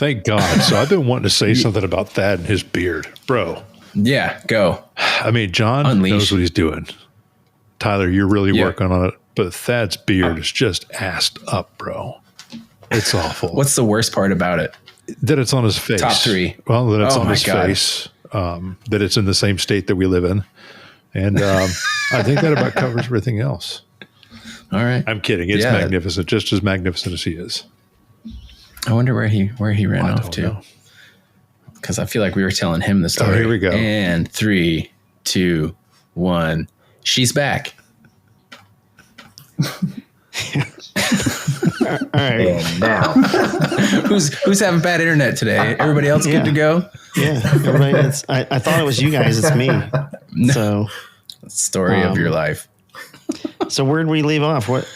Thank God. So I've been wanting to say something about Thad and his beard, bro. Yeah, go. I mean, John knows what he's doing. Tyler, you're really working on it, but Thad's beard is just assed up, bro. It's awful. What's the worst part about it? That it's on his face. Top 3. Well, that it's on his face. That it's in the same state that we live in. And I think that about covers everything else. All right. I'm kidding. It's magnificent, just as magnificent as he is. I wonder where he ran off to. Because I feel like we were telling him the story. Oh, here we go. And 3, 2, 1. She's back. All right. And now, who's having bad internet today? Everybody else good to go? Yeah. Everybody. I thought it was you guys. It's me. So, story of your life. So where did we leave off? What?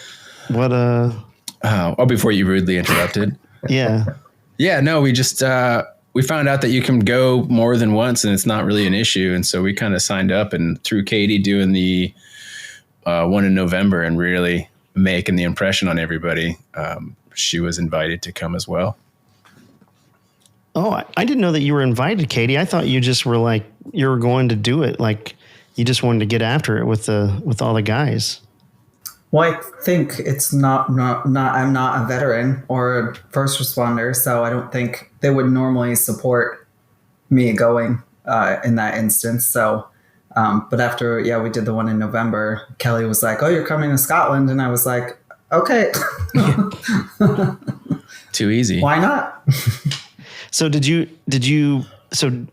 Before you rudely interrupted. Yeah. Yeah. No, we just we found out that you can go more than once, and it's not really an issue. And so we kind of signed up, and through Katie doing the one in November and really making the impression on everybody, she was invited to come as well. Oh, I didn't know that you were invited, Katie. I thought you just were like, you were going to do it. Like you just wanted to get after it with all the guys. Well, I think it's not I'm not a veteran or a first responder, so I don't think they would normally support me going in that instance. So, but after, we did the one in November, Kelly was like, "Oh, you're coming to Scotland," and I was like, "Okay." Too easy. Why not? So so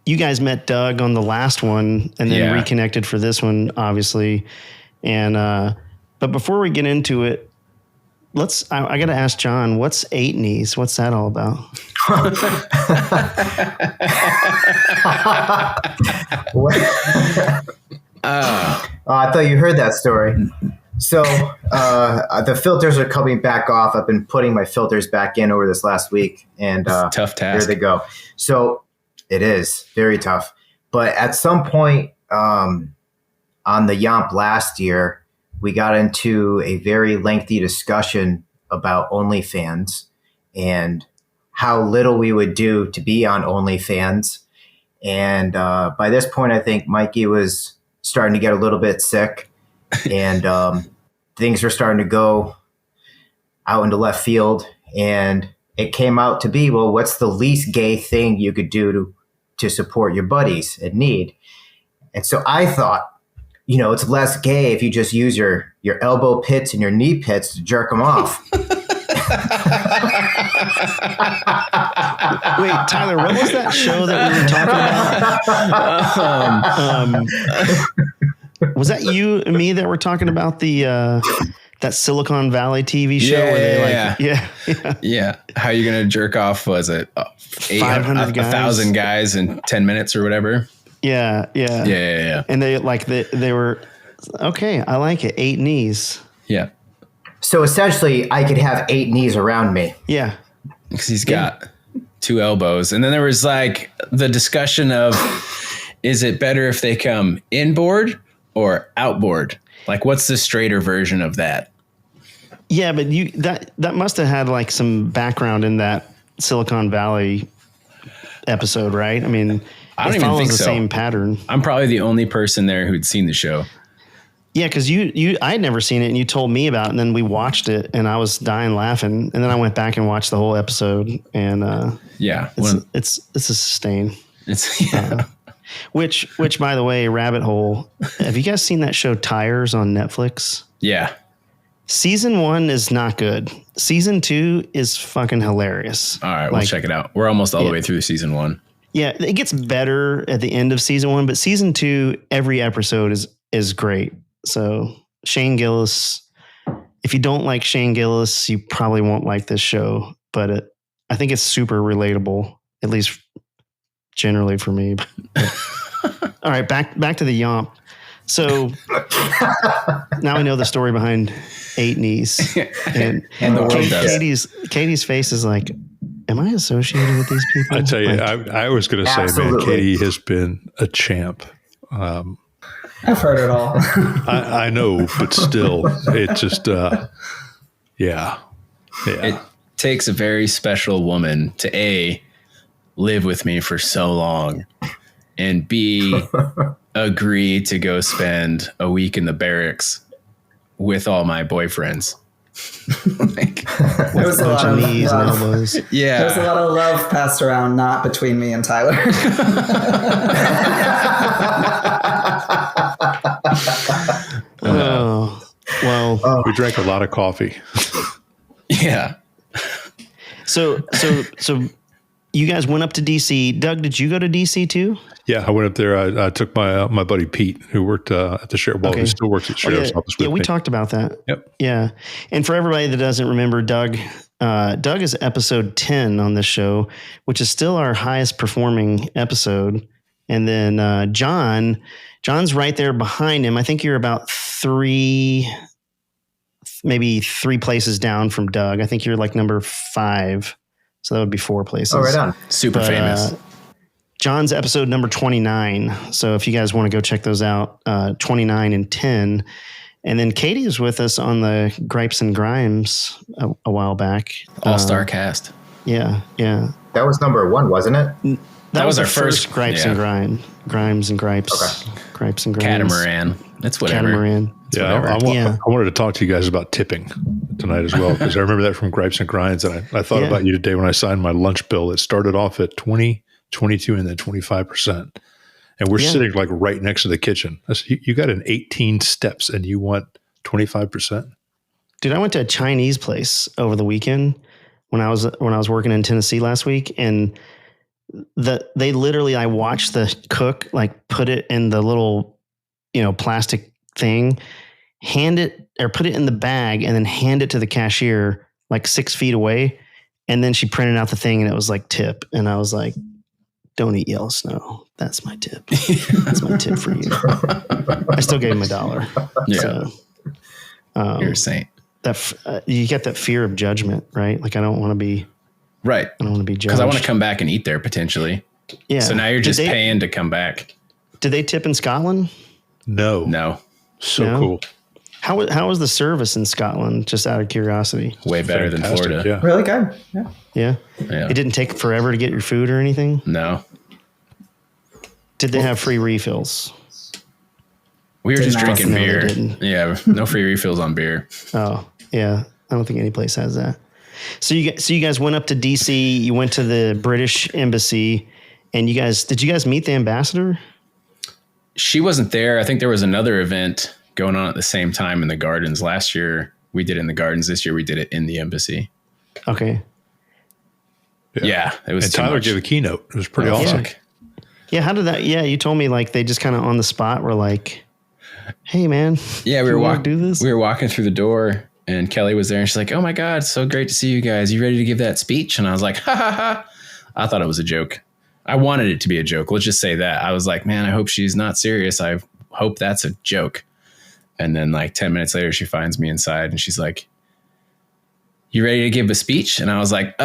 you guys met Doug on the last one and then reconnected for this one, obviously. And, but before we get into it, I got to ask John, what's 8 Knees? What's that all about? I thought you heard that story. So the filters are coming back off. I've been putting my filters back in over this last week, and tough task. Here they go. So it is very tough. But at some point on the Yomp last year, we got into a very lengthy discussion about OnlyFans and how little we would do to be on OnlyFans. And by this point, I think Mikey was starting to get a little bit sick, and things were starting to go out into left field. And it came out to be, well, what's the least gay thing you could do to support your buddies in need? And so I thought, it's less gay if you just use your elbow pits and your knee pits to jerk them off. Wait, Tyler, what was that show that we were talking about? Was that you and me that were talking about the that Silicon Valley TV show? Yeah. How you gonna jerk off? Was it 500 guys, 1,000 guys in 10 minutes or whatever? Yeah. And they were okay. I like it. 8 Knees. Yeah. So essentially, I could have 8 knees around me. Yeah. Because he's got 2 elbows. And then there was like the discussion of, is it better if they come inboard or outboard? Like, what's the straighter version of that? Yeah, but that must have had like some background in that Silicon Valley episode, right? I mean, I don't it even follows think the so. same pattern. I'm probably the only person there who'd seen the show. Yeah, because I had never seen it, and you told me about it, and then we watched it, and I was dying laughing, and then I went back and watched the whole episode, and it's a sustain. Which by the way, rabbit hole. Have you guys seen that show Tires on Netflix? Yeah. Season 1 is not good. Season 2 is fucking hilarious. All right, we'll check it out. We're almost all the way through season 1. Yeah, it gets better at the end of season 1, but season 2, every episode is great. So Shane Gillis, if you don't like Shane Gillis, you probably won't like this show, but I think it's super relatable, at least generally for me. All right, back to the Yomp. So now I know the story behind 8 Knees, and the world does. Katie's face is like, am I associated with these people? I tell you, I was going to say, man, Katie has been a champ. I've heard it all. I know, but still, it just, yeah. takes a very special woman to A, live with me for so long, and B, agree to go spend a week in the barracks with all my boyfriends. There was a lot of knees and love. elbows. Yeah. There's a lot of love passed around, not between me and Tyler. Oh, well. We drank a lot of coffee. Yeah. So you guys went up to DC. Doug, did you go to DC too? Yeah, I went up there. I took my buddy Pete, who worked at the sheriff. Well, he still works at sheriff's office. Yeah, with we me. talked about that. Yep. Yeah, and for everybody that doesn't remember, Doug is episode 10 on this show, which is still our highest performing episode. And then John's right there behind him. I think you're about maybe three places down from Doug. I think you're like number 5. So that would be 4 places. Oh, right on. Super famous. John's episode number 29. So if you guys want to go check those out, 29 and 10. And then Katie was with us on the Gripes and Grimes a while back. All-star cast. Yeah. That was number 1, wasn't it? That was our our first Gripes and Grimes and Gripes. Okay. Gripes and Grimes. Catamaran. That's whatever. Catamaran. Yeah, whatever. I wanted to talk to you guys about tipping tonight as well, because I remember that from Gripes and Grinds, and I thought about you today when I signed my lunch bill. It started off at 20, 22, and then 25%. And we're sitting like right next to the kitchen. You got an 18 steps and you want 25%? Dude, I went to a Chinese place over the weekend when I was working in Tennessee last week, and they literally, I watched the cook like put it in the little, plastic thing, put it in the bag, and then hand it to the cashier like 6 feet away. And then she printed out the thing and it was like tip. And I was like, don't eat yellow snow. That's my tip. That's my tip for you. I still gave him $1. Yeah. So, You're a saint. You get that fear of judgment, right? Like I don't want to be judged. Because I want to come back and eat there potentially. Yeah. So now you're just paying to come back. Did they tip in Scotland? No. So cool. How was the service in Scotland? Just out of curiosity. Way better than Florida. Yeah. Really good. Yeah. Yeah. It didn't take forever to get your food or anything? No. Did they have free refills? We were just drinking No, they beer. didn't. Yeah. No free refills on beer. Oh, yeah. I don't think any place has that. So you guys went up to DC, you went to the British embassy, and did you guys meet the ambassador? She wasn't there. I think there was another event going on at the same time in the gardens. Last year we did it in the gardens. This year we did it in the embassy. Okay. Yeah, it was. And Tyler gave a keynote. It was pretty awesome. Yeah. How did that? Yeah. You told me like they just kind of on the spot were like, hey man. Yeah. We were walking through the door and Kelly was there and she's like, oh my God, so great to see you guys. You ready to give that speech? And I was like, ha ha ha. I thought it was a joke. I wanted it to be a joke. Let's just say that. I was like, man, I hope she's not serious. I hope that's a joke. And then like 10 minutes later, she finds me inside and she's like, you ready to give a speech? And I was like,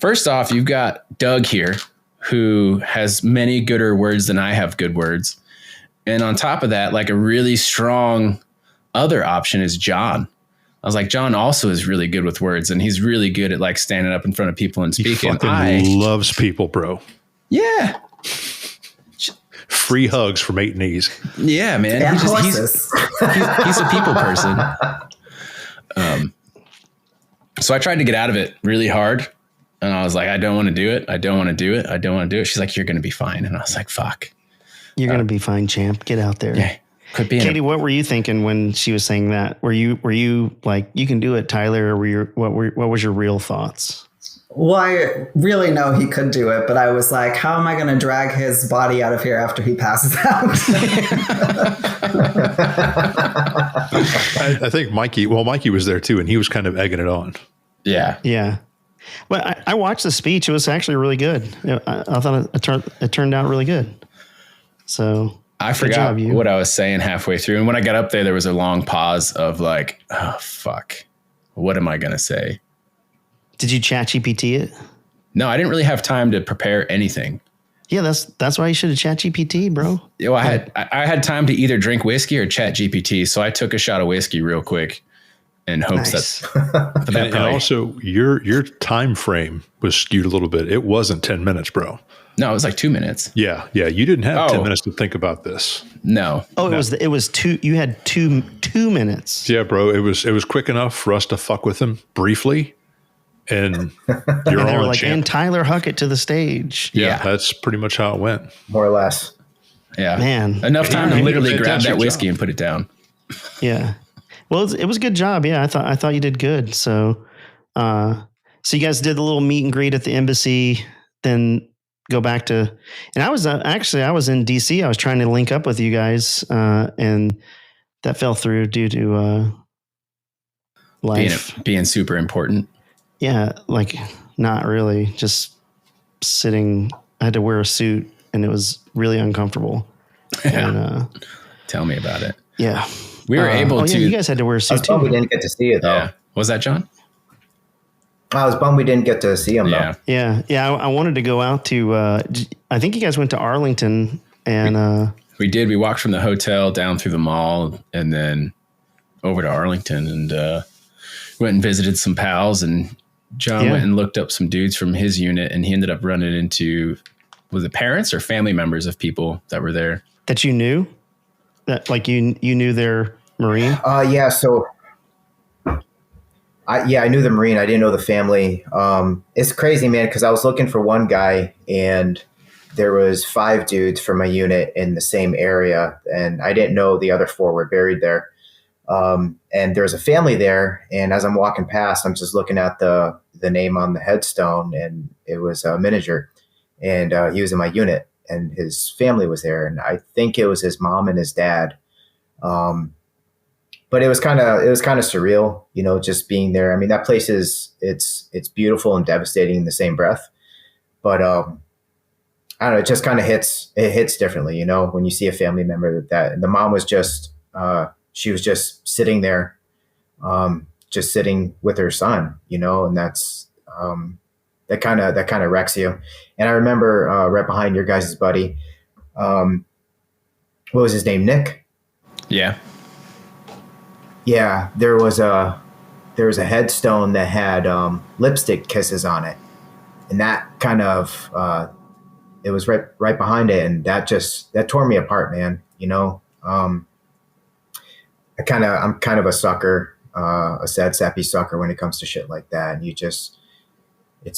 first off, you've got Doug here who has many gooder words than I have good words. And on top of that, like a really strong other option is John. I was like, John also is really good with words and he's really good at like standing up in front of people and speaking. He loves people, bro. Yeah. Free hugs from 8 knees. Yeah, man. And He's a people person. So I tried to get out of it really hard. And I was like, I don't want to do it. I don't want to do it. I don't want to do it. She's like, you're going to be fine. And I was like, fuck. You're going to be fine, champ. Get out there. Yeah. Could be. Katie, what were you thinking when she was saying that? Were you like, you can do it, Tyler? Or what was your real thoughts? Well, I really know he could do it, but I was like, how am I going to drag his body out of here after he passes out? I think Mikey was there too, and he was kind of egging it on. Yeah. Yeah. Well, I watched the speech. It was actually really good. I thought it turned out really good. So I forgot what I was saying halfway through. And when I got up there was a long pause of like, oh, fuck. What am I going to say? Did you chat GPT it? No, I didn't really have time to prepare anything. Yeah, that's why you should have chat GPT, bro. Well, I had time to either drink whiskey or chat GPT. So I took a shot of whiskey real quick in hopes that And also your time frame was skewed a little bit. It wasn't 10 minutes, bro. No, it was like 2 minutes. Yeah. You didn't have 10 minutes to think about this. No. Oh, it was two. You had two minutes. Yeah, bro. It was quick enough for us to fuck with him briefly, and you're And they were all like, champ. and Tyler Huckett to the stage. Yeah, that's pretty much how it went. More or less. Yeah. Man. Enough time to You did a literally grab fantastic that whiskey job. and put it down. Yeah. Well, it was a good job. Yeah, I thought you did good. So, so you guys did the little meet and greet at the embassy, then go back to, and I was in DC. I was trying to link up with you guys, and that fell through due to life Being super important. Yeah, like not really. Just sitting. I had to wear a suit, and it was really uncomfortable. Yeah. And, Tell me about it. yeah. We were able to. Yeah, you guys had to wear a I suit was bummed we too. didn't get to see it, though. Yeah. Was that John? I was bummed we didn't get to see him, Yeah. though. Yeah. I wanted to go out to. I think you guys went to Arlington, and We did. We walked from the hotel down through the mall and then over to Arlington and went and visited some pals. And John went and looked up some dudes from his unit, and he ended up running into, was it parents or family members of people that were there? that you knew, that like you knew their Marine. Yeah, so I knew the Marine. I didn't know the family. It's crazy, man, because I was looking for one guy, and there was 5 dudes from my unit in the same area, and I didn't know the other 4 were buried there. And there was a family there, and as I'm walking past, I'm just looking at the name on the headstone, and it was a manager, and he was in my unit, and his family was there, and I think it was his mom and his dad. But it was kind of surreal, you know, just being there. I mean, that place it's beautiful and devastating in the same breath. But I don't know, it just kind of hits differently, you know, when you see a family member that the mom was just she was just sitting there, just sitting with her son, you know, and that's that kind of wrecks you. And I remember right behind your guys' buddy, what was his name? Nick? Yeah. Yeah, there was a headstone that had lipstick kisses on it, and that kind of it was right behind it, and that tore me apart, man. You know, I'm kind of a sucker, a sad sappy sucker when it comes to shit like that. And it's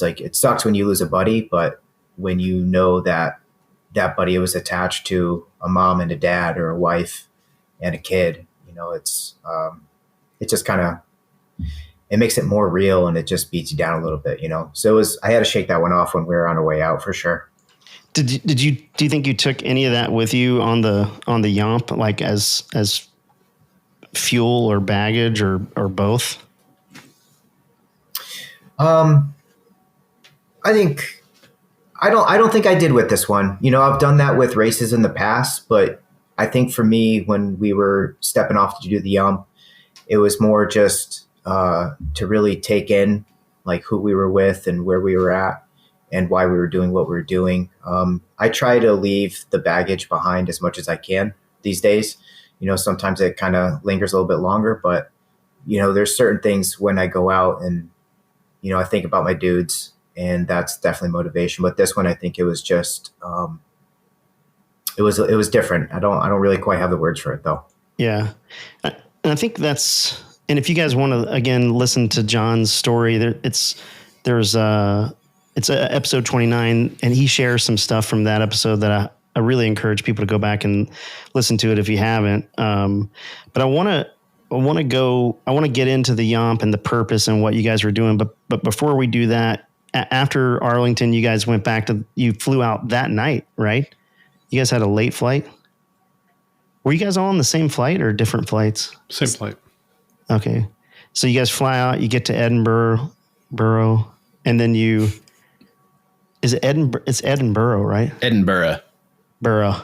like it sucks when you lose a buddy, but when you know that buddy was attached to a mom and a dad or a wife and a kid. You know, it's just kind of, it makes it more real, and it just beats you down a little bit, you know? So I had to shake that one off when we were on our way out for sure. Do you think you took any of that with you on the Yomp, like as fuel or baggage or both? I don't think I did with this one. You know, I've done that with races in the past, but I think for me, when we were stepping off to do the Yomp, it was more just to really take in like who we were with and where we were at and why we were doing what we were doing. I try to leave the baggage behind as much as I can these days. You know, sometimes it kind of lingers a little bit longer, but you know, there's certain things when I go out and, you know, I think about my dudes, and that's definitely motivation. But this one, I think it was just, it was different. I don't really quite have the words for it though. Yeah. And I think and if you guys want to, again, listen to John's story, it's episode 29, and he shares some stuff from that episode that I really encourage people to go back and listen to it if you haven't. But I want to get into the Yomp and the purpose and what you guys were doing. But before we do that, after Arlington, you guys you flew out that night, right? You guys had a late flight. Were you guys all on the same flight or different flights? Same flight. Okay. So you guys fly out, you get to Edinburgh, and then is it Edinburgh? It's Edinburgh, right? Edinburgh. Burrow.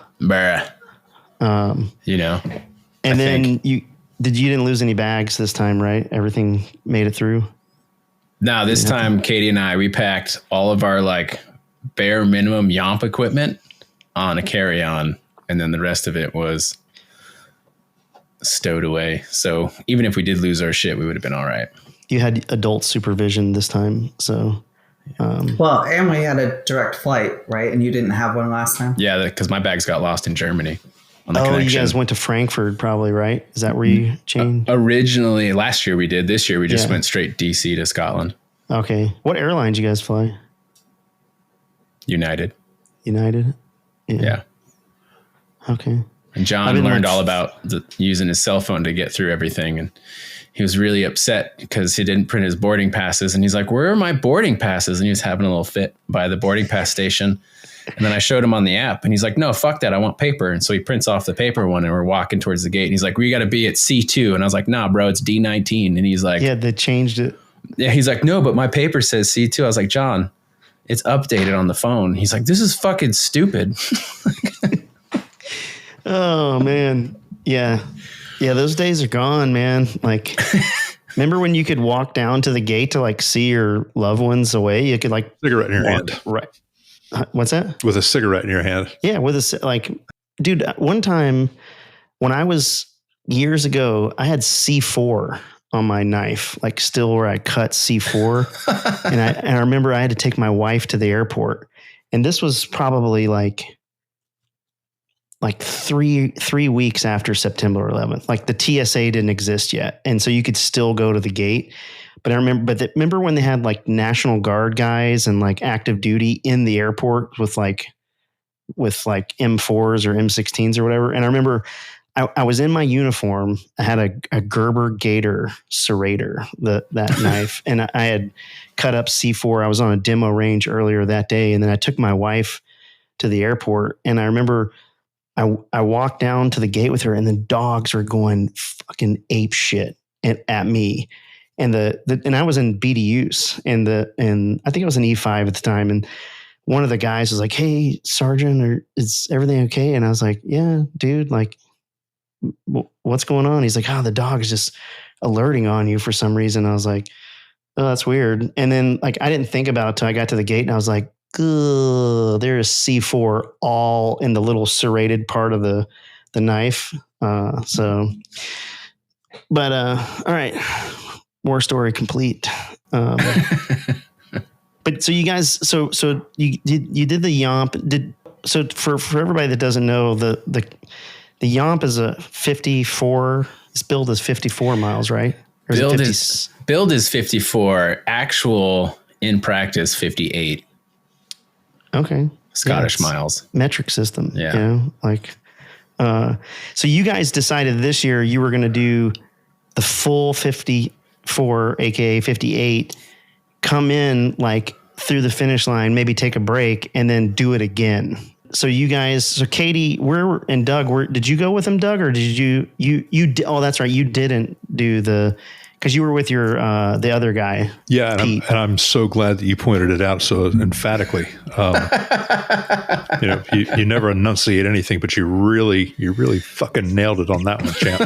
You know. And then you didn't lose any bags this time, right? Everything made it through. No, this time Katie and we packed all of our like bare minimum Yomp equipment on a carry-on, and then the rest of it was stowed away. So even if we did lose our shit, we would have been all right. You had adult supervision this time, so. Well, and we had a direct flight, right? And you didn't have one last time? Yeah, because my bags got lost in Germany. On the oh, connection. You guys went to Frankfurt probably, right? Is that where you changed? Originally, last year we did. This year we just went straight DC to Scotland. Okay. What airlines you guys fly? United. Yeah. Okay. And John learned all about using his cell phone to get through everything. And he was really upset because he didn't print his boarding passes. And he's like, where are my boarding passes? And he was having a little fit by the boarding pass station. And then I showed him on the app and he's like, no, fuck that. I want paper. And so he prints off the paper one and we're walking towards the gate. And he's like, we got to be at C2. And I was like, nah, bro, it's D19. And he's like, yeah, they changed it. Yeah. He's like, no, but my paper says C2. I was like, John, it's updated on the phone. He's like, this is fucking stupid. Oh man. Yeah. Yeah. Those days are gone, man. Like, remember when you could walk down to the gate to like see your loved ones away? You could like cigarette in your hand. Right. What's that? With a cigarette in your hand. Yeah. Dude, one time when I was years ago, I had C4 on my knife, like still where I cut C4. and I remember I had to take my wife to the airport. And this was probably like 3 weeks after September 11th. Like the TSA didn't exist yet. And so you could still go to the gate. But I remember when they had like National Guard guys and like active duty in the airport with like M4s or M16s or whatever. And I remember I was in my uniform. I had a Gerber Gator serrator, that knife, and I had cut up C4. I was on a demo range earlier that day, and then I took my wife to the airport. And I remember I walked down to the gate with her, and the dogs were going fucking ape shit at me. And and I was in BDUs, and I think I was an E5 at the time, and one of the guys was like, "Hey, Sergeant, is everything okay?" And I was like, "Yeah, dude, like, what's going on?" He's like, "Oh, the dog's just alerting on you for some reason." I was like, "Oh, that's weird." And then like I didn't think about it till I got to the gate, and I was like, there's C4 all in the little serrated part of the knife. All right, war story complete. But so you guys, so you did the Yomp. So for everybody that doesn't know, the Yomp is a 54. It's billed as 54 miles, right? Billed is 54. Actual in practice 58. Okay. Scottish miles. Metric system. Yeah. You know, like, so you guys decided this year you were going to do the full 54, AKA 58, come in like through the finish line, maybe take a break and then do it again. So you guys, so Katie, and Doug, did you go with him, Doug, or did you, oh, that's right. You didn't do because you were with your, the other guy. Yeah. And I'm so glad that you pointed it out so emphatically. You never enunciate anything, but you really fucking nailed it on that one, champ.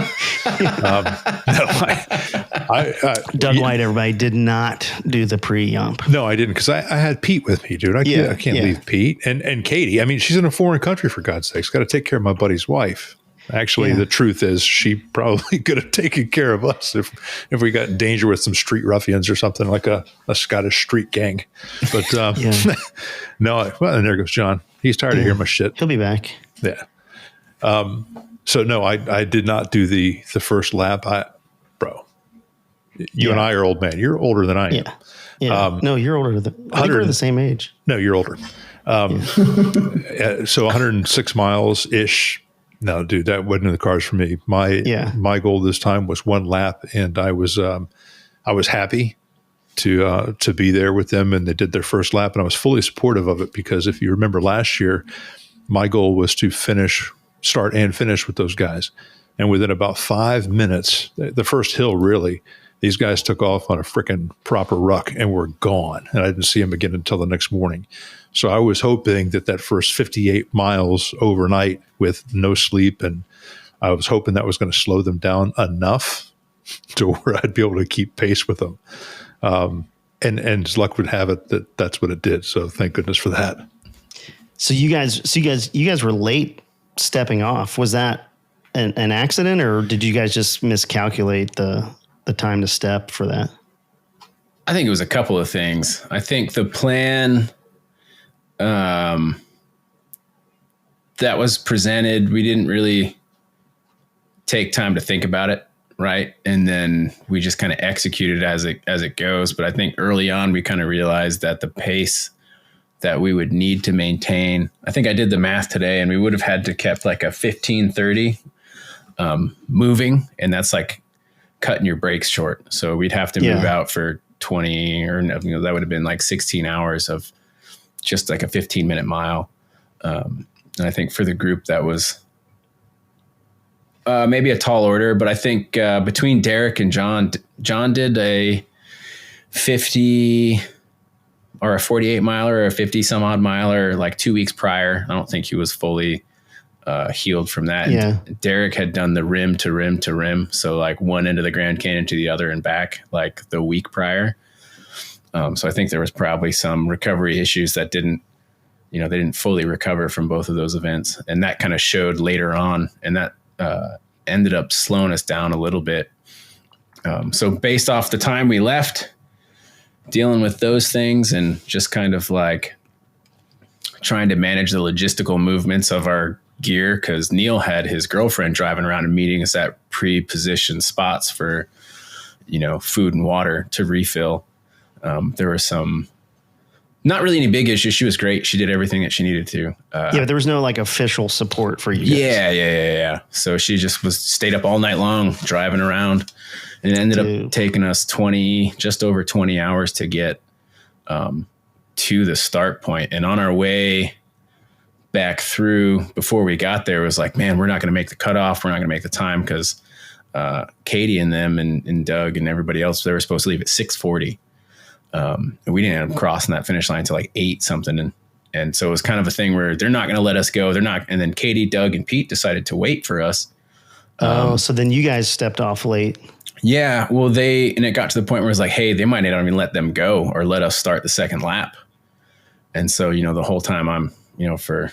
Doug White, everybody, did not do the pre-Yomp. No, I didn't, because I had Pete with me, dude. I can't leave Pete and Katie. I mean, she's in a foreign country, for God's sakes. Got to take care of my buddy's wife. Actually, the truth is she probably could have taken care of us if we got in danger with some street ruffians or something like a Scottish street gang. But no, well, and there goes John. He's tired of hearing my shit. He'll be back. Yeah. So no, I did not do the first lap. Bro, you and I are old man. You're older than I am. Yeah. No, you're older than. I think we're the same age. No, you're older. So 106 miles ish. No, dude, that wasn't in the cards for me. My goal this time was one lap, and I was happy to be there with them, and they did their first lap, and I was fully supportive of it because if you remember last year, my goal was to start and finish with those guys, and within about 5 minutes, the first hill really, these guys took off on a freaking proper ruck and were gone, and I didn't see them again until the next morning. So I was hoping that first 58 miles overnight with no sleep, and I was hoping that was going to slow them down enough to where I'd be able to keep pace with them. And as luck would have it, that's what it did. So thank goodness for that. So you guys were late stepping off. Was that an accident, or did you guys just miscalculate the time to step for that? I think it was a couple of things. I think the plan that was presented, we didn't really take time to think about it, right? And then we just kind of executed as it goes. But I think early on we kind of realized that the pace that we would need to maintain, I think I did the math today, and we would have had to kept like a 15:30 moving, and that's like cutting your brakes short. So we'd have to move out for 20 or that would have been like 16 hours of just like a 15-minute mile. And I think for the group that was maybe a tall order, but I think between Derek and John did a 50 or a 48 miler or a 50 some odd miler like 2 weeks prior. I don't think he was fully healed from that. Yeah. And Derek had done the rim to rim to rim. So like one end of the Grand Canyon to the other and back like the week prior. So I think there was probably some recovery issues that they didn't fully recover from both of those events. And that kind of showed later on, and that ended up slowing us down a little bit. So based off the time we left, dealing with those things and just kind of like trying to manage the logistical movements of our gear, because Neil had his girlfriend driving around and meeting us at pre-positioned spots for, food and water to refill. There were some, not really any big issues. She was great. She did everything that she needed to. But there was no like official support for you guys. Yeah. So she just stayed up all night long driving around, and it ended up taking us just over 20 hours to get to the start point. And on our way back through, before we got there, it was like, man, we're not going to make the cutoff. We're not going to make the time, because Katie and them and Doug and everybody else, they were supposed to leave at 6:40. And we didn't end up crossing that finish line until like 8 something. And so it was kind of a thing where they're not going to let us go. They're not. And then Katie, Doug, and Pete decided to wait for us. So then you guys stepped off late. Yeah. Well, and it got to the point where it's like, hey, they might not even let them go or let us start the second lap. And so, the whole time I'm, for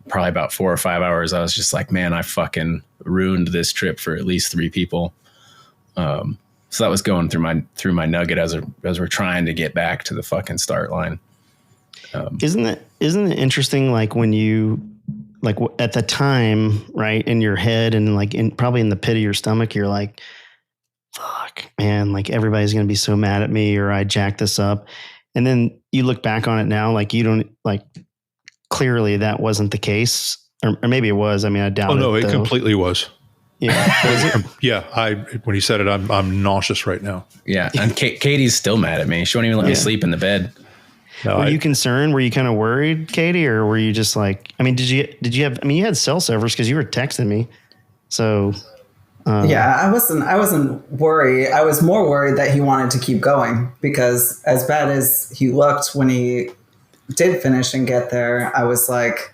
probably about 4 or 5 hours, I was just like, man, I fucking ruined this trip for at least 3 people. So that was going through my nugget as we're trying to get back to the fucking start line. Isn't it interesting? Like when you, like at the time, right, in your head and like probably in the pit of your stomach, you're like, fuck, man, like everybody's going to be so mad at me, or I jacked this up. And then you look back on it now, like you don't, like clearly that wasn't the case, or maybe it was. I mean, I doubt it. Oh no, it completely was. Yeah. Yeah. When he said it, I'm nauseous right now. Yeah. And Katie's still mad at me. She won't even let me sleep in the bed. No, were you concerned? Were you kind of worried, Katie, or were you just like, I mean, did you have, I mean, you had cell servers because you were texting me. So, yeah, I wasn't worried. I was more worried that he wanted to keep going, because as bad as he looked when he did finish and get there, I was like,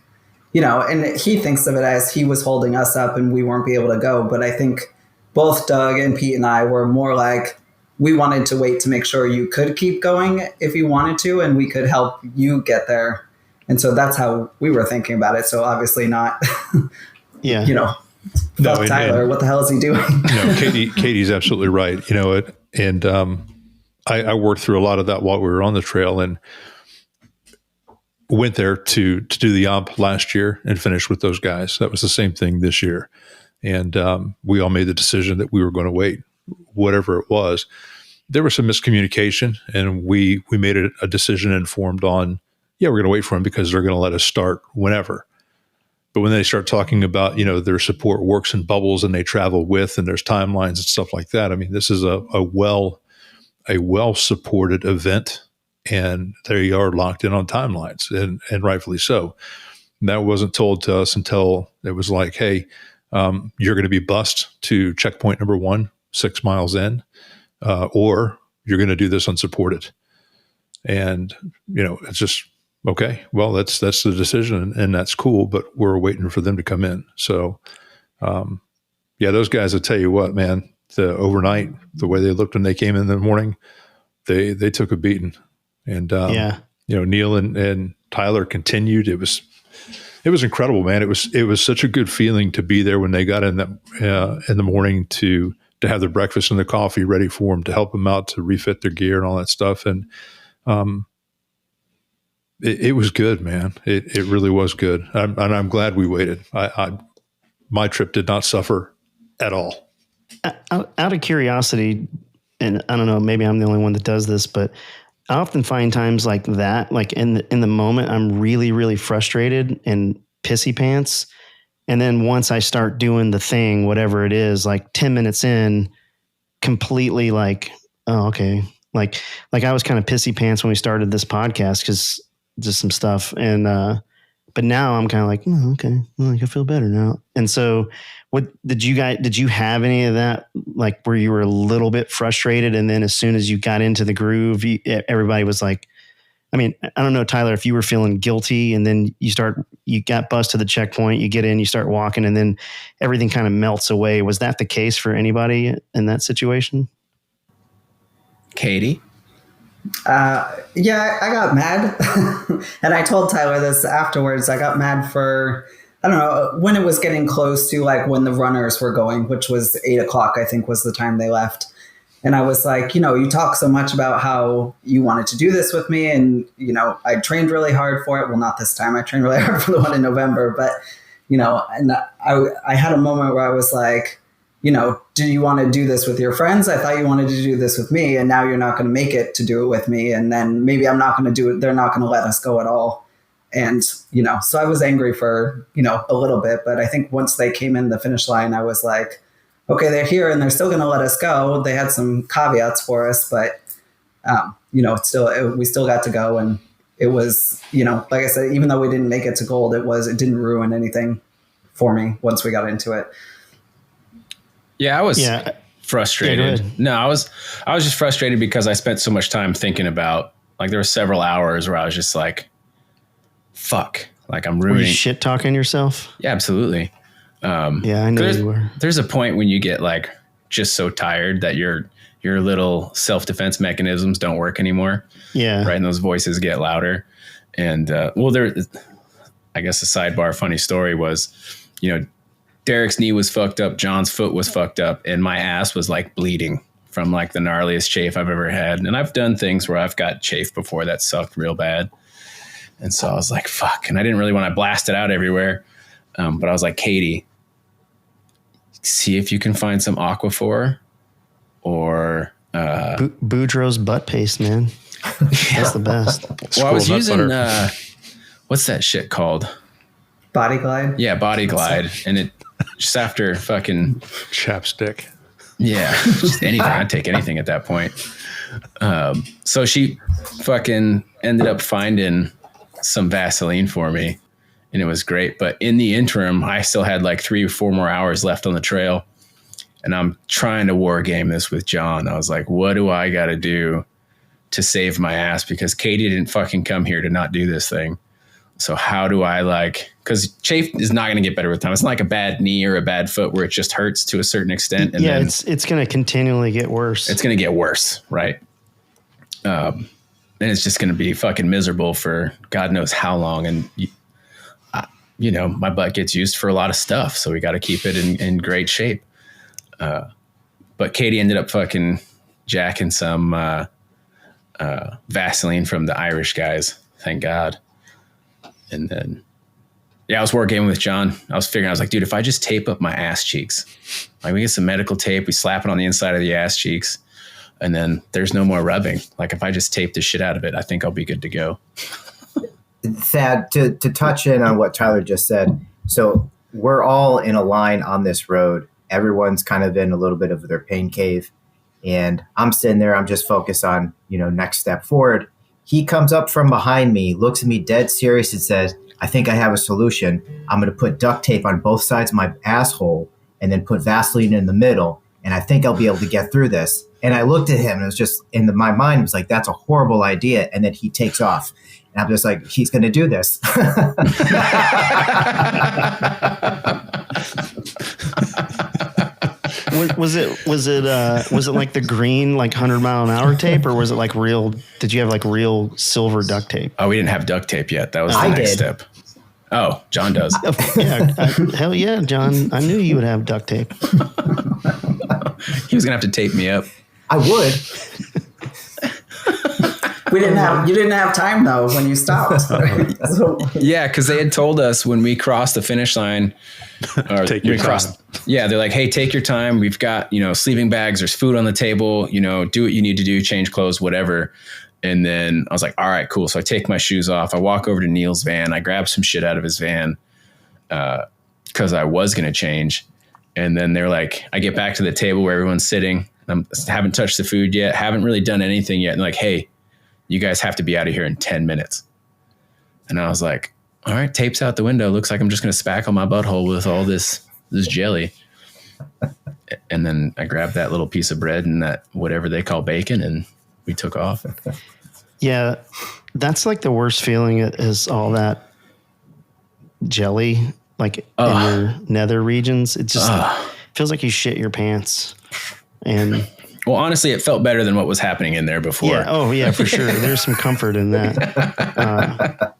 and he thinks of it as he was holding us up and we weren't be able to go. But I think both Doug and Pete and I were more like, we wanted to wait to make sure you could keep going if you wanted to, and we could help you get there. And so that's how we were thinking about it. So obviously not, yeah, fuck Tyler, what the hell is he doing? Katie's absolutely right. And I worked through a lot of that while we were on the trail, and went there to do the Yomp last year and finish with those guys. That was the same thing this year. And we all made the decision that we were going to wait, whatever it was. There was some miscommunication, and we made a decision informed on, we're going to wait for them because they're going to let us start whenever. But when they start talking about, their support works in bubbles and they travel with, and there's timelines and stuff like that. I mean, this is a well-supported event, and they are locked in on timelines, and rightfully so. And that wasn't told to us until it was like, hey, you're going to be bussed to checkpoint number 1, 6 miles in, or you're going to do this unsupported. And, it's just, okay, well, that's the decision, and that's cool, but we're waiting for them to come in. So, those guys, I tell you what, man, the overnight, the way they looked when they came in the morning, they took a beating. And, Neil and Tyler continued. It was It was incredible, man. It was such a good feeling to be there when they got in the morning to have their breakfast and the coffee ready for them, to help them out, to refit their gear and all that stuff. And it was good, man. It really was good. And I'm glad we waited. My trip did not suffer at all. Out of curiosity, and I don't know, maybe I'm the only one that does this, but I often find times like that, like in the moment, I'm really, really frustrated and pissy pants. And then once I start doing the thing, whatever it is, like 10 minutes in, completely like, oh, okay. Like I was kind of pissy pants when we started this podcast because just some stuff. And, but now I'm kind of like, oh, okay, well, I can feel better now. And so what did you have any of that, like where you were a little bit frustrated and then as soon as you got into the groove, everybody was like, I mean, I don't know, Tyler, if you were feeling guilty and then you got bussed to the checkpoint, you get in, you start walking and then everything kind of melts away. Was that the case for anybody in that situation? Katie? Yeah, I got mad. And I told Tyler this afterwards. I got mad for, I don't know, when it was getting close to like when the runners were going, which was 8:00, I think was the time they left. And I was like, you talk so much about how you wanted to do this with me. And, I trained really hard for it. Well, not this time. I trained really hard for the one in November. But, and I had a moment where I was like, do you want to do this with your friends? I thought you wanted to do this with me. And now you're not going to make it to do it with me. And then maybe I'm not going to do it. They're not going to let us go at all. And, so I was angry for, a little bit. But I think once they came in the finish line, I was like, okay, they're here and they're still going to let us go. They had some caveats for us, but, we still got to go. And it was, like I said, even though we didn't make it to gold, it didn't ruin anything for me once we got into it. Yeah, I was frustrated. Yeah, no, I was just frustrated because I spent so much time thinking about, like, there were several hours where I was just like, fuck, like I'm ruining. Were you shit talking yourself? Yeah, absolutely. Yeah, I know you were. There's a point when you get like just so tired that your little self-defense mechanisms don't work anymore. Yeah. Right. And those voices get louder. And, I guess a sidebar funny story was, Derek's knee was fucked up. John's foot was fucked up and my ass was like bleeding from like the gnarliest chafe I've ever had. And I've done things where I've got chafe before that sucked real bad. And so I was like, fuck. And I didn't really want to blast it out everywhere. But I was like, Katie, see if you can find some Aquaphor or Boudreaux's butt paste, man. That's the best. Well, I was using what's that shit called? Body Glide. Yeah, Body Glide, and it just after fucking chapstick. Yeah, just anything. I'd take anything at that point. So she fucking ended up finding some Vaseline for me. And it was great. But in the interim, I still had like 3 or 4 more hours left on the trail. And I'm trying to war game this with John. I was like, what do I got to do to save my ass? Because Katie didn't fucking come here to not do this thing. So how do I because chafe is not going to get better with time. It's not like a bad knee or a bad foot where it just hurts to a certain extent. And then it's going to continually get worse. It's going to get worse. Right. And it's just going to be fucking miserable for God knows how long. And my butt gets used for a lot of stuff, so we got to keep it in great shape. But Katie ended up fucking jacking some Vaseline from the Irish guys. Thank God. And then, I was wargaming with John. I was like, dude, if I just tape up my ass cheeks, like we get some medical tape, we slap it on the inside of the ass cheeks, and then there's no more rubbing. Like if I just tape the shit out of it, I think I'll be good to go. Thad, to touch in on what Tyler just said. So we're all in a line on this road. Everyone's kind of in a little bit of their pain cave. And I'm sitting there. I'm just focused on, next step forward. He comes up from behind me, looks at me dead serious and says, I think I have a solution. I'm going to put duct tape on both sides of my asshole and then put Vaseline in the middle. And I think I'll be able to get through this. And I looked at him and it was just my mind was like, that's a horrible idea. And then he takes off. And I'm just like, he's going to do this. Was it like the green, like 100-mile-an-hour tape, or was it like real? Did you have like real silver duct tape? Oh, we didn't have duct tape yet. That was the next step. Oh, John does. Hell yeah, John. I knew you would have duct tape. He was gonna have to tape me up. I would. You didn't have time though when you stopped. So, Yeah, because they had told us when we crossed the finish line, or Take your time. Yeah, they're like, hey, take your time. We've got, sleeping bags. There's food on the table. Do what you need to do. Change clothes, whatever. And then I was like, all right, cool. So I take my shoes off. I walk over to Neil's van. I grab some shit out of his van because I was going to change. And then they're like, I get back to the table where everyone's sitting. I haven't touched the food yet. Haven't really done anything yet. And like, hey, you guys have to be out of here in 10 minutes. And I was like, all right, tape's out the window. Looks like I'm just going to spackle my butthole with all this jelly. And then I grabbed that little piece of bread and that whatever they call bacon, and we took off. Yeah, that's like the worst feeling is all that jelly, like in your nether regions. It just feels like you shit your pants. And well, honestly, it felt better than what was happening in there before. Yeah. Oh, yeah, for sure. There's some comfort in that.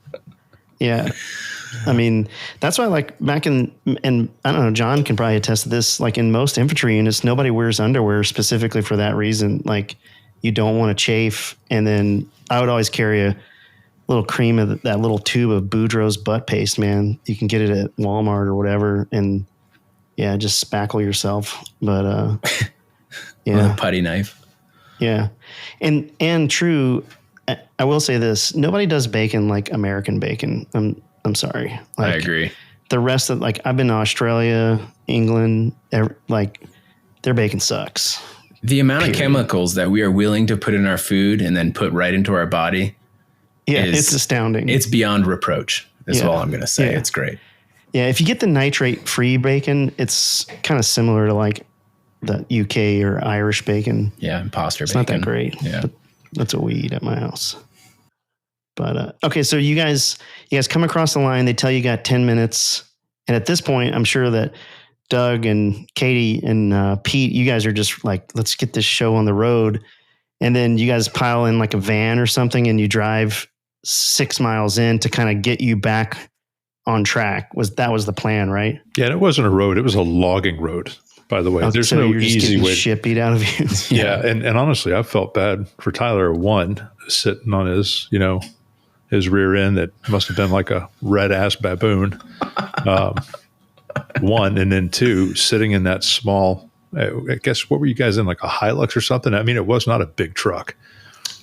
Yeah. I mean, that's why like back in, and I don't know, John can probably attest to this, like in most infantry units, nobody wears underwear specifically for that reason. Like you don't want to chafe. And then I would always carry a little cream of that little tube of Boudreaux's butt paste, man. You can get it at Walmart or whatever. And yeah, just spackle yourself. But, yeah. With a putty knife. Yeah. And true, I will say this, nobody does bacon like American bacon. I'm sorry. Like, I agree. The rest of I've been to Australia, England, like their bacon sucks. The amount of chemicals that we are willing to put in our food and then put right into our body. Yeah, it's astounding. It's beyond reproach. That's all I'm going to say. Yeah. It's great. Yeah. If you get the nitrate free bacon, it's kind of similar to like the UK or Irish bacon. Yeah. Imposter it's bacon. It's not that great. Yeah. But that's what we eat at my house. But, okay. So you guys come across the line, they tell you got 10 minutes. And at this point, I'm sure that Doug and Katie and Pete, you guys are just like, let's get this show on the road. And then you guys pile in like a van or something and you drive 6 miles in to kind of get you back on track. That was the plan, right? Yeah. And it wasn't a road. It was a logging road, by the way. Okay, There's so no you're just easy way. Shit beat out of you. Yeah. And honestly, I felt bad for Tyler. One, sitting on his, his rear end that must have been like a red ass baboon. One, and then two, sitting in that small, I guess, what were you guys in, like a Hilux or something? I mean, it was not a big truck.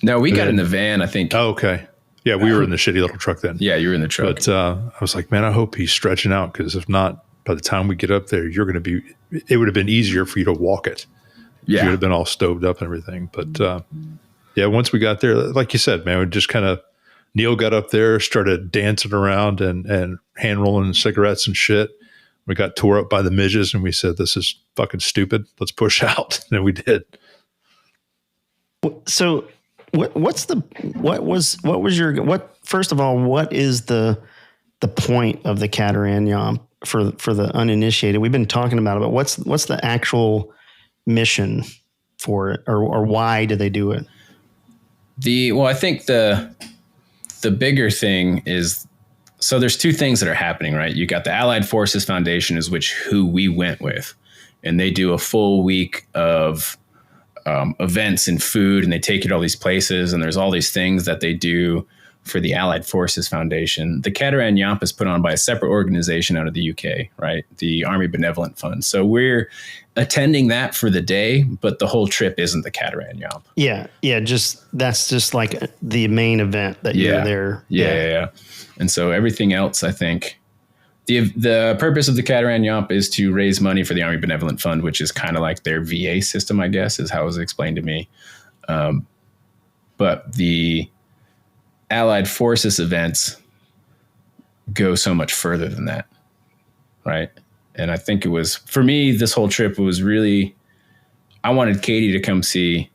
No, we got in the van, I think. Oh, okay. Yeah, we were in the shitty little truck then. Yeah, you were in the truck. But I was like, man, I hope he's stretching out, because if not, by the time we get up there, you're going to be, it would have been easier for you to walk it. Yeah. You would have been all stoved up and everything. But yeah, once we got there, like you said, man, we just kind of, Neil got up there, started dancing around and hand rolling cigarettes and shit. We got tore up by the midges and we said, this is fucking stupid. Let's push out. And we did. So first of all, what is the point of the Cadence Yomp for the uninitiated? We've been talking about it, but what's the actual mission for it, or why do they do it? I think the bigger thing is, so there's two things that are happening, right? You got the Allied Forces Foundation, is who we went with, and they do a full week of events and food, and they take you to all these places, and there's all these things that they do for the Allied Forces Foundation. The Cadence Yomp is put on by a separate organization out of the UK, right? The Army Benevolent Fund. So we're attending that for the day, but the whole trip isn't the Cadence Yomp. Yeah. Yeah. That's just like the main event that you're there. Yeah. And so everything else, I think the purpose of the Cadence Yomp is to raise money for the Army Benevolent Fund, which is kind of like their VA system, I guess, is how it was explained to me. But the Allied Forces events go so much further than that, right? And I think it was, for me, this whole trip was really, I wanted Katie to come see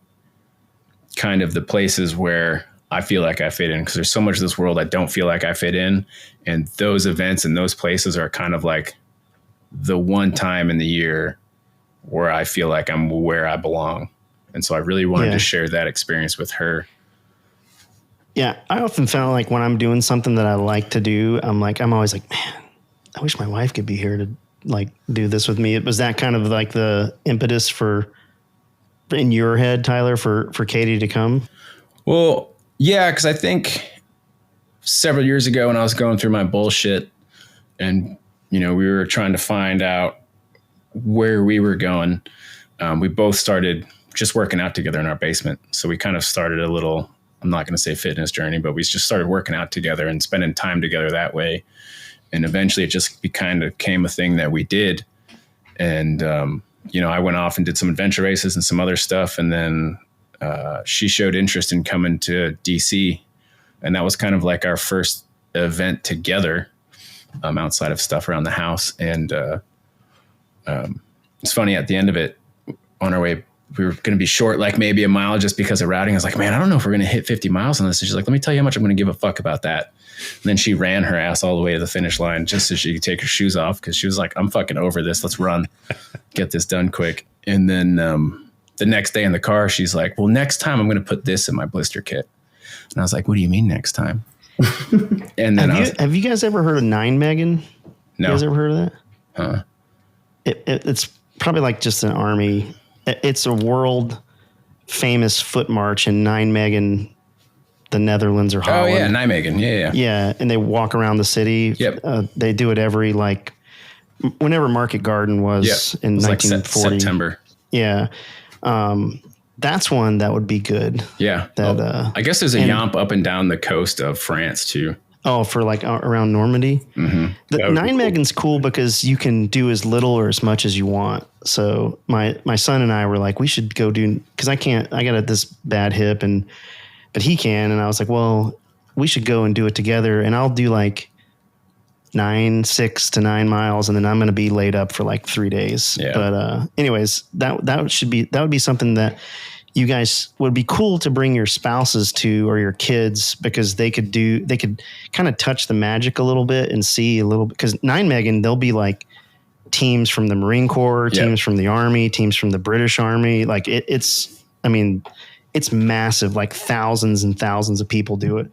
kind of the places where I feel like I fit in, because there's so much of this world I don't feel like I fit in. And those events and those places are kind of like the one time in the year where I feel like I'm where I belong. And so I really wanted to share that experience with her. Yeah, I often found like when I'm doing something that I like to do, I'm always like, man, I wish my wife could be here to like do this with me. It was that kind of like the impetus for in your head, Tyler, for Katie to come. Well, yeah, because I think several years ago when I was going through my bullshit and, we were trying to find out where we were going, we both started just working out together in our basement. So we kind of started a little, I'm not going to say fitness journey, but we just started working out together and spending time together that way. And eventually it just kind of became a thing that we did. And, I went off and did some adventure races and some other stuff. And then she showed interest in coming to DC. And that was kind of like our first event together outside of stuff around the house. And it's funny, at the end of it, on our way, we were going to be short, like maybe a mile just because of routing. I was like, man, I don't know if we're going to hit 50 miles on this. And she's like, let me tell you how much I'm going to give a fuck about that. And then she ran her ass all the way to the finish line just so she could take her shoes off, because she was like, I'm fucking over this. Let's run, get this done quick. And then the next day in the car, she's like, well, next time I'm going to put this in my blister kit. And I was like, what do you mean next time? And then have you guys ever heard of 9 Megan? No. You guys ever heard of that? Huh. It's probably like just an army. It's a world famous foot march in 9 Megan, the Netherlands or Holland. Oh yeah, Nijmegen. Yeah. Yeah, and they walk around the city. Yep. They do it every whenever Market Garden was in 1940. September. Yeah. That's one that would be good. Yeah. I guess there's a Yomp up and down the coast of France too. Oh, for like around Normandy. Mm-hmm. The 9 Megan's cool because you can do as little or as much as you want. So my son and I were like, we should go do, because I got this bad hip but he can. And I was like, well, we should go and do it together. And I'll do like 6 to 9 miles. And then I'm going to be laid up for like 3 days. Yeah. But anyways, that would be something that you guys would be cool to bring your spouses to, or your kids, because they could kind of touch the magic a little bit and see a little bit. Because 9 Megan, they'll be like teams from the Marine Corps, teams from the Army, teams from the British Army. Like it's massive, like thousands and thousands of people do it.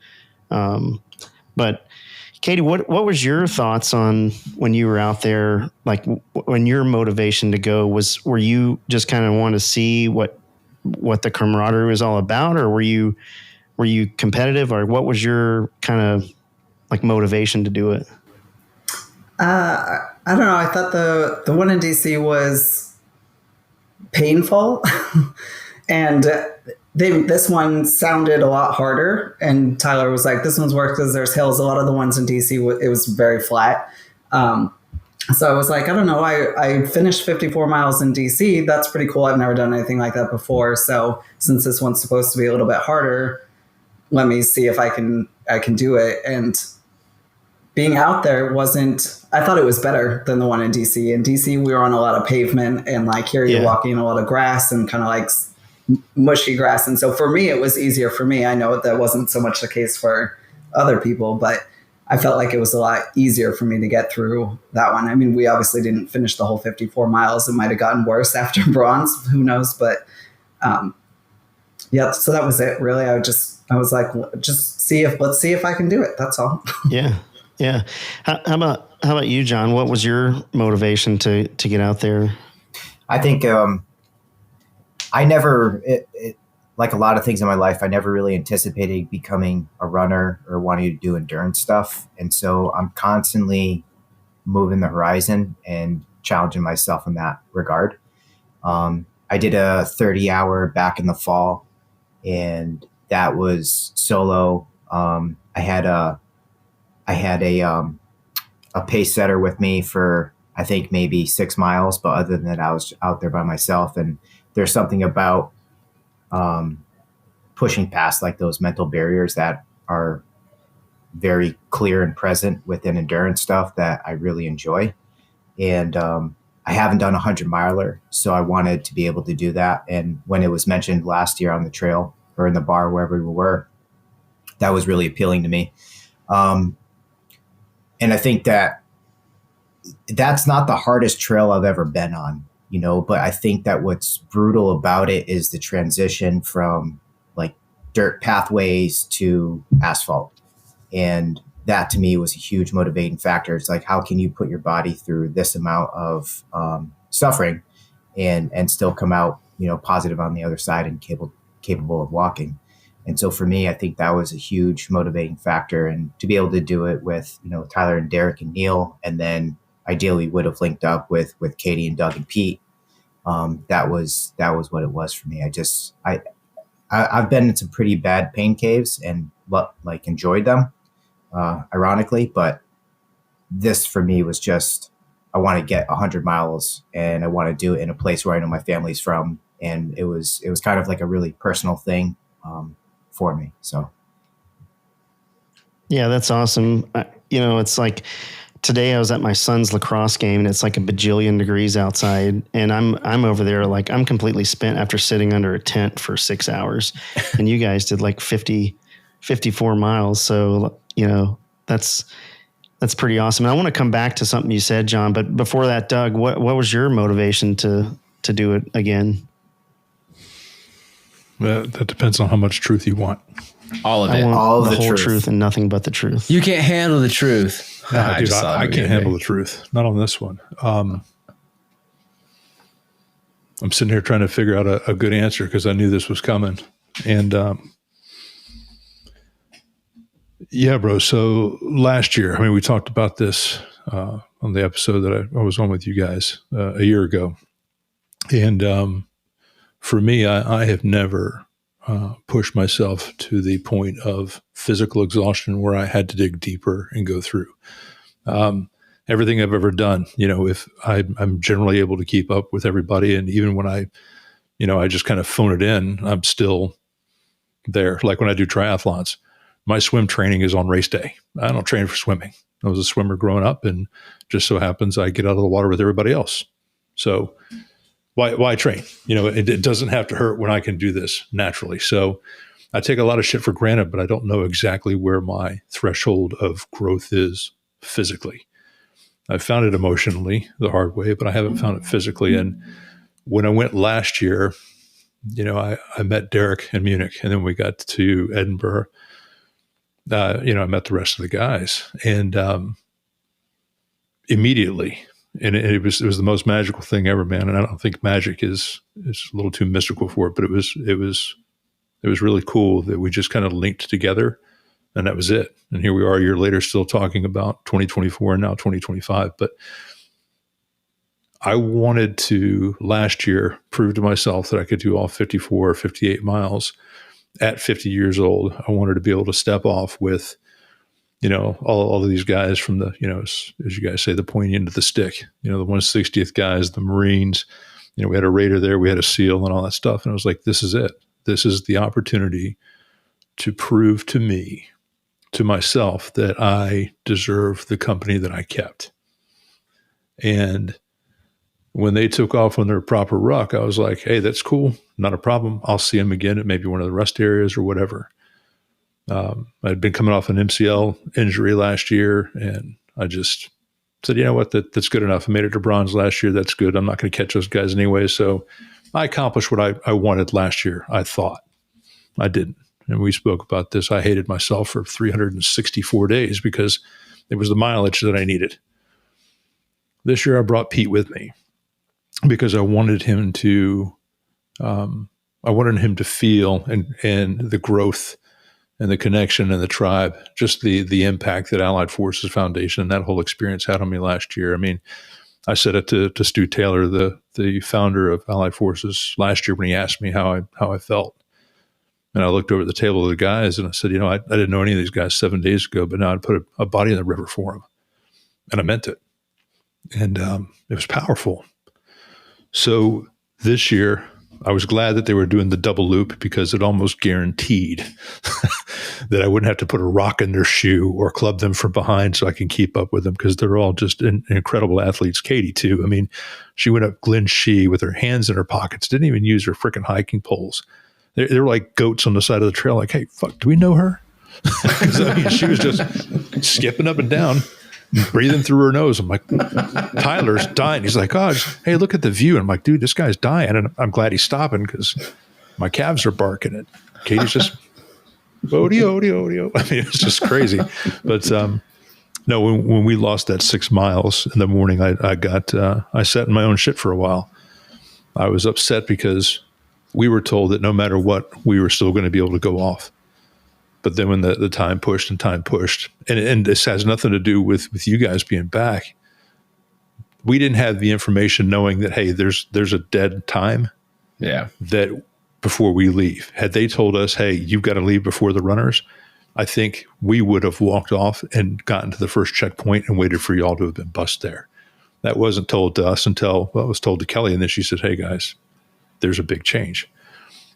But Katie, what was your thoughts on when you were out there? Like when your motivation to go were you just kind of want to see what the camaraderie was all about, or were you competitive, or what was your kind of like motivation to do it? I don't know. I thought the one in DC was painful and this one sounded a lot harder. And Tyler was like, this one's worked because there's hills. A lot of the ones in DC, it was very flat. So I was like, I don't know. I finished 54 miles in DC. That's pretty cool. I've never done anything like that before. So since this one's supposed to be a little bit harder, let me see if I can do it. And being out there I thought it was better than the one in DC. In DC, we were on a lot of pavement, and like here you're walking a lot of grass and kind of like mushy grass. And so for me, it was easier for me. I know that wasn't so much the case for other people, but I felt like it was a lot easier for me to get through that one. I mean, we obviously didn't finish the whole 54 miles. It might've gotten worse after bronze, who knows? But, so that was it really. I was like, let's see if I can do it. That's all. Yeah. Yeah. How about you, John? What was your motivation to get out there? I think, I never, like a lot of things in my life, I never really anticipated becoming a runner or wanting to do endurance stuff. And so I'm constantly moving the horizon and challenging myself in that regard. I did a 30-hour back in the fall, and that was solo. I had a pace setter with me for, I think, maybe 6 miles. But other than that, I was out there by myself. And there's something about pushing past like those mental barriers that are very clear and present within endurance stuff that I really enjoy. And I haven't done 100-miler, so I wanted to be able to do that. And when it was mentioned last year on the trail or in the bar, wherever we were, that was really appealing to me. And I think that's not the hardest trail I've ever been on, but I think that what's brutal about it is the transition from like dirt pathways to asphalt. And that to me was a huge motivating factor. It's like, how can you put your body through this amount of suffering and still come out, positive on the other side and capable of walking. And so for me, I think that was a huge motivating factor. And to be able to do it with, Tyler and Derek and Neil, and then ideally would have linked up with Katie and Doug and Pete. That was what it was for me. I've been in some pretty bad pain caves and enjoyed them, ironically, but this for me was just, I want to get 100 miles and I want to do it in a place where I know my family's from. And it was kind of like a really personal thing for me. So. Yeah, that's awesome. It's like today I was at my son's lacrosse game and it's like a bajillion degrees outside. And I'm over there, like I'm completely spent after sitting under a tent for 6 hours. And you guys did like 54 miles. So, that's pretty awesome. And I want to come back to something you said, John, but before that, Doug, what was your motivation to do it again? Well, that depends on how much truth you want. All of it. I want all of the the whole truth. truth and nothing but the truth. You can't handle the truth. Dude, I can't handle the truth. Not on this one. I'm sitting here trying to figure out a good answer because I knew this was coming. And yeah, bro. So last year, we talked about this on the episode that I was on with you guys a year ago. And for me, I have never pushed myself to the point of physical exhaustion where I had to dig deeper and go through. Everything I've ever done, if I'm generally able to keep up with everybody. And even when I just kind of phone it in, I'm still there. Like when I do triathlons, my swim training is on race day. I don't train for swimming. I was a swimmer growing up and just so happens I get out of the water with everybody else. So why train? It doesn't have to hurt when I can do this naturally. So I take a lot of shit for granted, but I don't know exactly where my threshold of growth is physically. I've found it emotionally the hard way, but I haven't found it physically. And when I went last year, I met Derek in Munich, and then we got to Edinburgh. I met the rest of the guys, and immediately, and it was the most magical thing ever, man. And I don't think magic is a little too mystical for it, but it was really cool that we just kind of linked together, and that was it. And here we are a year later, still talking about 2024 and now 2025. But I wanted to last year prove to myself that I could do all 54 or 58 miles at 50 years old. I wanted to be able to step off with, all of these guys from the, as you guys say, the pointy end of the stick, the 160th guys, the Marines, we had a Raider there, we had a SEAL and all that stuff. And I was like, this is it. This is the opportunity to prove to myself that I deserve the company that I kept. And when they took off on their proper ruck, I was like, hey, that's cool. Not a problem. I'll see them again at maybe one of the rest areas or whatever. I'd been coming off an MCL injury last year, and I just said, you know what, that's good enough. I made it to bronze last year. That's good. I'm not going to catch those guys anyway. So I accomplished what I wanted last year. I thought I didn't. And we spoke about this. I hated myself for 364 days because it was the mileage that I needed. This year I brought Pete with me because I wanted him to, feel and the growth and the connection and the tribe, just the impact that Allied Forces Foundation and that whole experience had on me last year. I said it to Stu Taylor, the founder of Allied Forces, last year when he asked me how I felt. And I looked over at the table of the guys and I said, I didn't know any of these guys 7 days ago, but now I'd put a body in the river for them. And I meant it. And it was powerful. So this year, I was glad that they were doing the double loop because it almost guaranteed that I wouldn't have to put a rock in their shoe or club them from behind so I can keep up with them because they're all just incredible athletes. Katie, too. She went up Glen Shee with her hands in her pockets, didn't even use her freaking hiking poles. They were like goats on the side of the trail, like, hey, fuck, do we know her? She was just skipping up and down, breathing through her nose. I'm like, Tyler's dying. He's like, oh, hey, look at the view. And I'm like, dude, this guy's dying. And I'm glad he's stopping because my calves are barking. And Katie's just Odio. I mean, it's just crazy. But no, when we lost that 6 miles in the morning, I sat in my own shit for a while. I was upset because we were told that no matter what, we were still going to be able to go off. But then when the time pushed, and this has nothing to do with you guys being back, we didn't have the information knowing that, hey, there's a dead time. Yeah. That before we leave, had they told us, hey, you've got to leave before the runners, I think we would have walked off and gotten to the first checkpoint and waited for y'all to have been bussed there. That wasn't told to us until, well, it was told to Kelly. And then she said, hey guys, there's a big change.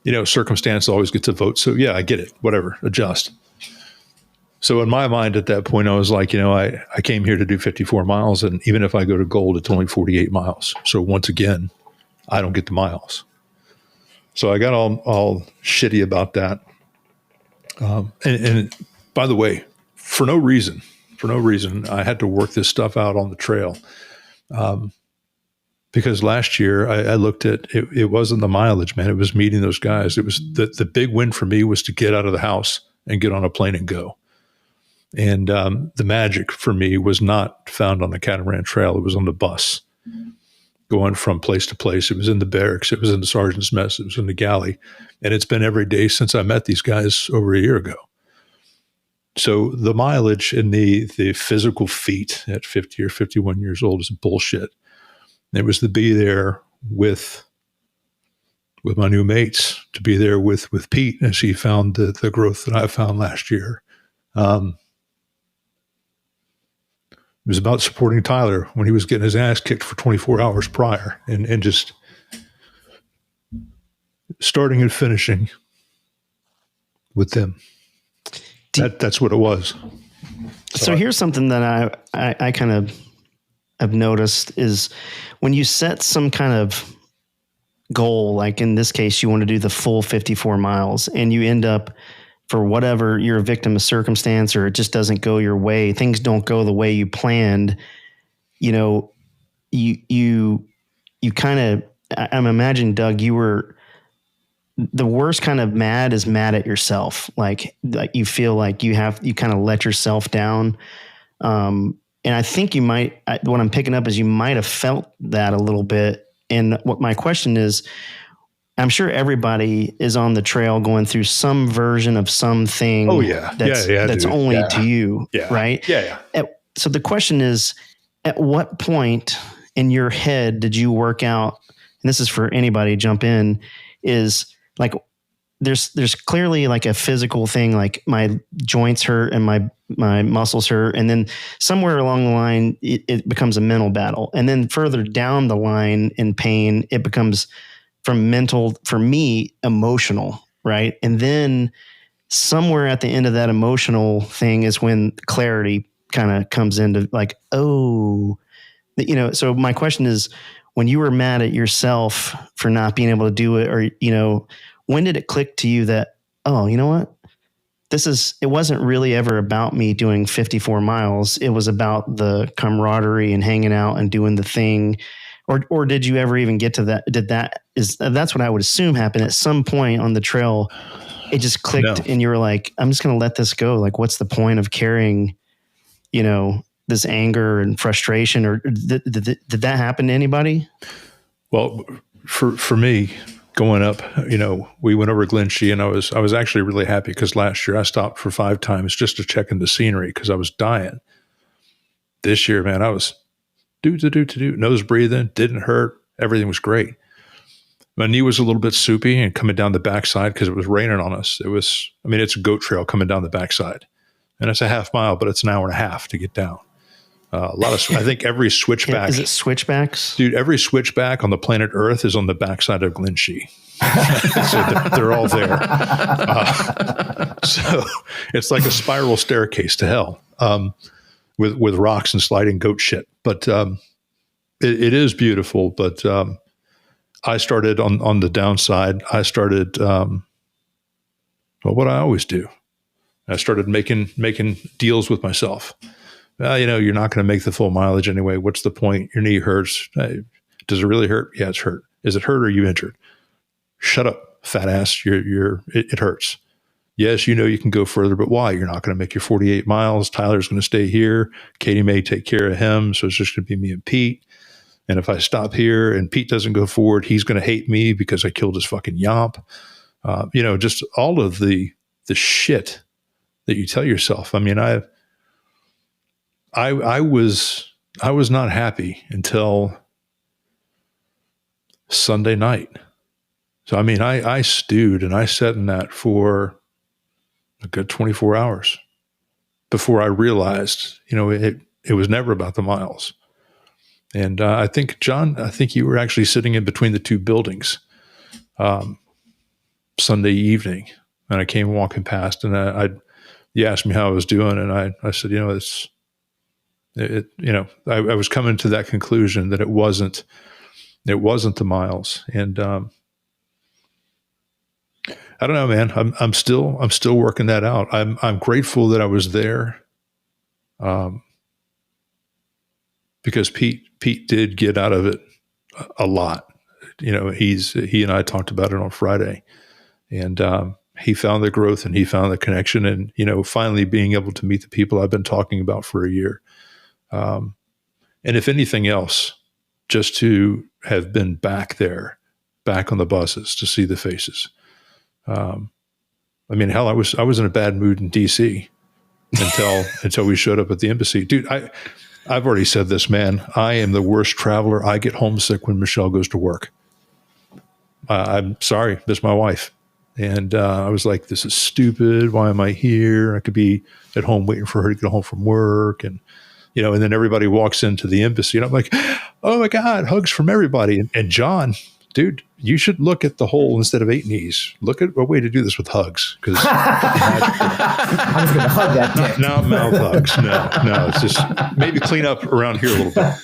You know, circumstance always gets a vote. So yeah, I get it. Whatever, adjust. So in my mind at that point, I was like, you know, I came here to do 54 miles. And even if I go to gold, it's only 48 miles. So once again, I don't get the miles. So I got all shitty about that. And by the way, for no reason, I had to work this stuff out on the trail. Because last year I looked at it, it wasn't the mileage, man. It was meeting those guys. It was the big win for me was to get out of the house and get on a plane and go. And the magic for me was not found on the Catamaran Trail. It was on the bus going from place to place. It was in the barracks. It was in the sergeant's mess. It was in the galley. And it's been every day since I met these guys over a year ago. So the mileage and the physical feat at 50 or 51 years old is bullshit. It was to be there with my new mates, to be there with Pete as he found the growth that I found last year. It was about supporting Tyler when he was getting his ass kicked for 24 hours prior and just starting and finishing with them. That's what it was. So here's something that I kind of have noticed is when you set some kind of goal, like in this case, you want to do the full 54 miles and you end up, for whatever, you're a victim of circumstance or it just doesn't go your way, things don't go the way you planned, you know, you kind of, I'm imagining, Doug, you were the worst kind of mad at yourself. Like you feel like you kind of let yourself down. And I think what I'm picking up is you might have felt that a little bit. And what my question is, I'm sure everybody is on the trail going through some version of something. Oh yeah. That's only to you. Yeah. Right. Yeah. So the question is, at what point in your head did you work out? And this is for anybody, jump in, is like, there's clearly like a physical thing, like my joints hurt and my muscles hurt. And then somewhere along the line, it becomes a mental battle. And then further down the line in pain, it becomes from mental, for me, emotional. Right. And then somewhere at the end of that emotional thing is when clarity kind of comes into like, oh, you know, so my question is, when you were mad at yourself for not being able to do it, or, you know, when did it click to you that, oh, you know what? It wasn't really ever about me doing 54 miles. It was about the camaraderie and hanging out and doing the thing. Or did you ever even get to that? That's what I would assume happened at some point on the trail. It just clicked and you were like, I'm just going to let this go. Like, what's the point of carrying, you know, this anger and frustration? Or did that happen to anybody? Well, for me, going up, you know, we went over Glenshee and I was actually really happy because last year I stopped for 5 times just to check in the scenery because I was dying. This year, man, I was nose breathing, didn't hurt. Everything was great. My knee was a little bit soupy and coming down the backside because it was raining on us. It's a goat trail coming down the backside and it's a half mile, but it's an hour and a half to get down. I think every switchback. Is it switchbacks? Dude, every switchback on the planet Earth is on the backside of Glenshee. So they're all there. So it's like a spiral staircase to hell with rocks and sliding goat shit. But it is beautiful. But I started on the downside. I started, what I always do. I started making deals with myself. Well, you know, you're not going to make the full mileage anyway. What's the point? Your knee hurts. Does it really hurt? Yeah, it's hurt. Is it hurt or are you injured? Shut up, fat ass. It hurts. Yes, you can go further, but why? You're not going to make your 48 miles. Tyler's going to stay here. Katie may take care of him. So it's just going to be me and Pete. And if I stop here and Pete doesn't go forward, he's going to hate me because I killed his fucking Yomp. Just all of the shit that you tell yourself. I mean, I was not happy until Sunday night. So, I mean, I stewed and I sat in that for a good 24 hours before I realized, it was never about the miles. And I think, John, you were actually sitting in between the two buildings Sunday evening. And I came walking past and you asked me how I was doing. And I said, I was coming to that conclusion that it wasn't the miles. And I don't know, man. I'm still working that out. I'm grateful that I was there, because Pete did get out of it a lot. He and I talked about it on Friday, and he found the growth and he found the connection, and finally being able to meet the people I've been talking about for a year. And if anything else, just to have been back there, back on the buses to see the faces. I mean, hell, I was in a bad mood in DC until we showed up at the embassy. Dude, I've already said this, man. I am the worst traveler. I get homesick when Michelle goes to work. I'm sorry, miss my wife. And I was like, this is stupid. Why am I here? I could be at home waiting for her to get home from work. And, and then everybody walks into the embassy and I'm like, oh my God, hugs from everybody. And John, dude, you should look at the hole instead of 8 knees. Look at a way to do this with hugs. Because I was going to hug that dick. Not mouth hugs. No. It's just maybe clean up around here a little bit.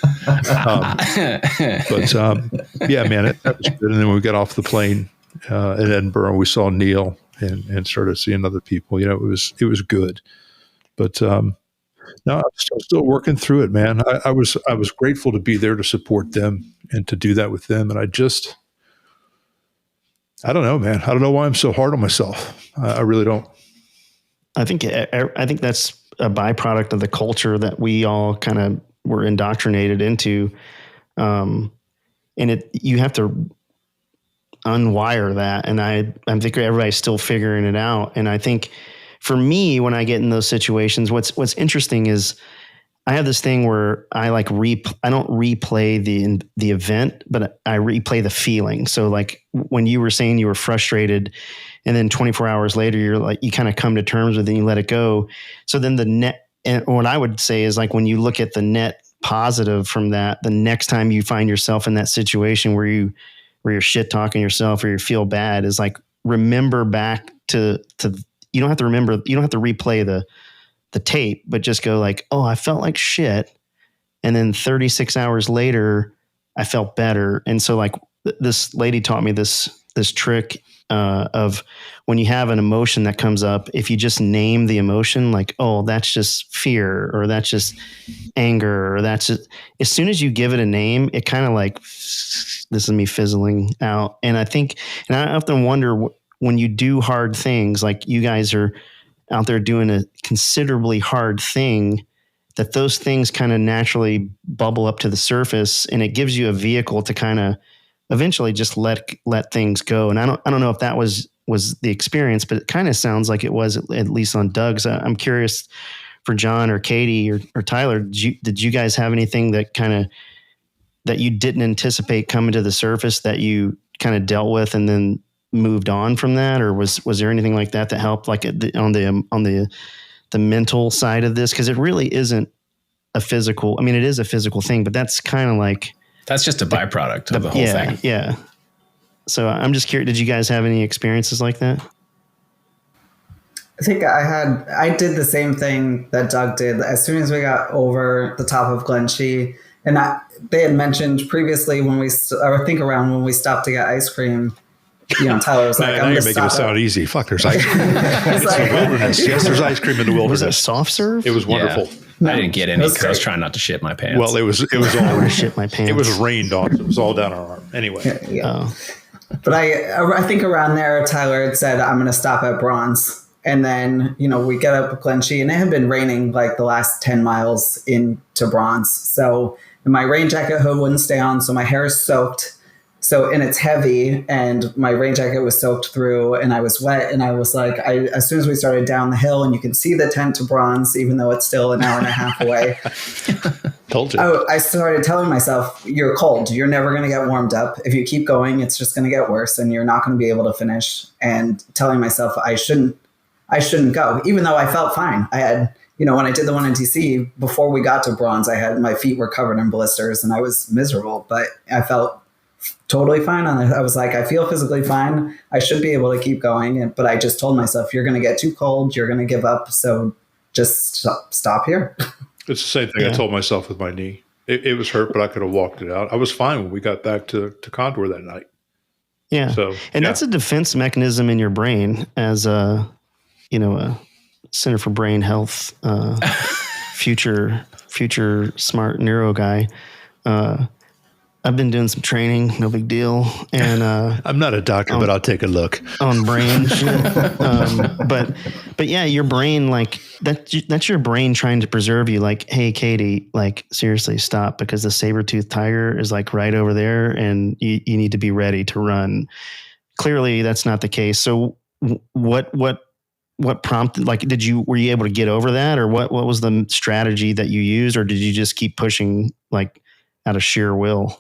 Yeah, man, that was good. And then when we got off the plane in Edinburgh, we saw Neil and started seeing other people. It was good. But no, I'm still working through it, man. I was grateful to be there to support them and to do that with them. And I don't know, man. I don't know why I'm so hard on myself. I really don't. I think that's a byproduct of the culture that we all kind of were indoctrinated into. And you have to unwire that. And I think everybody's still figuring it out. And I think for me, when I get in those situations, what's interesting is I have this thing where I I don't replay the event, but I replay the feeling. So like when you were saying you were frustrated and then 24 hours later, you're like, you kind of come to terms with it and you let it go. So then the net, and what I would say is like, when you look at the net positive from that, the next time you find yourself in that situation where you're shit talking yourself or you feel bad, is like, remember back to you don't have to replay the tape, but just go like, oh, I felt like shit. And then 36 hours later, I felt better. And so like this lady taught me this trick of when you have an emotion that comes up, if you just name the emotion, like, oh, that's just fear, or that's just anger, or that's just, as soon as you give it a name, it kind of like, this is me fizzling out. And I often wonder when you do hard things, like you guys are out there doing a considerably hard thing, that those things kind of naturally bubble up to the surface, and it gives you a vehicle to kind of eventually just let things go. And I don't know if that was the experience, but it kind of sounds like it was, at least on Doug's. I'm curious for John or Katie or Tyler, did you guys have anything that you didn't anticipate coming to the surface that you kind of dealt with and then moved on from that? Or was there anything like that helped, like on the mental side of this? Because it really isn't a physical, I mean, it is a physical thing, but that's kind of like, that's just a byproduct of the whole thing. Yeah. So I'm just curious, did you guys have any experiences like that? I think I did the same thing that Doug did. As soon as we got over the top of Glenshee, and they had mentioned previously when we stopped to get ice cream, Tyler was like, now you're making it sound easy. Fuck, there's ice cream. It's the wilderness. Yes, there's ice cream in the wilderness. Was it soft serve? It was wonderful. Yeah. No, I didn't get any because I was trying not to shit my pants. Well, it was all shit my pants. It was rained on. It was all down our arm. Anyway. Yeah. But I think around there, Tyler had said, I'm going to stop at Bronze. And then, we get up Glenshee, and it had been raining like the last 10 miles into Bronze. So my rain jacket hood wouldn't stay on. So my hair is soaked. And it's heavy, and my rain jacket was soaked through, and I was wet. And I was like, as soon as we started down the hill, and you can see the tent to Bronze, even though it's still an hour and a half away. Told you. I started telling myself, you're cold. You're never going to get warmed up. If you keep going, it's just going to get worse, and you're not going to be able to finish. And telling myself I shouldn't go, even though I felt fine. I had, when I did the one in DC, before we got to Bronze, my feet were covered in blisters, and I was miserable, but I felt totally fine on it. I was like, I feel physically fine. I should be able to keep going. But I just told myself, you're going to get too cold. You're going to give up. So just stop here. It's the same thing I told myself with my knee. It was hurt, but I could have walked it out. I was fine when we got back to Condor that night. Yeah. So, that's a defense mechanism in your brain as a Center for Brain Health, future smart neuro guy. I've been doing some training, no big deal. And I'm not a doctor, but I'll take a look on brain shit. But yeah, your brain, like that's your brain trying to preserve you. Like, hey, Katie, like seriously, stop, because the saber-toothed tiger is like right over there, and you need to be ready to run. Clearly, that's not the case. So what prompted? Like, were you able to get over that, or what was the strategy that you used, or did you just keep pushing like out of sheer will?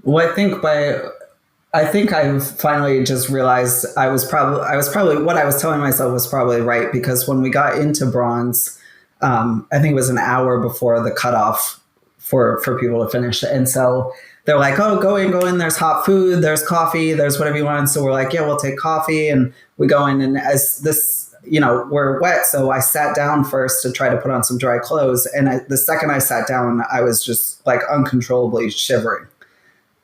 Well, I think I finally just realized I was probably what I was telling myself was probably right, because when we got into Bronze, I think it was an hour before the cutoff for people to finish. And so they're like, oh, go in, there's hot food, there's coffee, there's whatever you want. So we're like, yeah, we'll take coffee. And we go in, and as this, we're wet. So I sat down first to try to put on some dry clothes. And the second I sat down, I was just like uncontrollably shivering.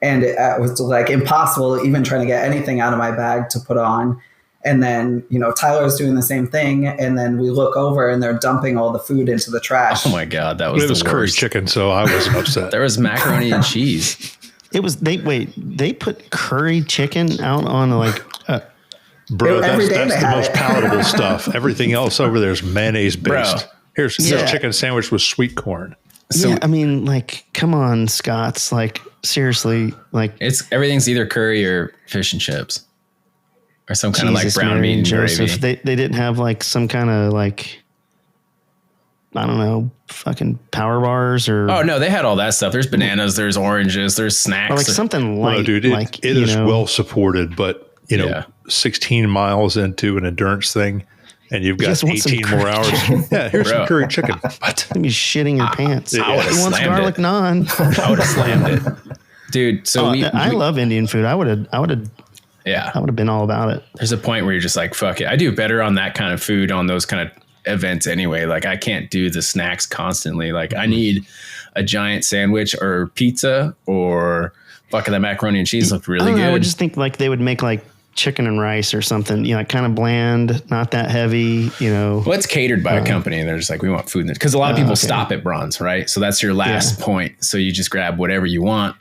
And it was like impossible even trying to get anything out of my bag to put on. And then, Tyler's doing the same thing. And then we look over, and they're dumping all the food into the trash. Oh my God, that was it was curry worst. chicken, so I wasn't upset. There was macaroni and cheese. It was they put curry chicken out on like bro. That's the most it. palatable stuff. Everything else over there is mayonnaise based. Bro. Here's chicken sandwich with sweet corn. So, yeah, I mean, like, come on, Scots. Like, seriously, like everything's either curry or fish and chips, or some kind of like brown Mary, bean Joseph, gravy. They didn't have like some kind of like, I don't know, fucking power bars or. Oh no, they had all that stuff. There's bananas, there's oranges, there's snacks. Or like something light. No, dude, it is well supported, but 16 miles into an endurance thing, and you've got 18 more hours. Yeah, here's some curry chicken. What? You'd be shitting your pants. I He wants garlic naan. I would have slammed it, dude. So I love Indian food. I would have been all about it. There's a point where you're just like, fuck it. I do better on that kind of food, on those kind of events anyway. Like, I can't do the snacks constantly. Like, I need a giant sandwich or pizza, or fucking that macaroni and cheese looked really good. I would just think like they would make like chicken and rice or something, kind of bland, not that heavy, Well, it's catered by a company, and they're just like, we want food. Because a lot of people stop at Bronze, right? So that's your last point. So you just grab whatever you want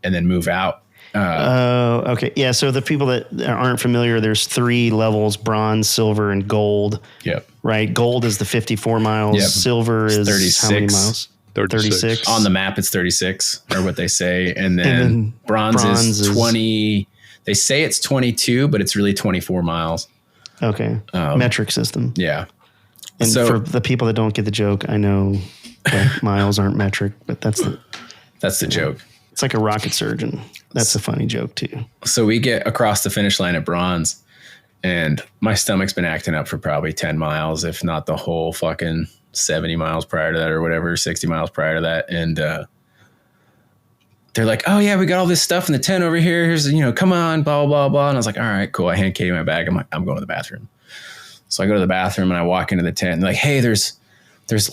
and then move out. Okay. Yeah. So the people that aren't familiar, there's 3 levels: bronze, silver, and gold. Yep. Right. Gold is the 54 miles. Yep. Silver is 36. How many miles? 36. On the map, it's 36, or what they say. And then bronze is 20. They say it's 22, but it's really 24 miles. Okay. Metric system. Yeah. And so, for the people that don't get the joke, I know that miles aren't metric, but that's the joke. It's like a rocket surgeon. That's a funny joke too. So we get across the finish line at Bronze, and my stomach's been acting up for probably 10 miles, if not the whole fucking 70 miles prior to that, or whatever, 60 miles prior to that. And they're like, oh yeah, we got all this stuff in the tent over here. Here's, come on, blah, blah, blah. And I was like, all right, cool. I hand Katie my bag. I'm like, I'm going to the bathroom. So I go to the bathroom, and I walk into the tent, and they're like, hey, there's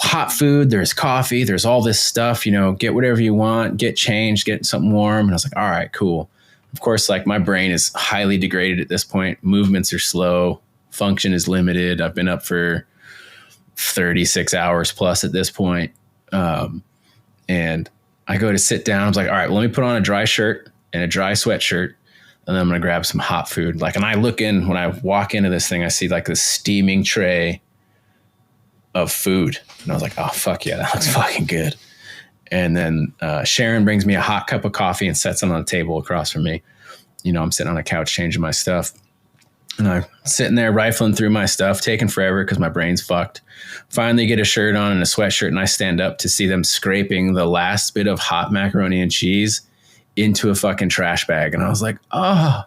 hot food, there's coffee, there's all this stuff, get whatever you want, get changed, get something warm. And I was like, all right, cool. Of course, like, my brain is highly degraded at this point. Movements are slow. Function is limited. I've been up for 36 hours plus at this point. And I go to sit down. I was like, all right, well, let me put on a dry shirt and a dry sweatshirt. and then I'm going to grab some hot food. Like, and I look in, when I walk into this thing, I see like this steaming tray of food. And I was like, oh, fuck yeah, that looks fucking good. And then Sharon brings me a hot cup of coffee and sets it on the table across from me. You know, I'm sitting on a couch changing my stuff. And I'm sitting there rifling through my stuff, taking forever because my brain's fucked. Finally get a shirt on and a sweatshirt, and I stand up to see them scraping the last bit of hot macaroni and cheese into a fucking trash bag. And I was like, oh,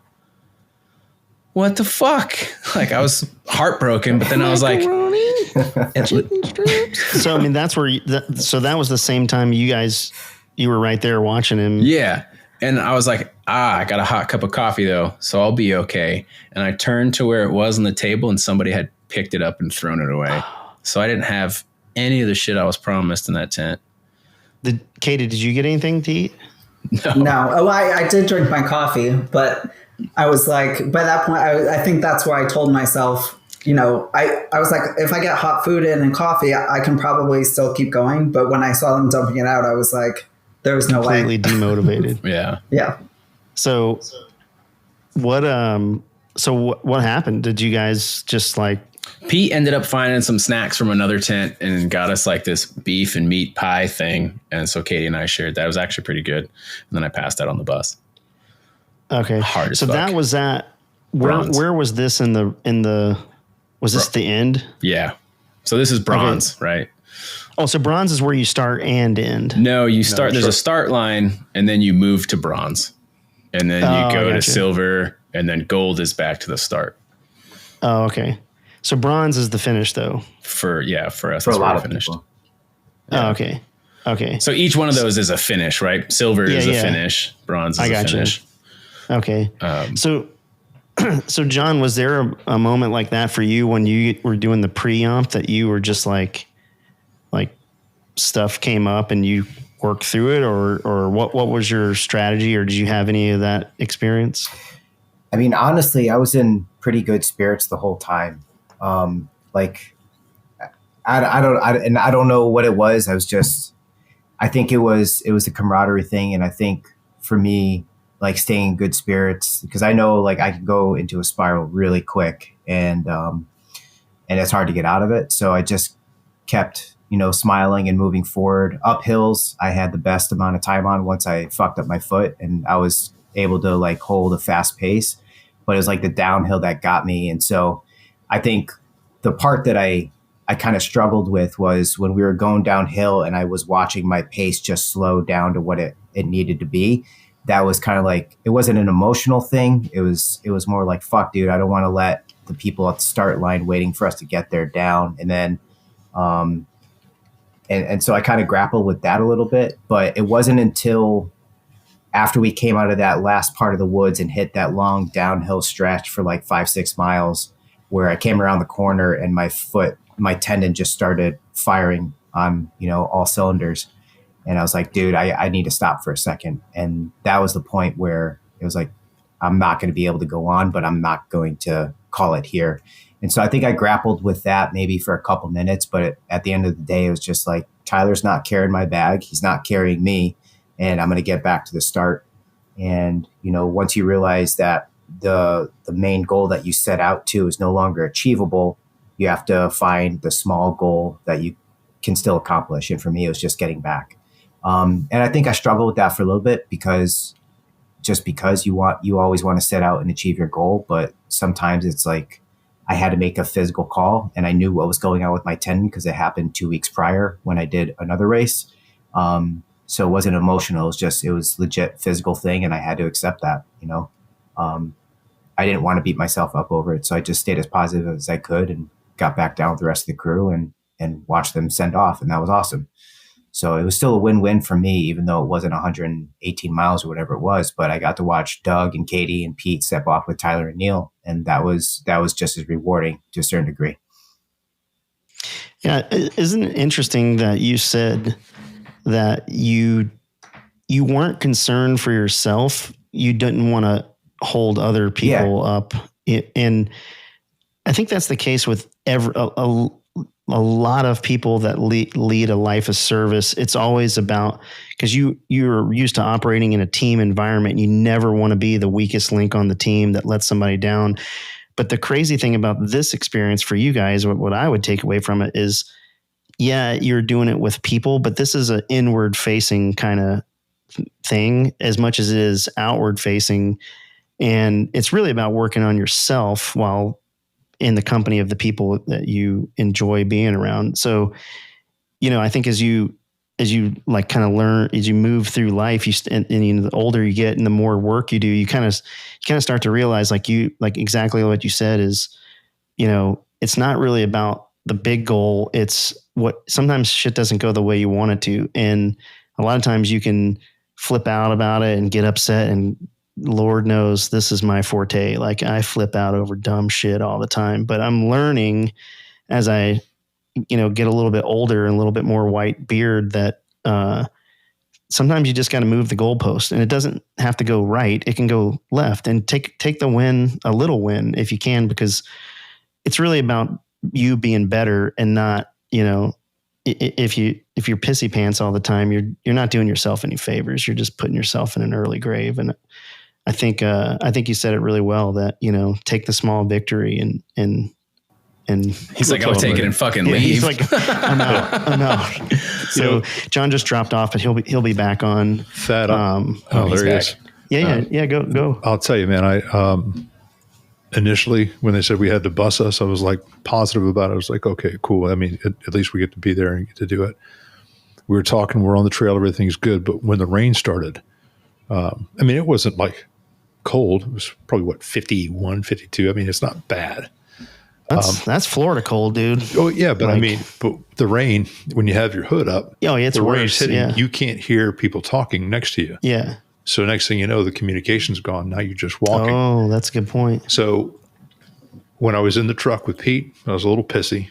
what the fuck? Like, I was heartbroken, but then I was like, chicken strips. So, I mean, that's where, so that was the same time you were right there watching him. Yeah. And I was like, I got a hot cup of coffee though, so I'll be okay. And I turned to where it was on the table, and somebody had picked it up and thrown it away. So I didn't have any of the shit I was promised in that tent. Katie, did you get anything to eat? No. Oh, I did drink my coffee, but I was like, by that point, I think that's where I told myself, you know, I was like, if I get hot food in and coffee, I can probably still keep going. But when I saw them dumping it out, I was like, there was no way. Completely demotivated. Yeah. Yeah. So what happened? Did you guys just like... Pete ended up finding some snacks from another tent and got us like this beef and meat pie thing. And so Katie and I shared that. It was actually pretty good. And then I passed out on the bus. Okay. Hard as so fuck. That was at where was this in the was this the end? Yeah. So this is bronze, right? Oh, so bronze is where you start and end. No, you start, there's a start line, and then you move to bronze. And then you go to silver, and then gold is back to the start. Oh, okay. So bronze is the finish, though. For us, For that's a lot where of finished. people. Oh, okay. Okay. So each one of those is a finish, right? Silver is a finish. Bronze is a finish. Okay. So John, was there a moment like that for you when you were doing the pre-yomp that you were just like stuff came up and you worked through it, or what was your strategy, or did you have any of that experience? I mean, honestly, I was in pretty good spirits the whole time. Like, I don't know what it was. I think it was the camaraderie thing. And I think for me, like, staying in good spirits, because I know like I could go into a spiral really quick, and it's hard to get out of it. So I just kept, smiling and moving forward. Up hills, I had the best amount of time on once I fucked up my foot, and I was able to like hold a fast pace, but it was like the downhill that got me. And so I think the part that I kind of struggled with was when we were going downhill and I was watching my pace just slow down to what it needed to be. That was kind of like, it wasn't an emotional thing. It was more like, fuck, dude, I don't want to let the people at the start line waiting for us to get there down. And then, and so I kind of grappled with that a little bit, but it wasn't until after we came out of that last part of the woods and hit that long downhill stretch for like 5-6 miles, where I came around the corner and my tendon just started firing on, all cylinders. And I was like, dude, I need to stop for a second. And that was the point where it was like, I'm not going to be able to go on, but I'm not going to call it here. And so I think I grappled with that maybe for a couple minutes, but at the end of the day, it was just like, Tyler's not carrying my bag. He's not carrying me, and I'm going to get back to the start. And, once you realize that the main goal that you set out to is no longer achievable, you have to find the small goal that you can still accomplish. And for me, it was just getting back. And I think I struggled with that for a little bit, because you always want to set out and achieve your goal. But sometimes it's like, I had to make a physical call, and I knew what was going on with my tendon because it happened 2 weeks prior when I did another race. So it wasn't emotional. It was legit physical thing. And I had to accept that, I didn't want to beat myself up over it. So I just stayed as positive as I could and got back down with the rest of the crew and watched them send off. And that was awesome. So it was still a win-win for me, even though it wasn't 118 miles or whatever it was. But I got to watch Doug and Katie and Pete step off with Tyler and Neil. And that was just as rewarding to a certain degree. Yeah. Isn't it interesting that you said that you weren't concerned for yourself? You didn't want to hold other people up. And I think that's the case with a lot of people that lead a life of service, it's always about, because you're used to operating in a team environment. You never want to be the weakest link on the team that lets somebody down. But the crazy thing about this experience for you guys, what I would take away from it is, yeah, you're doing it with people, but this is an inward facing kind of thing as much as it is outward facing. And it's really about working on yourself while in the company of the people that you enjoy being around. So, I think as you like kind of learn, as you move through life, and the older you get and the more work you do, you kind of start to realize like exactly what you said is, it's not really about the big goal. It's what sometimes shit doesn't go the way you want it to. And a lot of times you can flip out about it and get upset, and Lord knows this is my forte. Like I flip out over dumb shit all the time, but I'm learning as I, get a little bit older and a little bit more white beard that, sometimes you just got to move the goalpost, and it doesn't have to go right. It can go left, and take the win, a little win if you can, because it's really about you being better and not, if you're pissy pants all the time, you're not doing yourself any favors. You're just putting yourself in an early grave. And I think you said it really well that, take the small victory and he's like, I'll take it and fucking leave. He's like, I'm out. So John just dropped off, but he'll be back on. Fat there he is. Yeah. Go. I'll tell you, man, I, initially when they said we had to bus us, I was like positive about it. I was like, okay, cool. I mean, at least we get to be there and get to do it. We were talking, we're on the trail, everything's good. But when the rain started, it wasn't like cold. It was probably 51, 52. I mean, it's not bad. That's Florida cold, dude. Oh yeah. But but the rain, when you have your hood up, it's the worse. rain's hitting, Yeah. you can't hear people talking next to you. Yeah. So next thing you know, the communication's gone. Now you're just walking. Oh, that's a good point. So when I was in the truck with Pete, I was a little pissy.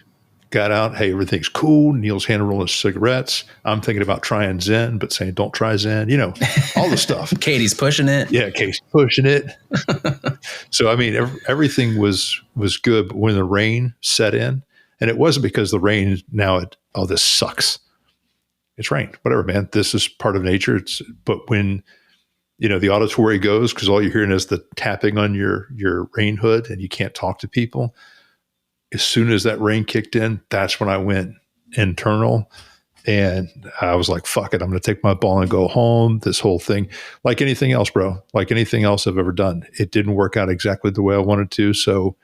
Got out. Hey, everything's cool. Neil's hand rolling his cigarettes. I'm thinking about trying Zen, but saying don't try Zen. All the stuff. Katie's pushing it. Yeah, Katie's pushing it. So everything was good. But when the rain set in, and it wasn't because the rain this sucks. It's rain. Whatever, man. This is part of nature. But when the auditory goes, because all you're hearing is the tapping on your rain hood, and you can't talk to people. As soon as that rain kicked in, that's when I went internal, and I was like, fuck it. I'm going to take my ball and go home. This whole thing, like anything else, bro, like anything else I've ever done, it didn't work out exactly the way I wanted to. So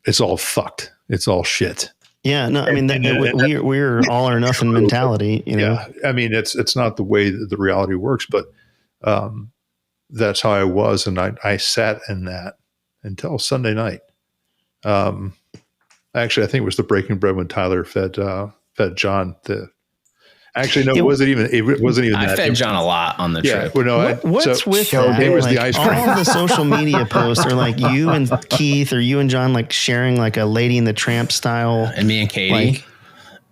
it's all fucked. It's all shit. Yeah. No, I mean, we're all or nothing mentality, Yeah. I mean, it's not the way that the reality works, but that's how I was. And I sat in that until Sunday night. Actually, I think it was the breaking bread when Tyler fed John it wasn't even I that. fed John a lot on the trip. Well, no, what's with that? It was the ice cream. All the social media posts are like you and Keith or you and John like sharing like a Lady and the Tramp style, and me and Katie.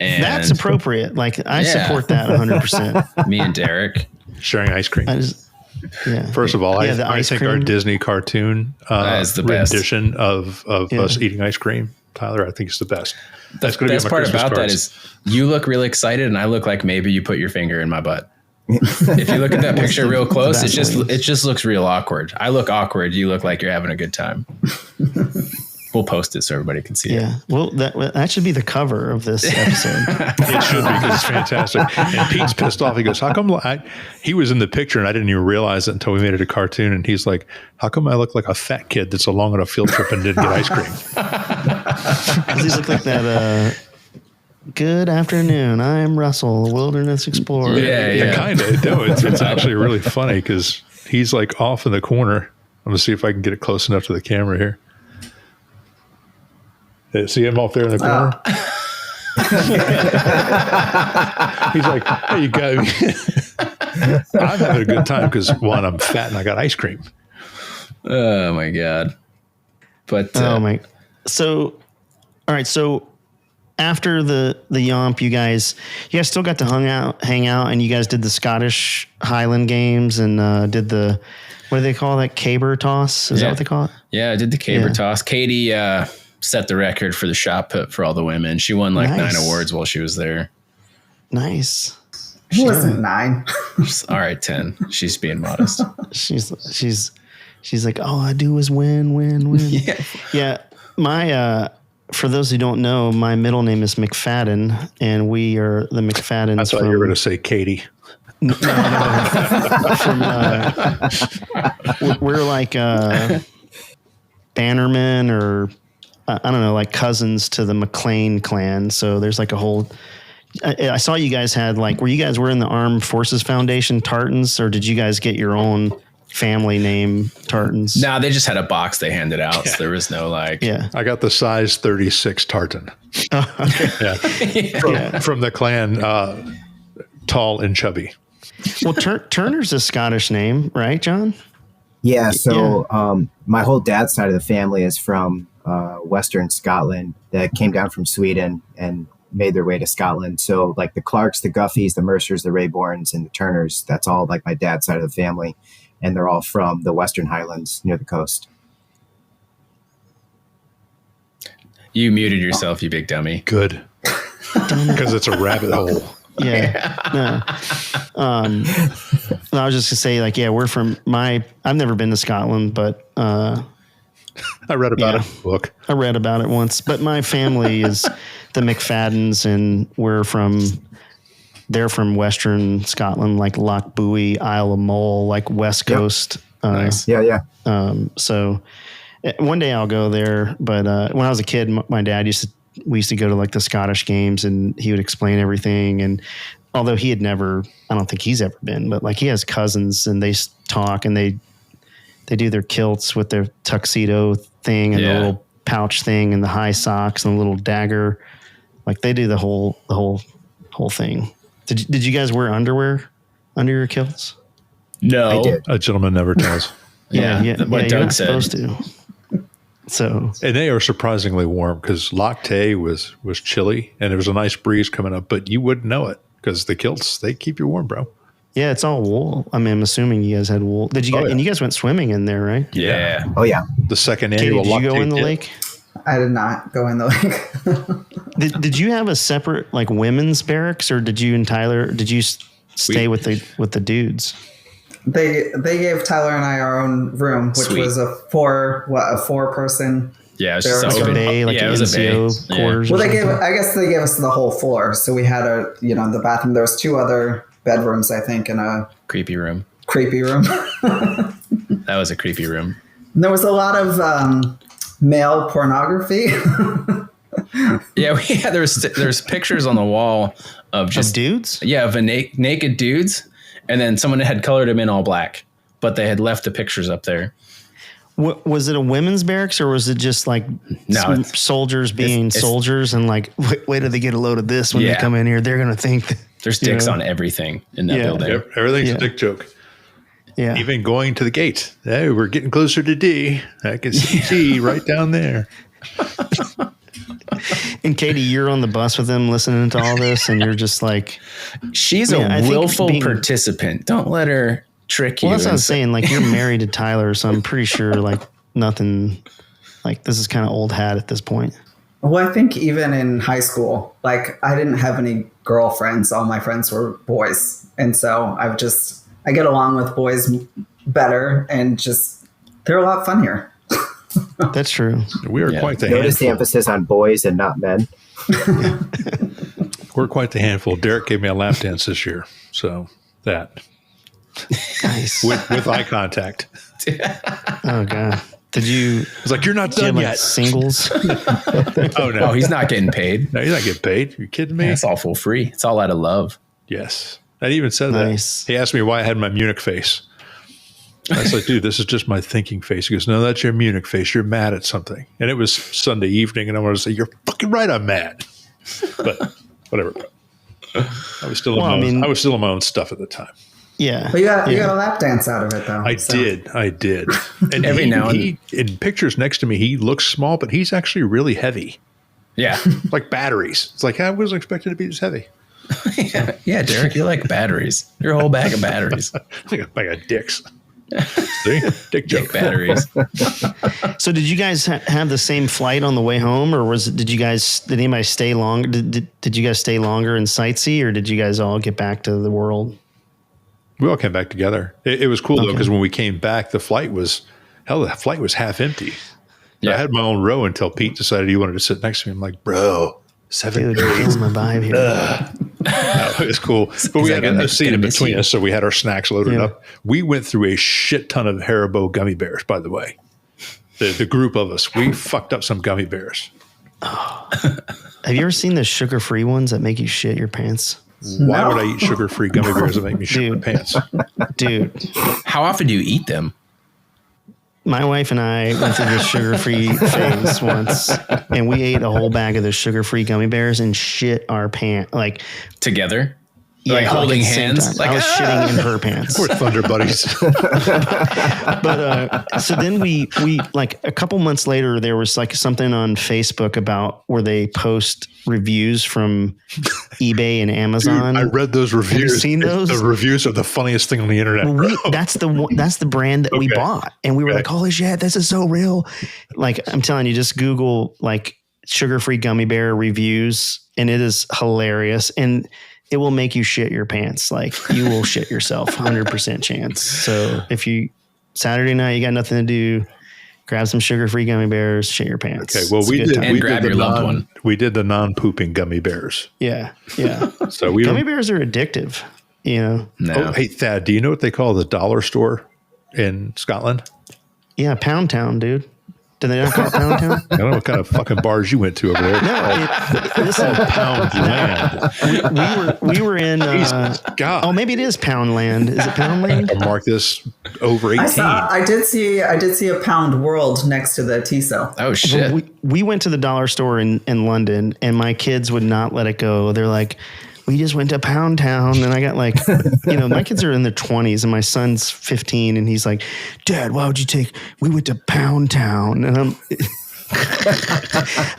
And that's appropriate. Like I support that 100%. Me and Derek sharing ice cream. First of all, I think our Disney cartoon is the rendition of us eating ice cream, Tyler, I think it's the best. That's going to be my part Christmas about cards. That is you look really excited, and I look like maybe you put your finger in my butt. If you look at that picture real close, it just looks real awkward. I look awkward. You look like you're having a good time. We'll post it so everybody can see it. Yeah. Well, that should be the cover of this episode. It should be because it's fantastic. And Pete's pissed off. He goes, how come he was in the picture and I didn't even realize it until we made it a cartoon. And he's like, how come I look like a fat kid that's along on a field trip and didn't get ice cream? Because he looked like that, good afternoon. I'm Russell, a wilderness explorer. Yeah. Kind of. No, it's actually really funny because he's like off in the corner. I'm going to see if I can get it close enough to the camera here. See him off there in the corner? He's like, hey, you got me. I'm having a good time because, one, I'm fat and I got ice cream. Oh, my God. But, So, all right. So, after the Yomp, you guys still got to hang out, and you guys did the Scottish Highland Games and did what do they call that? Caber toss? Is that what they call it? Yeah, I did the caber toss. Katie set the record for the shot put for all the women. She won like Nice. 9 awards while she was there. Nice. It wasn't 9. All right, 10. She's being modest. She's like, all I do is win. Yeah. My for those who don't know, my middle name is McFadden, and we are the McFaddens. I thought you were going to say Katie. No. We're like Bannerman, or I don't know, like cousins to the McLean clan. So there's like a whole. I saw you guys had like, were you guys in the Armed Forces Foundation tartans, or did you guys get your own family name tartans? No, they just had a box they handed out. So there was no like. Yeah. I got the size 36 tartan. Oh, okay. Yeah. From the clan, tall and chubby. Well, Turner's a Scottish name, right, John? Yeah. So my whole dad's side of the family is from Western Scotland that came down from Sweden and made their way to Scotland. So like the Clarks, the Guffies, the Mercers, the Rayborns, and the Turners, that's all like my dad's side of the family. And they're all from the Western Highlands near the coast. You muted yourself, you big dummy. Good. Because it's a rabbit hole. Yeah. No. I was just gonna say, like, yeah, we're from I've never been to Scotland, but I read about it in the book. I read about it once. But my family is the McFaddens, and they're from Western Scotland, like Loch Buoy, Isle of Mull, like West Coast. Nice. Yeah. So one day I'll go there. But when I was a kid, my dad we used to go to like the Scottish games, and he would explain everything. And although he had never, I don't think he's ever been, but like he has cousins, and they talk, and they do their kilts with their tuxedo thing and the little pouch thing and the high socks and the little dagger. Like they do the whole thing. Did you guys wear underwear under your kilts? No. I did. A gentleman never tells. Yeah. What you're Doug not said. supposed to. So And they are surprisingly warm because Loch Tay was chilly and there was a nice breeze coming up, but you wouldn't know it because the kilts, they keep you warm, bro. yeah, it's all wool. I mean, I'm assuming you guys had wool. Did you guys, and you guys went swimming in there, right? Yeah. Oh, yeah. The second Katie, annual did you Loch go Tay in the dip. lake? I did not go in the lake. Did you have a separate like women's barracks, or did you and Tyler stay with the dudes? They gave Tyler and I our own room, which Sweet. was a 4-person. Yeah, it was just There was Like a open. bay, like Yeah, it an was a NCO bay. quarters. Well, or something? I guess they gave us the whole floor. So we had the bathroom. There was 2 other bedrooms, I think, and a Creepy room. creepy room. That was a creepy room. And there was a lot of male pornography. Yeah, there's pictures on the wall of just Of dudes. of naked dudes, and then someone had colored them in all black, but they had left the pictures up there. Was it a women's barracks, or was it just like No, some it's- soldiers being it's- soldiers and like, wait till they get a load of this when they Yeah. come in here, they're gonna think that, There's you dicks know. on everything in that Yeah. building. Everything's Yeah. a dick joke. Yeah. Even going to the gate. Hey, we're getting closer to D. I can see T right down there. And Katie, you're on the bus with them listening to all this, and you're just like, She's Yeah, I a think willful being- participant. Don't let her trick you. well, that's what I'm and say- saying. Like, you're married to Tyler, so I'm pretty sure like nothing, like this is kind of old hat at this point. Well, I think even in high school, like I didn't have any girlfriends. All my friends were boys. And so I get along with boys better, and just, they're a lot funnier. That's true. We are Yeah. quite the Notice the handful. emphasis on boys and not men. We're quite the handful. Derek gave me a lap dance this year. So that Nice. with eye contact. Oh god. Did you? It's like, you're not Did you have done like yet. singles? Oh, no. Oh, he's not getting paid. No, you're not getting paid. You're kidding me? It's all for free. It's all out of love. Yes. I even said Nice. that. He asked me why I had my Munich face. I was like, dude, this is just my thinking face. He goes, no, that's your Munich face. You're mad at something. And it was Sunday evening, and I wanted to say, you're fucking right, I'm mad. But whatever. I was still I was still in my own stuff at the time. Yeah. But you got a lap dance out of it, though. I did. And Every now and- he in pictures next to me, he looks small, but he's actually really heavy. Yeah. Like batteries. It's like, I wasn't expected to be this heavy. Yeah, Derek, you like batteries. You're a whole bag of batteries. Like a bag of dicks. See? Dick joke. Dick batteries. So did you guys have the same flight on the way home, or did anybody stay long? Did you guys stay longer and sightsee, or did you guys all get back to the world? We all came back together. It was cool though, because when we came back, the flight was half empty. Yeah. I had my own row until Pete decided he wanted to sit next to me. I'm like, bro, 7 Dude, kills my vibe here. No, it was cool. But we had a seat in between us, so we had our snacks loaded up. We went through a shit ton of Haribo gummy bears, by the way. The group of us, we fucked up some gummy bears. Have you ever seen the sugar-free ones that make you shit your pants? Why would I eat sugar-free gummy bears that make me shit my pants? Dude. How often do you eat them? My wife and I went through the sugar-free phase once, and we ate a whole bag of the sugar-free gummy bears and shit our pants. Like, Together? yeah, Like holding at the same hands? time. Like, I was shitting in her pants. We're Thunder Buddies. But so then we like a couple months later, there was like something on Facebook about where they post reviews from eBay and Amazon. Dude, I read those reviews. Have you seen those? The reviews are the funniest thing on the internet. Well, that's the brand that we bought, and we were like, holy shit, this is so real. Like, I'm telling you, just Google like sugar-free gummy bear reviews, and it is hilarious, and it will make you shit your pants. Like, you will shit yourself, 100% chance. So if you Saturday night you got nothing to do, grab some sugar-free gummy bears, shit your pants. Okay, well, we did your loved one. We did the non-pooping gummy bears. Yeah. So gummy bears are addictive, you know. No. Oh, hey Thad, do you know what they call the dollar store in Scotland? Yeah, Pound Town, dude. Do they not call it Pound Town? I don't know what kind of fucking bars you went to over there. Listen, Pound Land. we were in. God. Oh, maybe it is Pound Land. Is it Pound Land? I'll mark this over 18. I did see a Pound World next to the TISO. Oh, shit. Well, we went to the dollar store in London, and my kids would not let it go. They're like, we just went to Pound Town. And I got like, my kids are in their 20s, and my son's 15, and he's like, Dad, why would you we went to Pound Town. And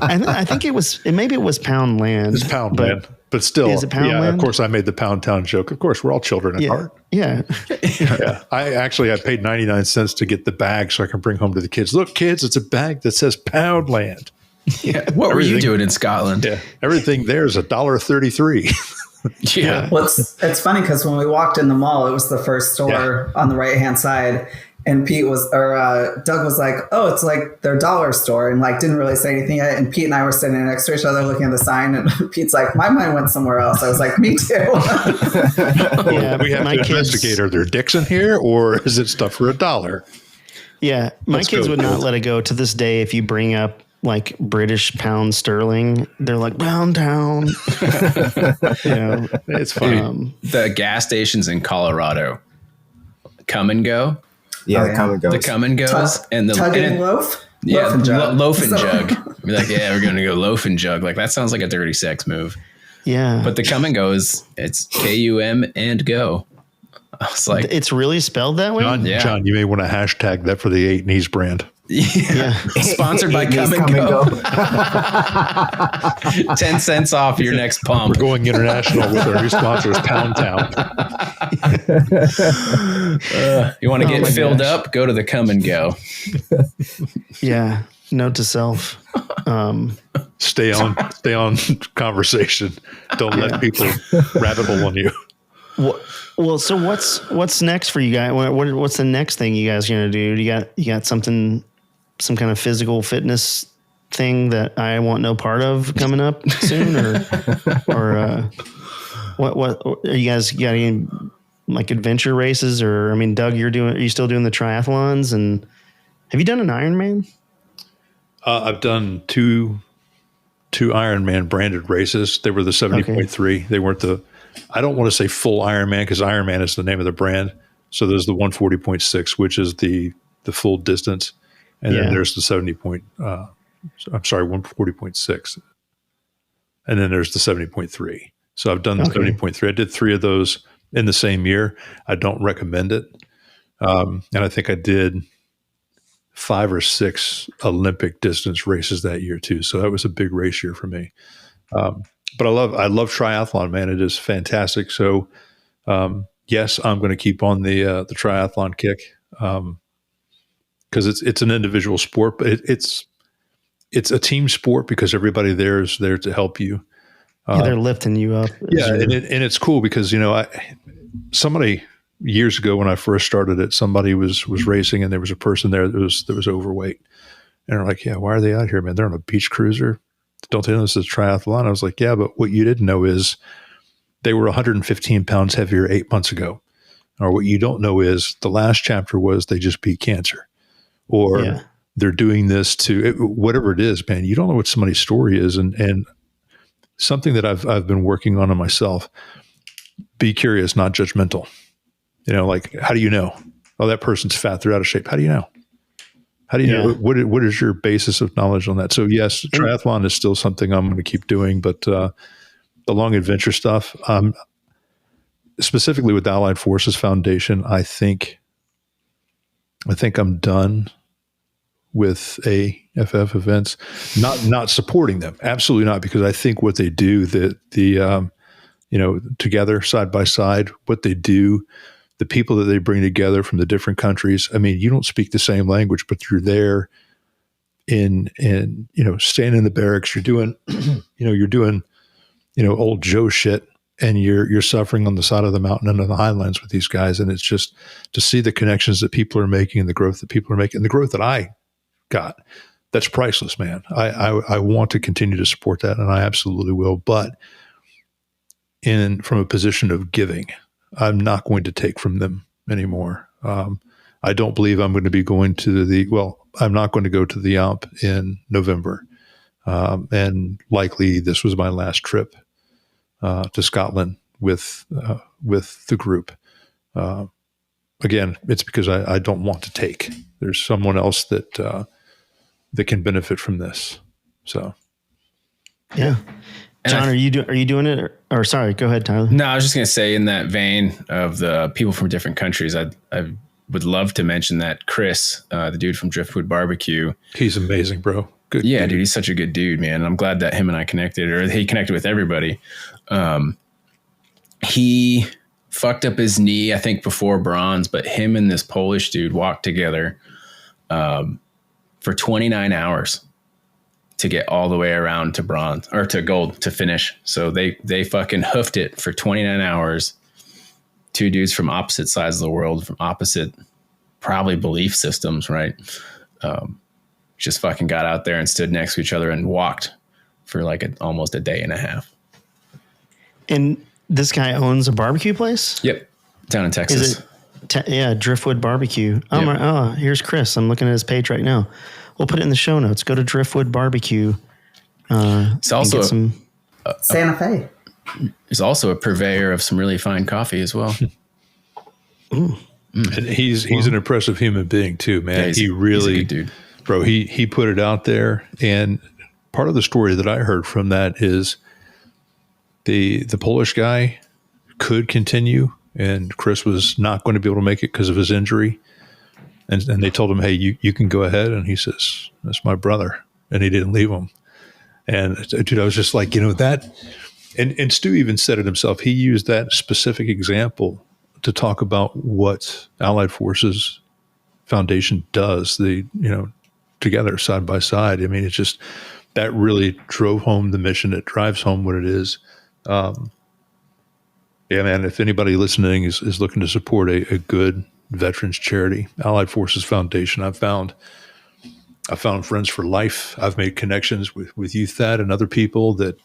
I think it was Pound Land. It's Pound Land. But still, is it Pound Land? Of course I made the Pound Town joke. Of course, we're all children at heart. Yeah. Yeah. I paid 99 cents to get the bag so I can bring home to the kids. Look, kids, it's a bag that says Pound Land. Yeah. What were you doing in Scotland? Yeah. Everything there is $1.33. Yeah. Well, it's funny because when we walked in the mall, it was the first store on the right-hand side. And Doug was like, oh, it's like their dollar store, and like didn't really say anything yet. And Pete and I were sitting next to each other looking at the sign, and Pete's like, my mind went somewhere else. I was like, me too. Yeah, we have to investigate, are there dicks in here, or is it stuff for $1? Yeah, my kids would not let it go. To this day, if you bring up like British pound sterling, they're like, Pound Town. It's funny. The gas stations in Colorado come and go. Yeah, the come and goes. The come and goes. And the Tug and loaf? Yeah, Loaf and jug. loaf and jug. Be like, yeah, we're going to go loaf and jug. Like, that sounds like a dirty sex move. Yeah. But the come and go it's KUM and go. I was like, it's really spelled that way? John, you may want to hashtag that for the 8 Knees brand. Yeah. Sponsored by Come and Go. 10 cents off your next pump. We're going international with our new sponsors, Pound Town. You want to get filled up? Go to the Come and Go. Yeah. Note to self. Stay on conversation. Don't let people rabbit hole on you. Well, so what's next for you guys? What's the next thing you guys are gonna do? You got something, some kind of physical fitness thing that I want no part of coming up soon, or what are you guys got any like adventure races? Or I mean, Doug, are you still doing the triathlons? And have you done an Ironman? I've done two Ironman branded races. They were the 70.3. They weren't I don't want to say full Ironman, because Ironman is the name of the brand. So there's the 140.6, which is the full distance. And then there's the 140.6. And then there's the 70.3. So I've done the 70.3. I did 3 of those in the same year. I don't recommend it. And I think I did 5 or 6 Olympic distance races that year too. So that was a big race year for me. But I love triathlon, man. It is fantastic. So, yes, I'm going to keep on the triathlon kick. because it's an individual sport, but it's a team sport because everybody there is there to help you. They're lifting you up. Yeah, and it's cool because somebody years ago when I first started it, somebody was racing and there was a person there that was overweight, and they're like, "Yeah, why are they out here, man? They're on a beach cruiser. Don't they know this is a triathlon?" I was like, "Yeah, but what you didn't know is they were 115 pounds heavier 8 months ago, or what you don't know is the last chapter was they just beat cancer, or they're doing this to whatever it is, man. You don't know what somebody's story is, and something that I've been working on myself. Be curious, not judgmental. Like, how do you know? Oh, that person's fat. They're out of shape. How do you know? How do you know? What is your basis of knowledge on that? So yes, triathlon is still something I'm going to keep doing, but the long adventure stuff, specifically with the Allied Forces Foundation, I think I'm done with AFF events, not supporting them. Absolutely not, because I think what they do, together side by side, what they do, the people that they bring together from the different countries. I mean, you don't speak the same language, but you're there in staying in the barracks. You're doing, old Joe shit, and you're suffering on the side of the mountain and on the highlands with these guys. And it's just to see the connections that people are making and the growth that people are making and the growth that I got. That's priceless, man. I want to continue to support that, and I absolutely will. But from a position of giving, I'm not going to take from them anymore. I don't believe I'm going to be going to I'm not going to go to the Yomp in November. And likely this was my last trip to Scotland with the group. Again, it's because I don't want to take. There's someone else that can benefit from this. So, yeah. John, are you doing it? Or sorry, go ahead, Tyler. No, I was just going to say, in that vein of the people from different countries, I would love to mention that Chris, the dude from Driftwood Barbecue. He's amazing, bro. Good. Yeah, dude, he's such a good dude, man. I'm glad that him and I connected, or he connected with everybody. He fucked up his knee, I think, before bronze, but him and this Polish dude walked together for 29 hours to get all the way around to bronze, or to gold, to finish. So they fucking hoofed it for 29 hours. Two dudes from opposite sides of the world, from opposite probably belief systems, right? Just fucking got out there and stood next to each other and walked for like almost a day and a half. And this guy owns a barbecue place? Yep. Down in Texas. Is it Driftwood Barbecue. Yep. Here's Chris. I'm looking at his page right now. We'll put it in the show notes. Go to Driftwood Barbecue. It's also Santa Fe. He's also a purveyor of some really fine coffee as well. And he's an impressive human being too, man. Yeah, he's a good dude. Bro, he put it out there, and part of the story that I heard from that is the Polish guy could continue, and Chris was not going to be able to make it because of his injury. And they told him, hey, you can go ahead. And he says, that's my brother. And he didn't leave him. And dude, I was just like, that, and Stu even said it himself. He used that specific example to talk about what Allied Forces Foundation does, together side by side. I mean, it's just, that really drove home the mission. It drives home what it is. Yeah, man, if anybody listening is looking to support a good veterans charity, Allied Forces Foundation, I found friends for life. I've made connections with Youth That and other people that,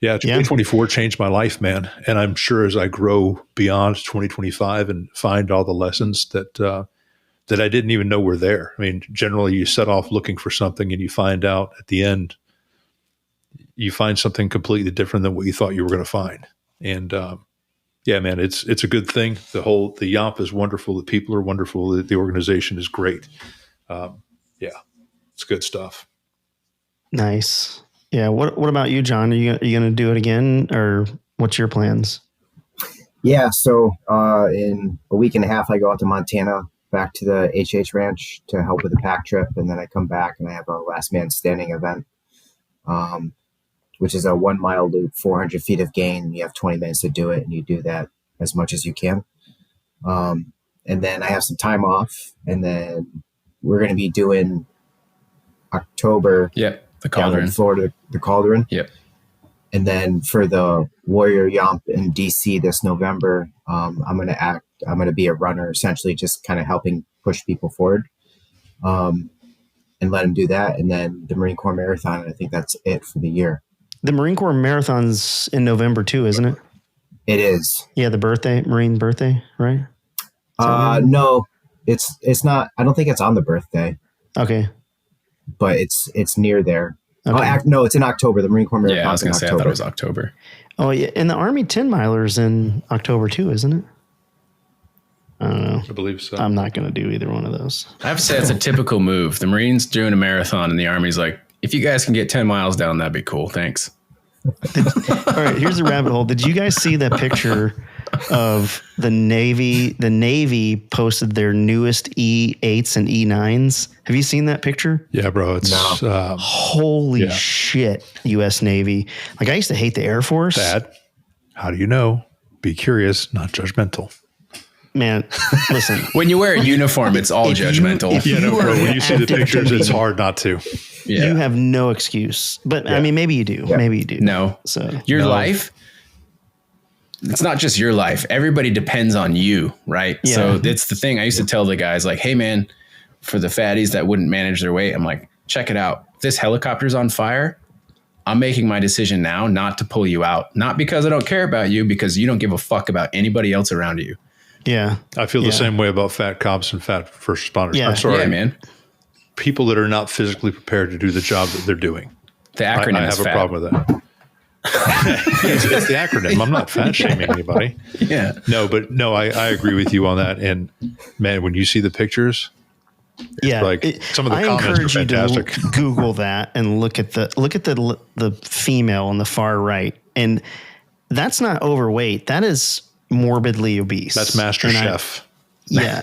2024 changed my life, man. And I'm sure as I grow beyond 2025 and find all the lessons that I didn't even know were there. I mean, generally you set off looking for something and you find out at the end, you find something completely different than what you thought you were going to find. And, yeah, man, it's a good thing. The Yomp is wonderful. The people are wonderful. The organization is great. It's good stuff. Nice. Yeah. What about you, John? Are you going to do it again, or what's your plans? Yeah. So in a week and a half, I go out to Montana, back to the HH Ranch to help with the pack trip, and then I come back and I have a last man standing event, which is a 1 mile loop, 400 feet of gain. You have 20 minutes to do it, and you do that as much as you can. And and then I have some time off, and then we're going to be doing October. Yep. The Cauldron. In Florida, the Cauldron. Yep. And then for the Warrior Yomp in DC this November, I'm going to be a runner, essentially just kind of helping push people forward, and let them do that. And then the Marine Corps Marathon, I think that's it for the year. The Marine Corps Marathon's in November too, isn't it? It is. Yeah, the Marine birthday, right? No, it's not. I don't think it's on the birthday. Okay. But it's near there. Okay. No, it's in October. The Marine Corps Marathon. Yeah, I was going to say, I thought it was October. Oh, yeah. And the Army 10 miler's in October too, isn't it? I don't know. I believe so. I'm not going to do either one of those. I have to say, it's a typical move. The Marines doing a marathon and the Army's like, if you guys can get 10 miles down, that'd be cool. Thanks. All right, here's a rabbit hole. Did you guys see that picture of the Navy? The Navy posted their newest E8s and E9s. Have you seen that picture? Yeah, bro. It's holy shit, U.S. Navy. Like, I used to hate the Air Force. Dad, how do you know? Be curious, not judgmental. Man, listen. When you wear a uniform, it's all judgmental. Bro, when you see the pictures, it's hard not to. Yeah. You have no excuse. But I mean, maybe you do. Yeah. Maybe you do. No. So your life, it's not just your life. Everybody depends on you, right? Yeah. So that's the thing. I used to tell the guys, like, hey, man, for the fatties that wouldn't manage their weight, I'm like, check it out. If this helicopter's on fire, I'm making my decision now not to pull you out. Not because I don't care about you, because you don't give a fuck about anybody else around you. Yeah. I feel the same way about fat cops and fat first responders. Yeah. I'm sorry. Yeah, man. People that are not physically prepared to do the job that they're doing. The acronym I have a problem with that. It's the acronym. I'm not fat shaming anybody. Yeah. No, I agree with you on that. And man, when you see the pictures, some of the comments are fantastic. You to Google that and look at the female on the far right, and that's not overweight. That is morbidly obese. That's Master Chef. Yeah.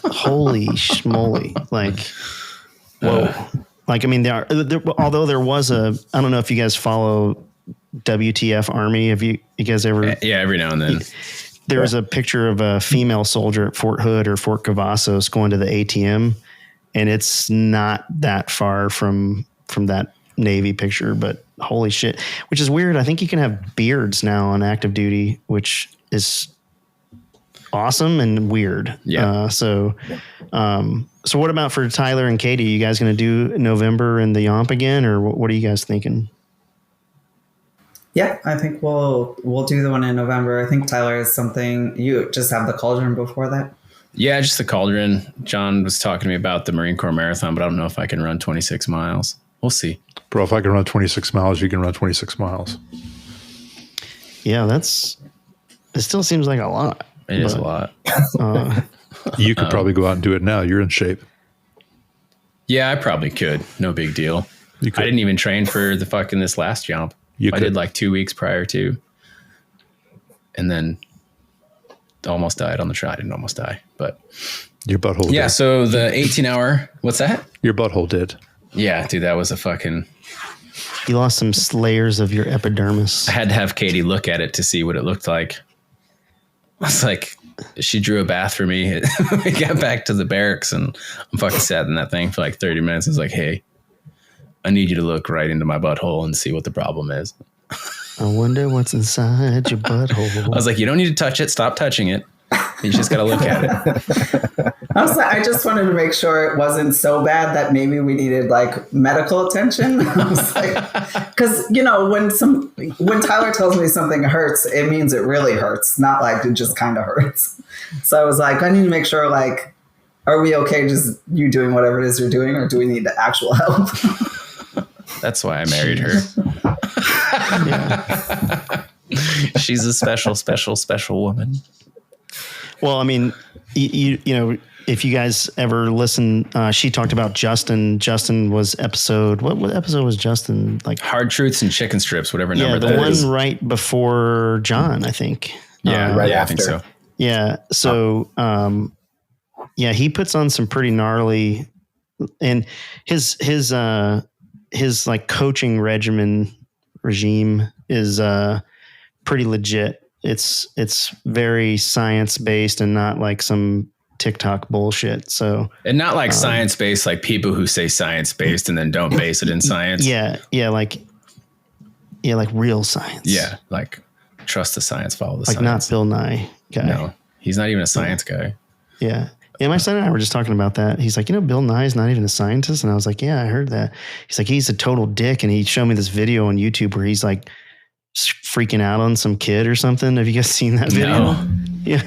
Holy schmoly! Like, whoa! Like, I mean, although there was I don't know if you guys follow WTF Army. Have you guys ever? Yeah, every now and then. There was a picture of a female soldier at Fort Hood or Fort Cavazos going to the ATM, and it's not that far from that Navy picture. But holy shit, which is weird. I think you can have beards now on active duty, which is awesome and weird. Yeah. So what about for Tyler and Katie? Are you guys going to do November in the Yomp again, or what are you guys thinking? Yeah, I think we'll do the one in November. I think Tyler is something you just have the Cauldron before that. Yeah, just the Cauldron. John was talking to me about the Marine Corps Marathon, but I don't know if I can run 26 miles. We'll see. Bro, if I can run 26 miles, you can run 26 miles. Yeah, it still seems like a lot. It is a lot. You could probably go out and do it now. You're in shape. Yeah, I probably could. No big deal. I didn't even train for this last jump. I did like 2 weeks prior to. And then almost died on the trail. I didn't almost die, but. Your butthole did. Yeah, so the 18-hour, what's that? Your butthole did. Yeah, dude, that was a fucking. You lost some layers of your epidermis. I had to have Katie look at it to see what it looked like. I was like, she drew a bath for me. We got back to the barracks and I'm fucking sat in that thing for like 30 minutes. I was like, hey, I need you to look right into my butthole and see what the problem is. I wonder what's inside your butthole. I was like, you don't need to touch it. Stop touching it. You just got to look at it. I just wanted to make sure it wasn't so bad that maybe we needed like medical attention. I was like, because when Tyler tells me something hurts, it means it really hurts, not like it just kind of hurts. So I was like, I need to make sure, like, are we okay just you doing whatever it is you're doing, or do we need the actual help? That's why I married her. She's a special, special, special woman. Well, I mean, you know, if you guys ever listen, she talked about Justin. Justin was episode. What episode was Justin? Like Hard Truths and Chicken Strips, whatever number that is. The one right before John, I think. Yeah, right after. I think so. Yeah. So, he puts on some pretty gnarly, and his like coaching regime is pretty legit. It's very science based and not like some TikTok bullshit. So, and not like science-based, like people who say science-based and then don't base it in science. Yeah, like real science. Yeah, like trust the science, follow the like science. Not Bill Nye guy. No, he's not even a science guy. Yeah. Yeah, my son and I were just talking about that. He's like, Bill Nye's not even a scientist. And I was like, yeah, I heard that. He's like, he's a total dick. And he showed me this video on YouTube where he's like freaking out on some kid or something. Have you guys seen that video? No. Yeah.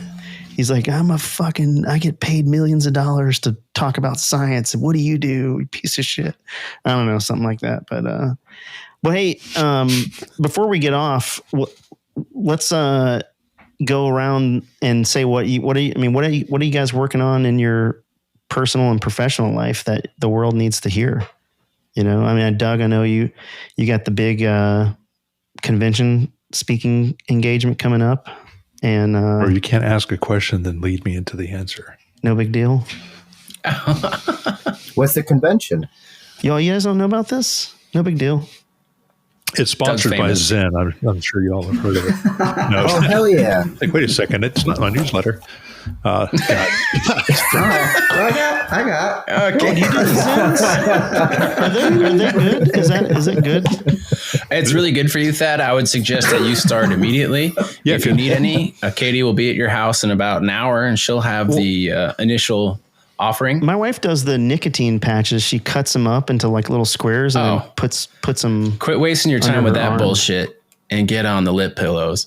He's like, I get paid millions of dollars to talk about science. And what do, you piece of shit? I don't know, something like that. But hey, before we get off, let's go around and say what are you guys working on in your personal and professional life that the world needs to hear? Doug, I know you got the big convention speaking engagement coming up, and or you can't ask a question then lead me into the answer. No big deal. What's the convention? You guys don't know about this? No big deal. It's sponsored by Zen. I'm sure you all have heard of it. No. Oh, hell yeah. Like, wait a second. It's not my newsletter. I got. Okay. Are they good? Is it good? It's really good for you, Thad. I would suggest that you start immediately. Yeah, if you need any, Katie will be at your house in about an hour, and she'll have the initial offering. My wife does the nicotine patches. She cuts them up into like little squares and then puts them. Quit wasting your time with that bullshit and get on the lip pillows.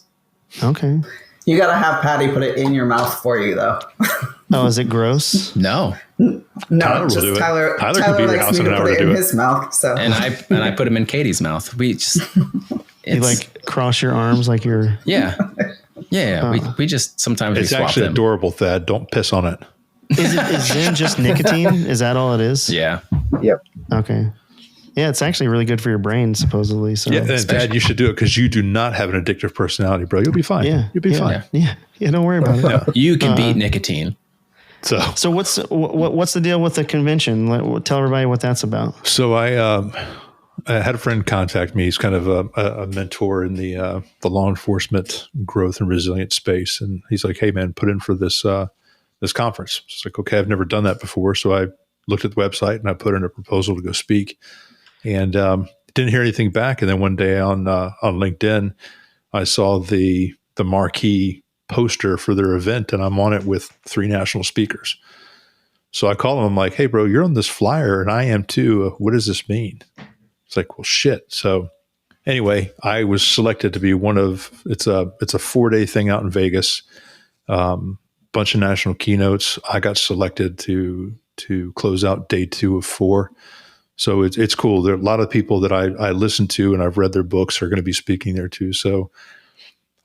Okay. You got to have Patty put it in your mouth for you, though. Oh, is it gross? No. Tyler will do it. Tyler Tyler could be at your house in an hour to do it. His mouth. So. And I put him in Katie's mouth. We just you like cross your arms like you're. Yeah. We just sometimes it's we swap actually them. adorable, Thad. Don't piss on it. Is Zen just nicotine? Is that all it is? Yeah. Yep. Okay. Yeah, it's actually really good for your brain, supposedly. So Yeah, and Dad, you should do it because you do not have an addictive personality, bro. You'll be fine. Yeah, you'll be fine. Yeah, don't worry about it. Yeah. You can beat nicotine. So what's the deal with the convention? Tell everybody what that's about. So I had a friend contact me. He's kind of a mentor in the law enforcement growth and resilience space, and he's like, "Hey, man, put in for this conference." It's like, okay, I've never done that before, so I looked at the website and I put in a proposal to go speak. And didn't hear anything back. And then one day on LinkedIn, I saw the marquee poster for their event, and I'm on it with 3 national speakers. So I call them. I'm like, "Hey, bro, you're on this flyer, and I am too. What does this mean?" It's like, "Well, shit." So anyway, I was selected to be one of. It's a 4-day thing out in Vegas. Bunch of national keynotes. I got selected to close out day 2 of 4. So it's cool. There are a lot of people that I listen to and I've read their books are going to be speaking there too. So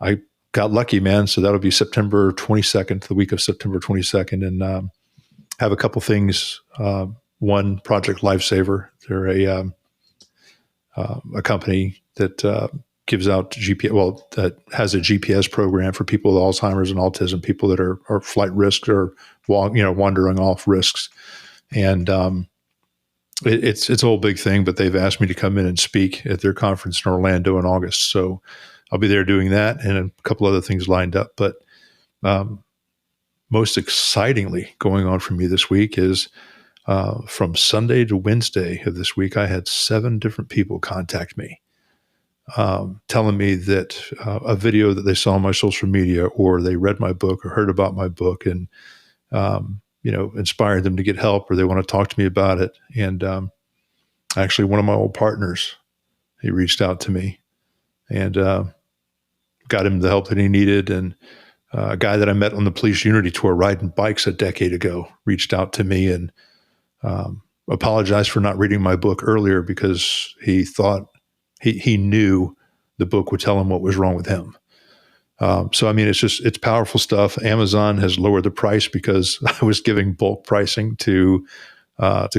I got lucky, man. So that'll be September 22nd, the week of September 22nd, and have a couple things. One, Project Lifesaver. They're a company that gives out GPS. Well, that has a GPS program for people with Alzheimer's and autism, people that are flight risk or wandering off risks, and it's a whole big thing, but they've asked me to come in and speak at their conference in Orlando in August. So I'll be there doing that and a couple other things lined up. But most excitingly going on for me this week is from Sunday to Wednesday of this week, I had 7 different people contact me telling me that a video that they saw on my social media or they read my book or heard about my book and inspired them to get help or they want to talk to me about it. And actually one of my old partners, he reached out to me and got him the help that he needed. And a guy that I met on the Police Unity Tour riding bikes a decade ago reached out to me and apologized for not reading my book earlier because he thought he knew the book would tell him what was wrong with him. So, I mean, it's powerful stuff. Amazon has lowered the price because I was giving bulk pricing to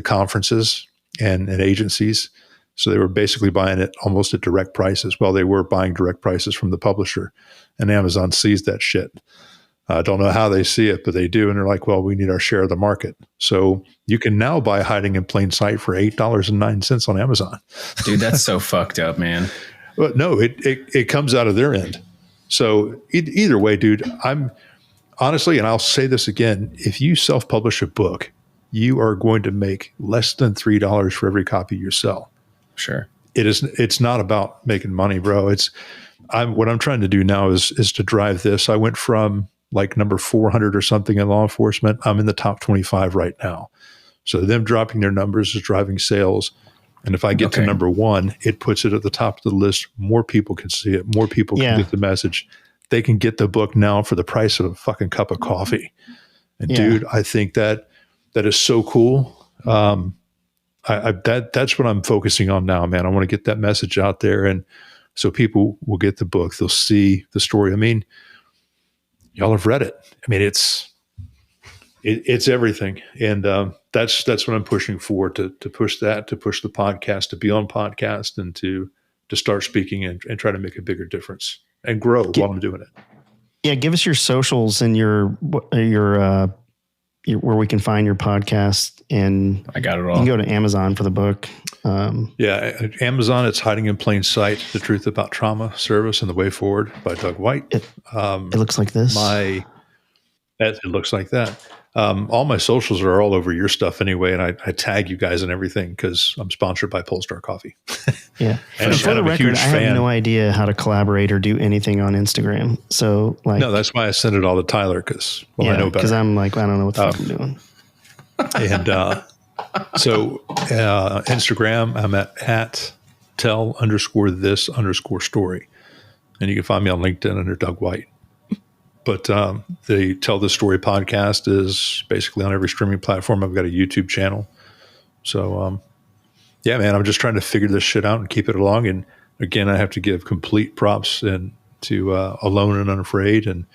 conferences and agencies. So they were basically buying it almost at direct prices. Well, they were buying direct prices from the publisher, and Amazon sees that shit. I don't know how they see it, but they do. And they're like, well, we need our share of the market. So you can now buy Hiding in Plain Sight for $8.09 on Amazon. Dude, that's so fucked up, man. But no, it comes out of their end. So either way, dude, honestly, and I'll say this again, if you self-publish a book, you are going to make less than $3 for every copy you sell. Sure. It's not about making money, bro. What I'm trying to do now is to drive this. I went from like number 400 or something in law enforcement. I'm in the top 25 right now. So them dropping their numbers is driving sales. And if I get to number 1, it puts it at the top of the list. More people can see it. More people can get the message. They can get the book now for the price of a fucking cup of coffee. And dude, I think that is so cool. That's what I'm focusing on now, man. I want to get that message out there, and so people will get the book. They'll see the story. I mean, y'all have read it. I mean, it's everything, and that's what I'm pushing for, to push that, to push the podcast, to be on podcast, and to start speaking and try to make a bigger difference and grow while I'm doing it. Yeah, give us your socials and your where we can find your podcast, and I got it all. You can go to Amazon for the book. Amazon. It's Hiding in Plain Sight: The Truth About Trauma, Service, and the Way Forward by Doug White. It looks like this. It looks like that. All my socials are all over your stuff anyway, and I tag you guys and everything because I'm sponsored by Polestar Coffee. Yeah. And for the record, I have no idea how to collaborate or do anything on Instagram. So no, that's why I send it all to Tyler because I know better. Because I'm like, I don't know what the fuck I'm doing. And so Instagram, I'm at tell_this_story, and you can find me on LinkedIn under Doug White. But the Tell This Story podcast is basically on every streaming platform. I've got a YouTube channel. So, yeah, man, I'm just trying to figure this shit out and keep it along. And again, I have to give complete props to Alone and Unafraid and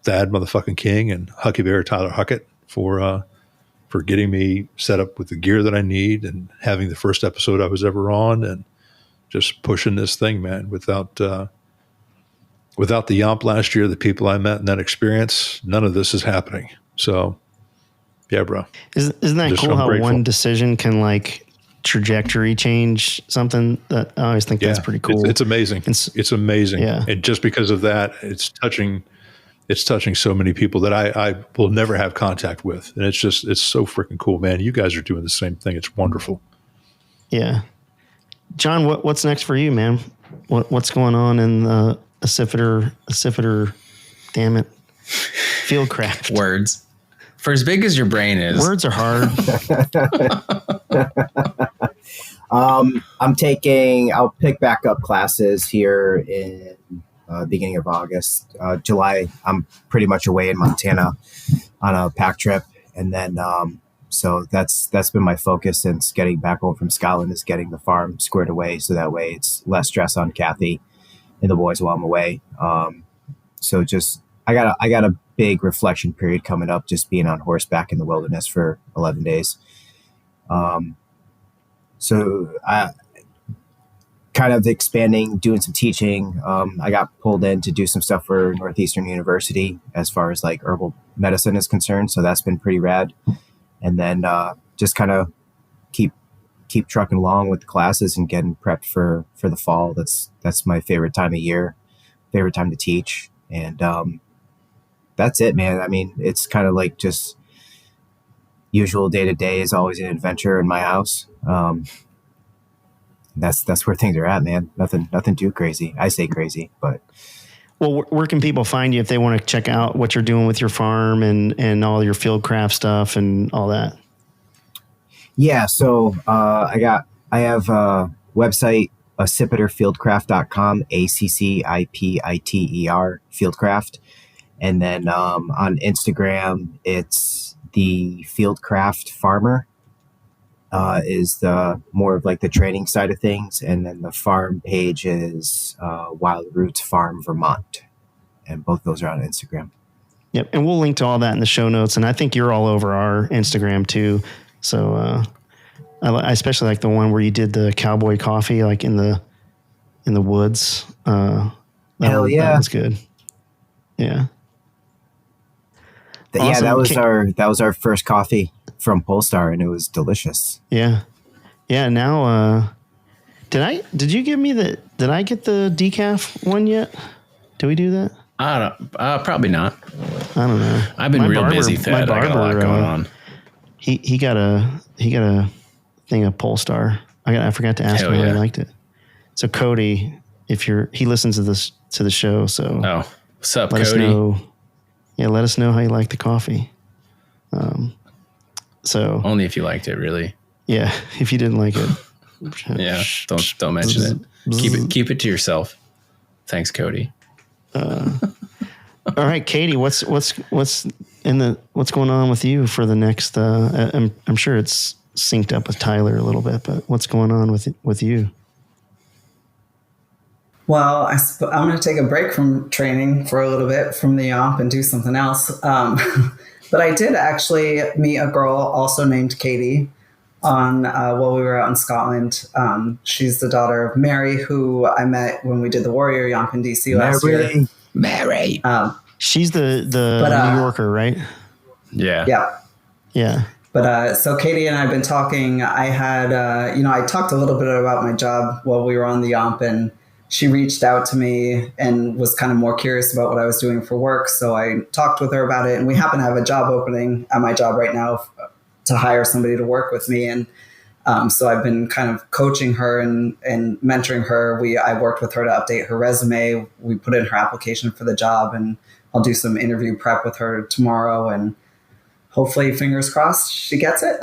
Thad motherfucking King and Huckett Bear Tyler Huckett for getting me set up with the gear that I need and having the first episode I was ever on and just pushing this thing, man, without the Yomp last year, the people I met in that experience, none of this is happening. So, yeah, bro. Isn't that cool how one decision can like trajectory change something? That I always think that's pretty cool. It's amazing. It's amazing. Yeah. And just because of that, it's touching so many people that I will never have contact with. And it's so freaking cool, man. You guys are doing the same thing. It's wonderful. Yeah. John, what's next for you, man? What's going on in the Acifiter, damn it, Fieldcraft. Words. For as big as your brain is. Words are hard. I'll pick back up classes here in beginning of August. July, I'm pretty much away in Montana on a pack trip. And then, so that's been my focus since getting back home from Scotland, is getting the farm squared away. So that way it's less stress on Kathy and the boys while I'm away. So just, I got a big reflection period coming up, just being on horseback in the wilderness for 11 days. So I kind of expanding, doing some teaching. I got pulled in to do some stuff for Northeastern University as far as like herbal medicine is concerned. So that's been pretty rad. And then just kind of keep trucking along with the classes and getting prepped for the fall. That's my favorite time of year, favorite time to teach. And that's it, man. I mean, it's kind of like just usual day to day is always an adventure in my house. That's where things are at, man. Nothing too crazy. I say crazy, but. Well, where can people find you if they want to check out what you're doing with your farm and all your Fieldcraft stuff and all that? Yeah, so I have a website, accipiterfieldcraft.com, ACCIPITER Fieldcraft. And then on Instagram, it's the Fieldcraft Farmer is the more of like the training side of things. And then the farm page is Wild Roots Farm Vermont. And both those are on Instagram. Yep. And we'll link to all that in the show notes. And I think you're all over our Instagram too. So I especially like the one where you did the cowboy coffee, like in the woods. Hell yeah. That was good. Yeah. Awesome. Yeah, that was our first coffee from Polestar, and it was delicious. Yeah. Yeah. Now, did I get the decaf one yet? Did we do that? I don't. Probably not. I don't know. I've been real busy. Thad. I got a lot going on. He got a thing of Polestar. I forgot to ask him how he liked it. So Cody, he listens to the show. So what's up, let Cody? Us know, let us know how you like the coffee. So only if you liked it, really. Yeah, if you didn't like it, don't mention it. Keep it to yourself. Thanks, Cody. All right, Katie, what's going on with you for the next? I'm sure it's synced up with Tyler a little bit, but what's going on with you? Well, I'm going to take a break from training for a little bit from the Yomp and do something else. But I did actually meet a girl also named Katie while we were out in Scotland. She's the daughter of Mary, who I met when we did the Warrior Yomp in DC last year. Mary. She's the New Yorker, right? Yeah. Yeah. But so Katie and I have been talking. I had, I talked a little bit about my job while we were on the Yomp, and she reached out to me and was kind of more curious about what I was doing for work. So I talked with her about it, and we happen to have a job opening at my job right now to hire somebody to work with me. And so I've been kind of coaching her and mentoring her. I worked with her to update her resume. We put in her application for the job, and I'll do some interview prep with her tomorrow, and hopefully, fingers crossed, she gets it.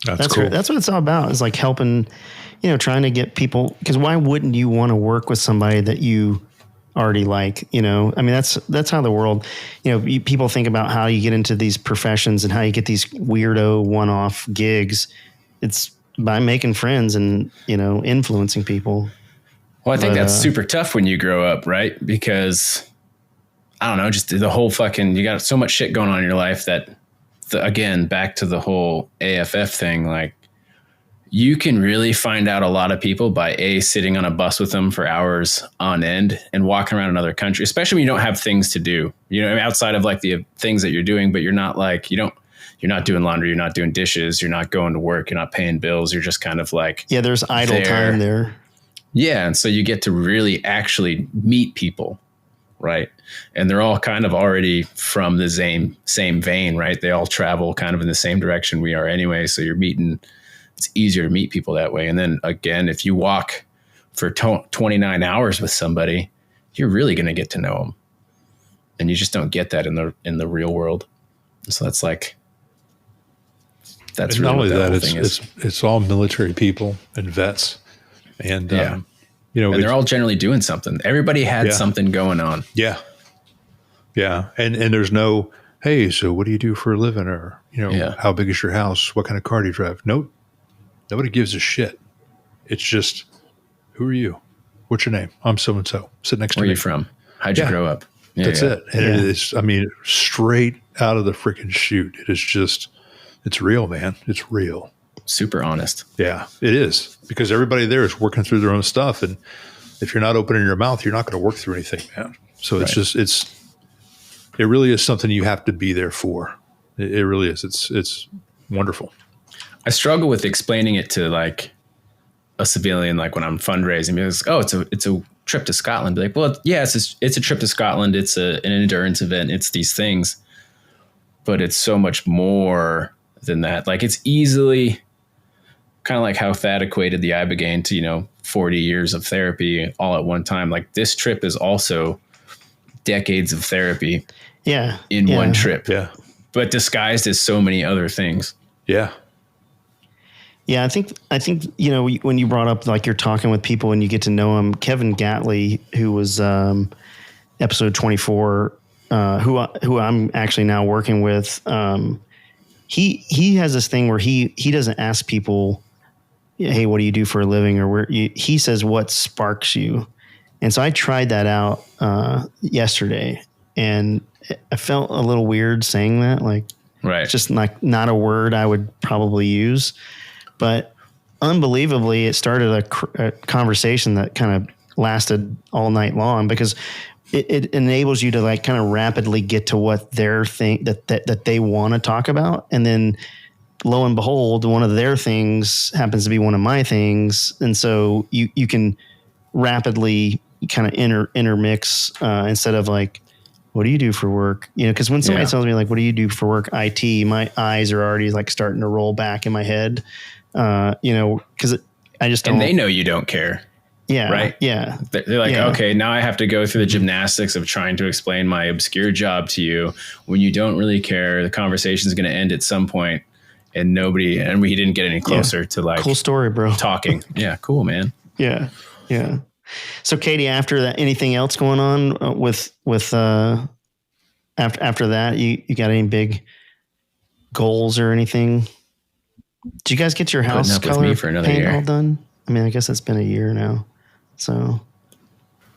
That's cool. That's what it's all about. It's like helping, trying to get people, because why wouldn't you want to work with somebody that you already like? I mean, that's how the world, people think about how you get into these professions and how you get these weirdo one-off gigs. It's by making friends and, influencing people. Well, I think that's super tough when you grow up, right? Because I don't know, just the whole you got so much shit going on in your life that, again, back to the whole AFF thing, like you can really find out a lot of people by sitting on a bus with them for hours on end and walking around another country, especially when you don't have things to do, outside of like the things that you're doing, but you're not like, you're not doing laundry, you're not doing dishes, you're not going to work, you're not paying bills. You're just kind of like, there's idle time there. Yeah. And so you get to really actually meet people. Right. And they're all kind of already from the same vein, right? They all travel kind of in the same direction we are anyway. So it's easier to meet people that way. And then again, if you walk for 29 hours with somebody, you're really going to get to know them. And you just don't get that in the real world. So that's really not only that, is. It's all military people and vets. And, and they're all generally doing something. Everybody had something going on. Yeah. Yeah. And there's no, hey, so what do you do for a living? Or, how big is your house? What kind of car do you drive? Nope. Nobody gives a shit. It's just, who are you? What's your name? I'm so-and-so. Sit next to me. Where are you from? How'd you grow up? That's it. And it is, straight out of the freaking chute. It is just, it's real, man. It's real. Super honest. Yeah, it is, because everybody there is working through their own stuff. And if you're not opening your mouth, you're not going to work through anything, man. So it's just, it really is something you have to be there for. It really is. It's wonderful. I struggle with explaining it to like a civilian, like when I'm fundraising, because, it's a trip to Scotland. Be like, well, yeah, it's a trip to Scotland. It's an endurance event. It's these things, but it's so much more than that. Like it's easily kind of like how Thad equated the Ibogaine to, 40 years of therapy all at one time. Like this trip is also decades of therapy in one trip, but disguised as so many other things. Yeah. Yeah. I think, when you brought up, like you're talking with people and you get to know them, Kevin Gatley, who was, episode 24, who I'm actually now working with, he has this thing where he doesn't ask people, hey, what do you do for a living? Or he says, what sparks you? And so I tried that out yesterday, and I felt a little weird saying that. Like, it's just like not a word I would probably use. But unbelievably, it started a conversation that kind of lasted all night long, because it enables you to like kind of rapidly get to what their thing that they want to talk about. And then lo and behold, one of their things happens to be one of my things. And so you can rapidly kind of intermix instead of like, what do you do for work? You know, because when somebody tells me like, what do you do for work? IT, my eyes are already like starting to roll back in my head. You know, because I just don't. And they know you don't care. Yeah. Right. Yeah. They're like, okay, now I have to go through the gymnastics of trying to explain my obscure job to you when you don't really care. The conversation is going to end at some point, and we didn't get any closer to like cool story, bro. Talking. Yeah. Cool, man. Yeah. Yeah. So Katie, after that, anything else going on with after that, you got any big goals or anything? Did you guys get your house color for another paint year. all done? I mean, I guess it's been a year now. So,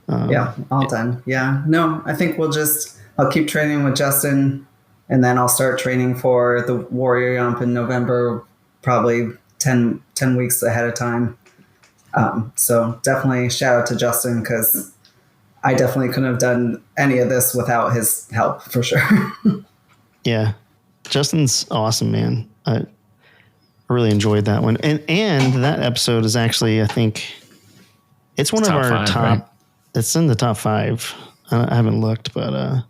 yeah, all done. Yeah. No, I think I'll keep training with Justin, and then I'll start training for the Warrior Yomp in November, probably 10 weeks ahead of time. So definitely shout out to Justin, because I definitely couldn't have done any of this without his help, for sure. Yeah. Justin's awesome, man. I really enjoyed that one. And that episode is actually, I think, it's one of our top. Right? It's in the top 5. I haven't looked, but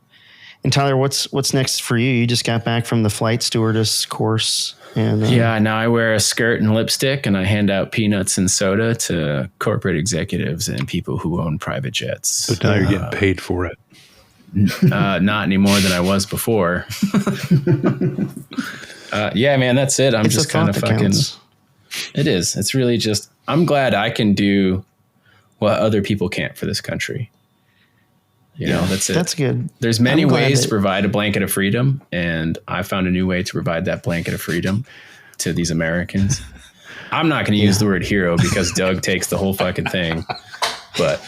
and Tyler, what's next for you? You just got back from the flight stewardess course, and now I wear a skirt and lipstick, and I hand out peanuts and soda to corporate executives and people who own private jets. But now you're getting paid for it. Not any more than I was before. Yeah, man, that's it. I'm just kind of fucking. Counts. It is. It's really just. I'm glad I can do what other people can't for this country. You know, that's it. That's good. There's many ways to provide a blanket of freedom, and I found a new way to provide that blanket of freedom to these Americans. I'm not going to use the word hero because Doug takes the whole fucking thing, but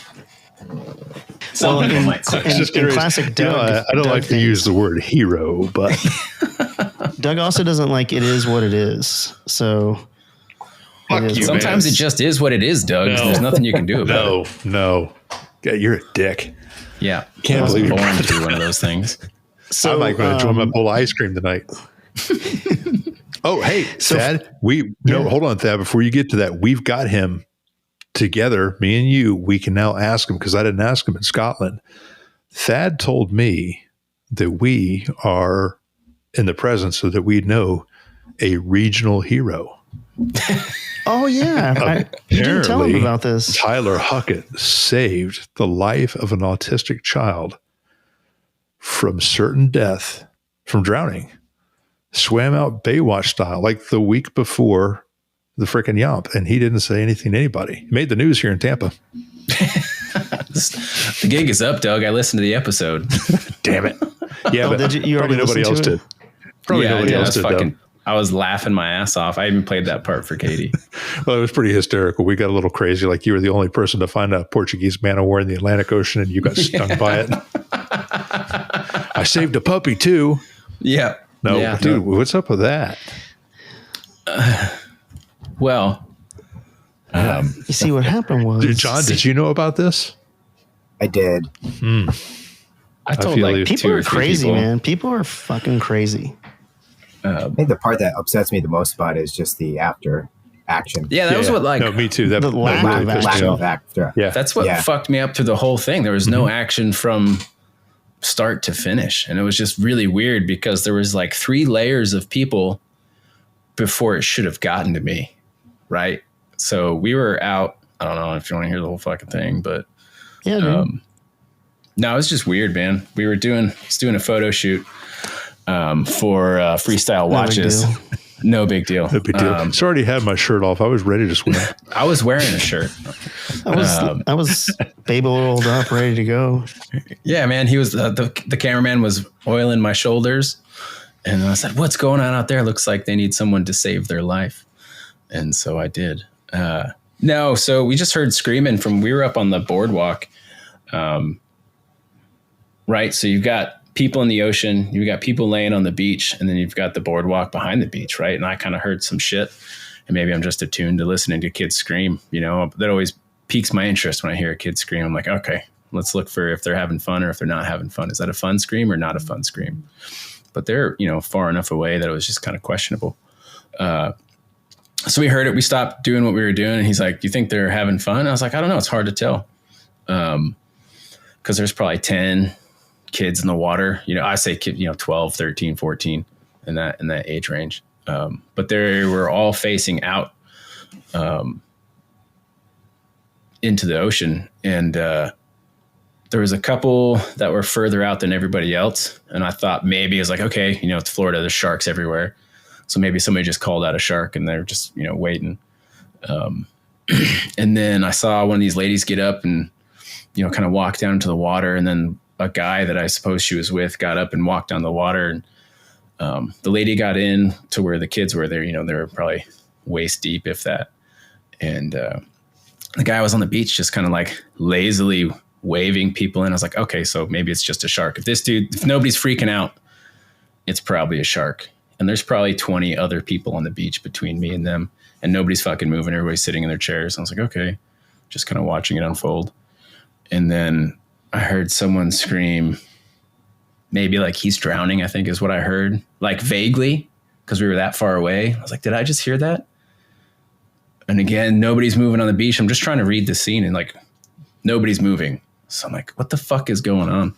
some people might say. In classic Doug, I don't like to use the word hero, but Doug also doesn't like it is what it is. So sometimes it just is what it is, Doug. No. There's nothing you can do about it. No. Yeah, you're a dick. Yeah. Can't believe you're born to be one of those things. So I'm like going to enjoy my bowl of ice cream tonight. Oh, hey, Thad, hold on, Thad, before you get to that, we've got him together, me and you. We can now ask him, because I didn't ask him in Scotland. Thad told me that we are in the presence so that we know a regional hero. Oh, yeah. You didn't tell him about this. Tyler Huckett saved the life of an autistic child from certain death, from drowning. Swam out Baywatch style, like the week before the frickin' Yomp, and he didn't say anything to anybody. He made the news here in Tampa. The gig is up, Doug. I listened to the episode. Damn it. Yeah, but probably nobody else did. Probably nobody else did, though. I was laughing my ass off. I even played that part for Katie. Well, it was pretty hysterical. We got a little crazy. Like, you were the only person to find a Portuguese man of war in the Atlantic Ocean, and you got stung by it. I saved a puppy, too. Yeah. No, dude, what's up with that? You see, what happened was... John, did you know about this? I did. I told people are crazy, man. People are fucking crazy. I think the part that upsets me the most about it is just the after action. Yeah, that was what No, me too. The lack of action. Yeah, that's what fucked me up through the whole thing. There was no action from start to finish, and it was just really weird because there was like 3 layers of people before it should have gotten to me, right? So we were out. I don't know if you want to hear the whole fucking thing, but no, it was just weird, man. We were doing a photo shoot for freestyle watches. No big deal. No big deal. It's already had my shirt off. I was ready to swim. I was wearing a shirt. I was baby oiled up, ready to go. Yeah, man. He was the cameraman was oiling my shoulders, and I said, "What's going on out there? Looks like they need someone to save their life." And so I did. No, so we just heard screaming we were up on the boardwalk. Right. So you've got people in the ocean, you've got people laying on the beach, and then you've got the boardwalk behind the beach. Right. And I kind of heard some shit, and maybe I'm just attuned to listening to kids scream, that always piques my interest when I hear a kid scream. I'm like, okay, let's look for if they're having fun or if they're not having fun. Is that a fun scream or not a fun scream? But they're, far enough away that it was just kind of questionable. So we heard it. We stopped doing what we were doing. And he's like, "Do you think they're having fun?" I was like, "I don't know. It's hard to tell." Cause there's probably 10 kids in the water, I say 12, 13, 14 in that age range. But they were all facing out, into the ocean. And, there was a couple that were further out than everybody else. And I thought maybe it was like, okay, it's Florida, there's sharks everywhere. So maybe somebody just called out a shark and they're just, waiting. And then I saw one of these ladies get up and, kind of walk down into the water. And then a guy that I suppose she was with got up and walked down the water. And the lady got in to where the kids were there. They were probably waist deep, if that. And the guy was on the beach just kind of like lazily waving people in. I was like, okay, so maybe it's just a shark. If nobody's freaking out, it's probably a shark. And there's probably 20 other people on the beach between me and them, and nobody's fucking moving. Everybody's sitting in their chairs. I was like, okay, just kind of watching it unfold. And then I heard someone scream, maybe like he's drowning, I think is what I heard, like vaguely, because we were that far away. I was like, did I just hear that? And again, nobody's moving on the beach. I'm just trying to read the scene and like nobody's moving. So I'm like, what the fuck is going on?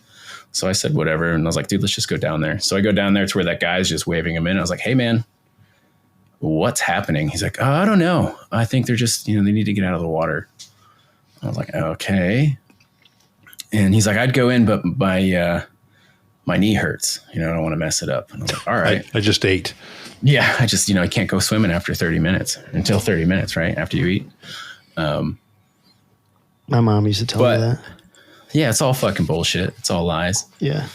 So I said, whatever. And I was like, dude, let's just go down there. So I go down there to where that guy's just waving him in. I was like, hey man, what's happening? He's like, oh, I don't know. I think they're just, they need to get out of the water. I was like, okay. And he's like, I'd go in, but my knee hurts. I don't want to mess it up. And I was like, all right. I just ate. Yeah. I just, I can't go swimming after 30 minutes until 30 minutes, right? After you eat. My mom used to tell me that. Yeah, it's all fucking bullshit. It's all lies. Yeah.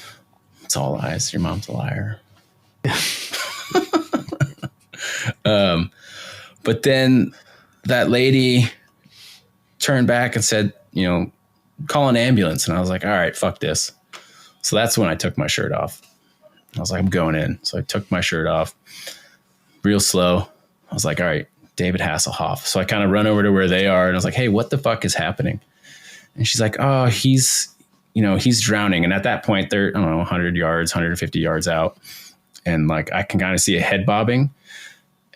It's all lies. Your mom's a liar. But then that lady turned back and said, call an ambulance. And I was like, all right, fuck this. So that's when I took my shirt off. I was like, I'm going in. So I took my shirt off real slow. I was like, all right, David Hasselhoff. So I kind of run over to where they are. And I was like, hey, what the fuck is happening? And she's like, oh, he's drowning. And at that point, they're, I don't know, 100 yards, 150 yards out. And like, I can kind of see a head bobbing.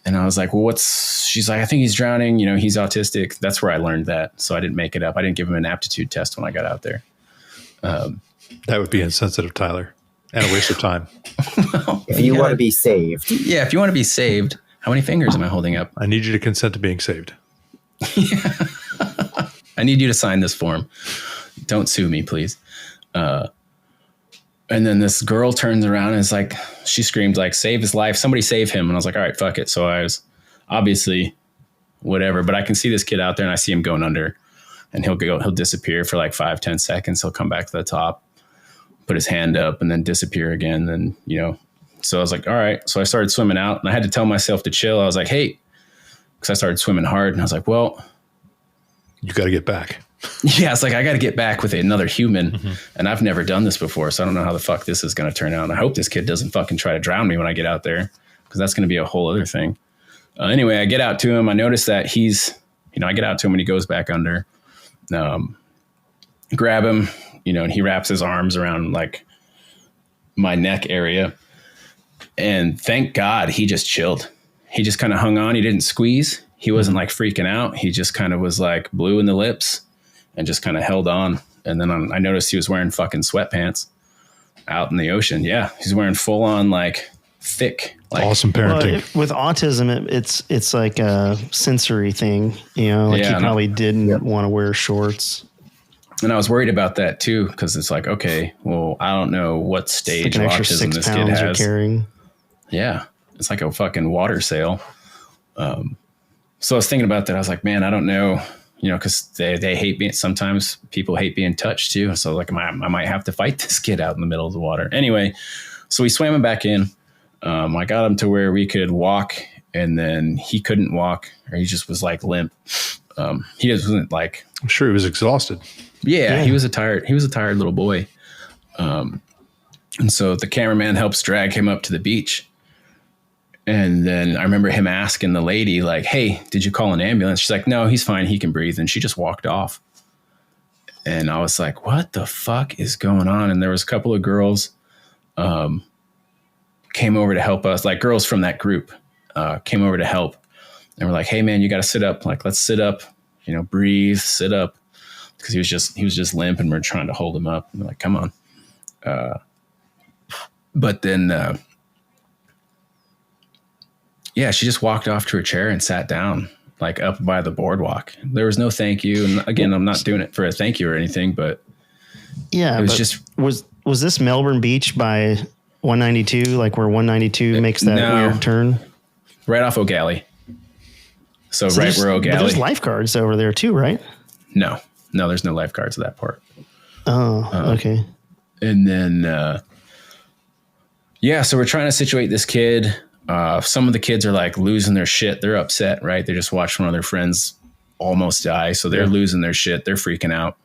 And I was like, well, she's like, I think he's drowning. He's autistic. That's where I learned that. So I didn't make it up. I didn't give him an aptitude test when I got out there. That would be insensitive, Tyler, and a waste of time. If you want to be saved. Yeah. If you want to be saved, how many fingers am I holding up? I need you to consent to being saved. Yeah. I need you to sign this form. Don't sue me, please. And then this girl turns around and is like, she screamed like, save his life. Somebody save him. And I was like, all right, fuck it. So I was obviously whatever, but I can see this kid out there and I see him going under, and he'll disappear for like 5-10 seconds. He'll come back to the top, put his hand up, and then disappear again. Then, so I was like, all right. So I started swimming out and I had to tell myself to chill. I was like, hey, because I started swimming hard and I was like, well, you got to get back. Yeah, it's like, I got to get back with another human. Mm-hmm. And I've never done this before. So I don't know how the fuck this is going to turn out. And I hope this kid doesn't fucking try to drown me when I get out there, because that's going to be a whole other thing. Anyway, I get out to him. I notice that I get out to him and he goes back under. Grab him, and he wraps his arms around like my neck area. And thank God he just chilled. He just kind of hung on. He didn't squeeze. He wasn't like freaking out. He just kind of was like blue in the lips and just kind of held on. And then I noticed he was wearing fucking sweatpants out in the ocean. Yeah. He's wearing full on like thick, like awesome parenting. Well, with autism, it's like a sensory thing, he probably didn't want to wear shorts. And I was worried about that too, because it's like, okay, well, I don't know what stage of autism this kid has. Carrying. Yeah. It's like a fucking water sail. So I was thinking about that. I was like, man, I don't know, because they hate me. Sometimes people hate being touched too. So like, I might have to fight this kid out in the middle of the water. Anyway, so we swam him back in. I got him to where we could walk, and then he couldn't walk, or he just was like limp. He wasn't like, I'm sure he was exhausted. Yeah. He was a tired little boy. And so the cameraman helps drag him up to the beach. And then I remember him asking the lady, like, hey, did you call an ambulance? She's like, no, he's fine. He can breathe. And she just walked off. And I was like, what the fuck is going on? And there was a couple of girls came over to help us, like girls from that group came over to help. And we're like, hey, man, you got to sit up. Like, let's sit up, breathe, sit up. because he was just limp, and we're trying to hold him up. And we're like, come on. But then, she just walked off to her chair and sat down, like up by the boardwalk. There was no thank you. And again, I'm not doing it for a thank you or anything, but yeah, it was just, was this Melbourne Beach by 192, like where 192 makes that weird turn? Right off O'Galley. So right where O'Galley. But there's lifeguards over there too, right? No, there's no lifeguards at that part. Oh, okay. And then, so we're trying to situate this kid. Some of the kids are like losing their shit. They're upset, right? They just watched one of their friends almost die. So they're losing their shit. They're freaking out.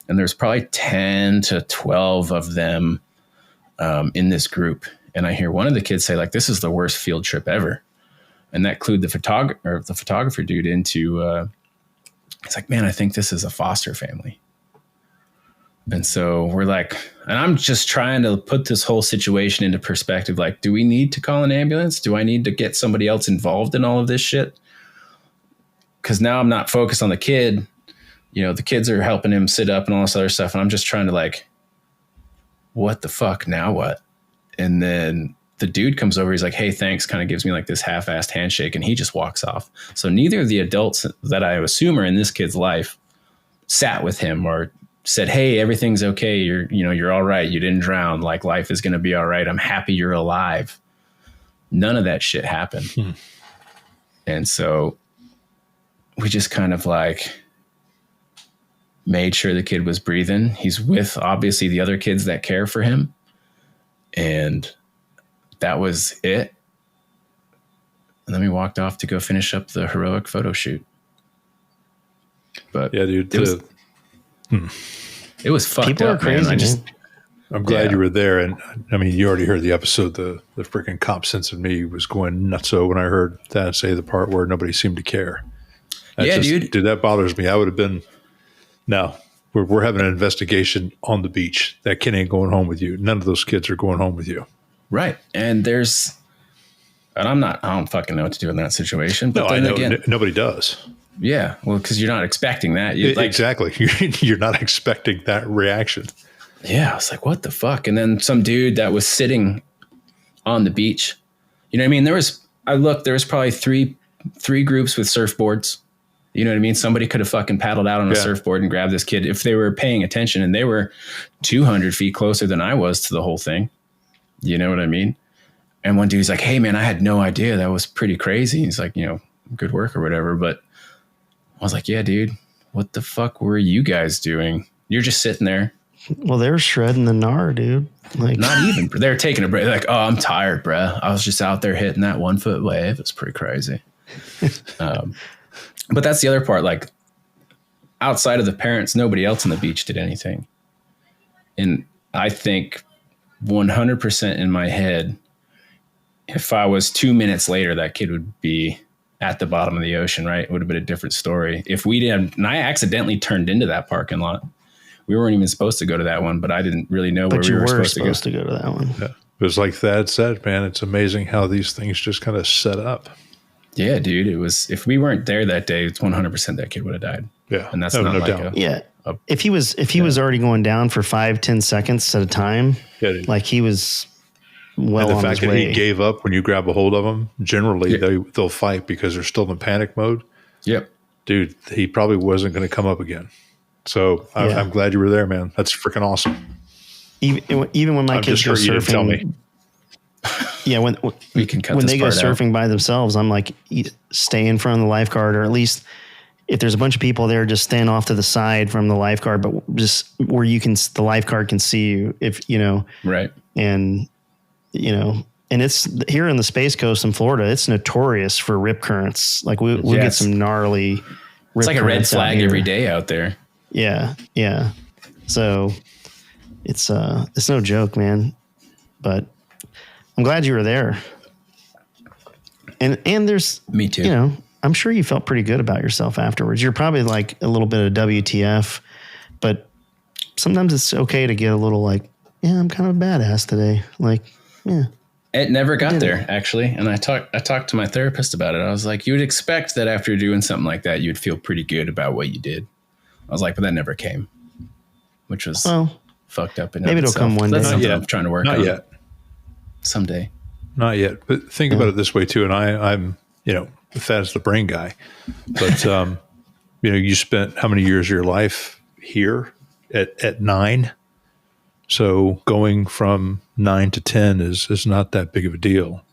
And there's probably 10 to 12 of them in this group. And I hear one of the kids say, like, this is the worst field trip ever. And that clued the photographer dude into, it's like, man, I think this is a foster family. And so we're like, and I'm just trying to put this whole situation into perspective. Like, do we need to call an ambulance? Do I need to get somebody else involved in all of this shit? Because now I'm not focused on the kid. You know, the kids are helping him sit up and all this other stuff. And I'm just trying to like, what the fuck? Now what? And then the dude comes over. He's like, hey, thanks. Kind of gives me like this half-assed handshake, and he just walks off. So neither of the adults that I assume are in this kid's life sat with him or said, hey, everything's okay. You're all right. You didn't drown. Like, life is going to be all right. I'm happy you're alive. None of that shit happened. And so we just kind of like made sure the kid was breathing. He's with obviously the other kids that care for him. And that was it. And then we walked off to go finish up the heroic photo shoot. But yeah, dude, it was fucked People up, are crazy, man. I'm glad you were there. And I mean, you already heard the episode. The freaking cop sense in me was going nutso when I heard that say the part where nobody seemed to care. Dude, that bothers me. I would have been, no, we're having an investigation on the beach. That kid ain't going home with you. None of those kids are going home with you. Right. And I don't fucking know what to do in that situation. But no, then I know again, nobody does. Yeah. Well, because you're not expecting that. Exactly. You're not expecting that reaction. Yeah. I was like, what the fuck? And then some dude that was sitting on the beach, you know what I mean? There was probably three groups with surfboards. You know what I mean? Somebody could have fucking paddled out on a surfboard and grabbed this kid if they were paying attention, and they were 200 feet closer than I was to the whole thing. You know what I mean? And one dude's like, hey man, I had no idea. That was pretty crazy. He's like, good work or whatever. But I was like, yeah, dude, what the fuck were you guys doing? You're just sitting there. Well, they were shredding the gnar, dude. Like, not even. They're taking a break. Like, oh, I'm tired, bruh. I was just out there hitting that 1 foot wave. It's pretty crazy. But that's the other part. Like, outside of the parents, nobody else on the beach did anything. And I think 100% in my head, if I was 2 minutes later, that kid would be at the bottom of the ocean, right? It would have been a different story. If we didn't, and I accidentally turned into that parking lot. We weren't even supposed to go to that one, but I didn't really know where we were supposed to go to that one. Yeah. It was like Thad said, man, it's amazing how these things just kind of set up. Yeah, dude. It was, if we weren't there that day, it's 100% that kid would have died. Yeah. And that's not no like doubt. If he was already going down for 5-10 seconds at a time, like he was well on his way. And the fact that he gave up when you grab a hold of him, generally they'll fight because they're still in panic mode. Yep. Dude, he probably wasn't going to come up again. So I'm glad you were there, man. That's freaking awesome. Even when my kids go surfing, tell me. Yeah, when we can cut when this they go part surfing out. by themselves, I'm like, stay in front of the lifeguard, or at least if there's a bunch of people there, just stand off to the side from the lifeguard, but just where the lifeguard can see you, Right. And and it's here in the Space Coast in Florida, it's notorious for rip currents. Like we'll get some gnarly rip It's like a red currents flag every day out there. Yeah. Yeah. So it's no joke, man, but I'm glad you were there. And there's, me too. I'm sure you felt pretty good about yourself afterwards. You're probably like a little bit of WTF, but sometimes it's okay to get a little like, yeah, I'm kind of a badass today. Like, yeah. It never got there, actually. And I talked to my therapist about it. I was like, you would expect that after doing something like that, you'd feel pretty good about what you did. I was like, but that never came, which was fucked up. Maybe it'll come one day. That's something I'm trying to work on. Not yet. Someday. Not yet. But think about it this way too. And I'm, Thad's the brain guy, but, you spent how many years of your life here at 9? So going from 9 to 10 is not that big of a deal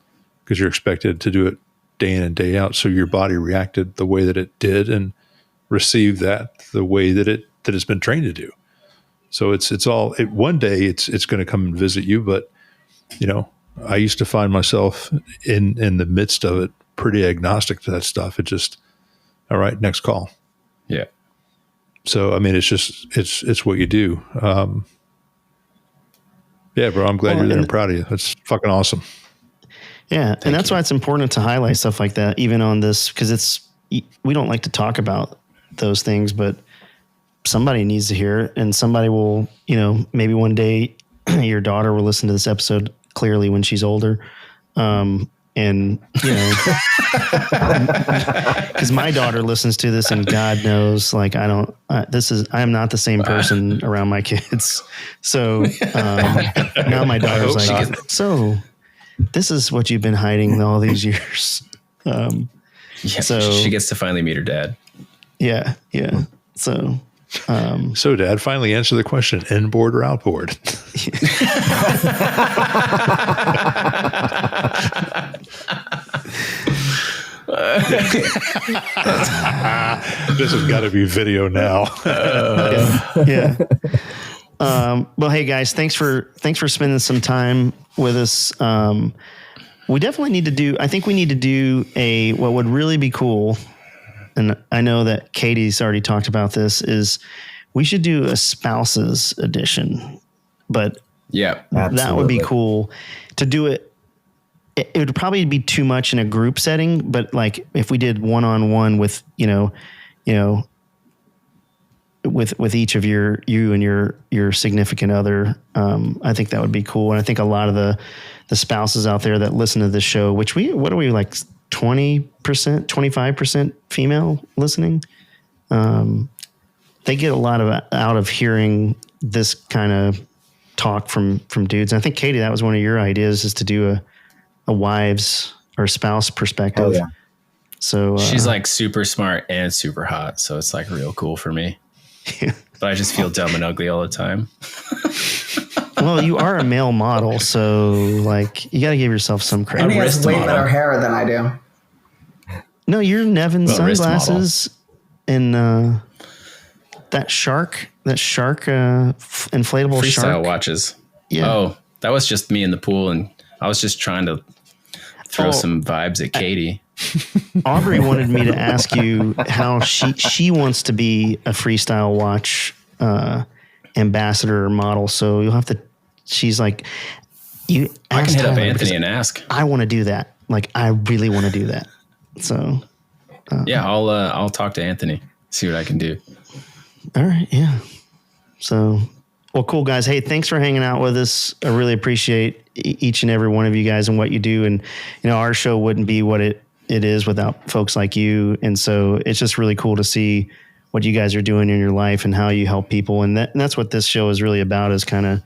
because you're expected to do it day in and day out. So your body reacted the way that it did and received that the way that it's been trained to do. So it's all one day it's going to come and visit you. But, I used to find myself in the midst of it pretty agnostic to that stuff. It just, all right, next call. Yeah. So, I mean, it's what you do. Yeah, bro, I'm glad you're there and proud of you. That's fucking awesome. Yeah. And that's why it's important to highlight stuff like that, even on this, because we don't like to talk about those things, but somebody needs to hear it, and somebody will, maybe one day your daughter will listen to this episode clearly when she's older. And, because my daughter listens to this and God knows, like, I am not the same person around my kids. So, now my daughter's like, so this is what you've been hiding all these years. So she gets to finally meet her dad. Yeah. Yeah. So Dad, finally answer the question: inboard or outboard? This has got to be video now. Yeah. Well, hey guys, thanks for spending some time with us. We definitely need to do. I think we need to do what would really be cool. And I know that Katie's already talked about this, is we should do a spouses edition, but yeah, that would be cool to do it. It would probably be too much in a group setting, but like if we did one-on-one with, with each of you and your significant other, I think that would be cool. And I think a lot of the spouses out there that listen to this show, which what are we like 20%, 25% female listening? They get a lot out of hearing this kind of talk from dudes. And I think, Katie, that was one of your ideas, is to do a wives or spouse perspective. Oh, yeah. So she's like super smart and super hot. So it's like real cool for me. Yeah. But I just feel dumb and ugly all the time. Well, you are a male model, so like you got to give yourself some credit. And he has way better hair than I do. No, you're Nevin sunglasses and that shark inflatable freestyle shark watches. Yeah. Oh, that was just me in the pool, and I was just trying to throw some vibes at Katie. Aubrey wanted me to ask you how she wants to be a freestyle watch ambassador or model. So you'll have to. She's like, I can hit up Anthony and ask. I want to do that. Like, I really want to do that. So yeah, I'll talk to Anthony, see what I can do. All right, yeah. So, well, cool, guys. Hey, thanks for hanging out with us. I really appreciate each and every one of you guys and what you do. And our show wouldn't be what it is without folks like you. And so it's just really cool to see what you guys are doing in your life and how you help people. And that's what this show is really about, is kind of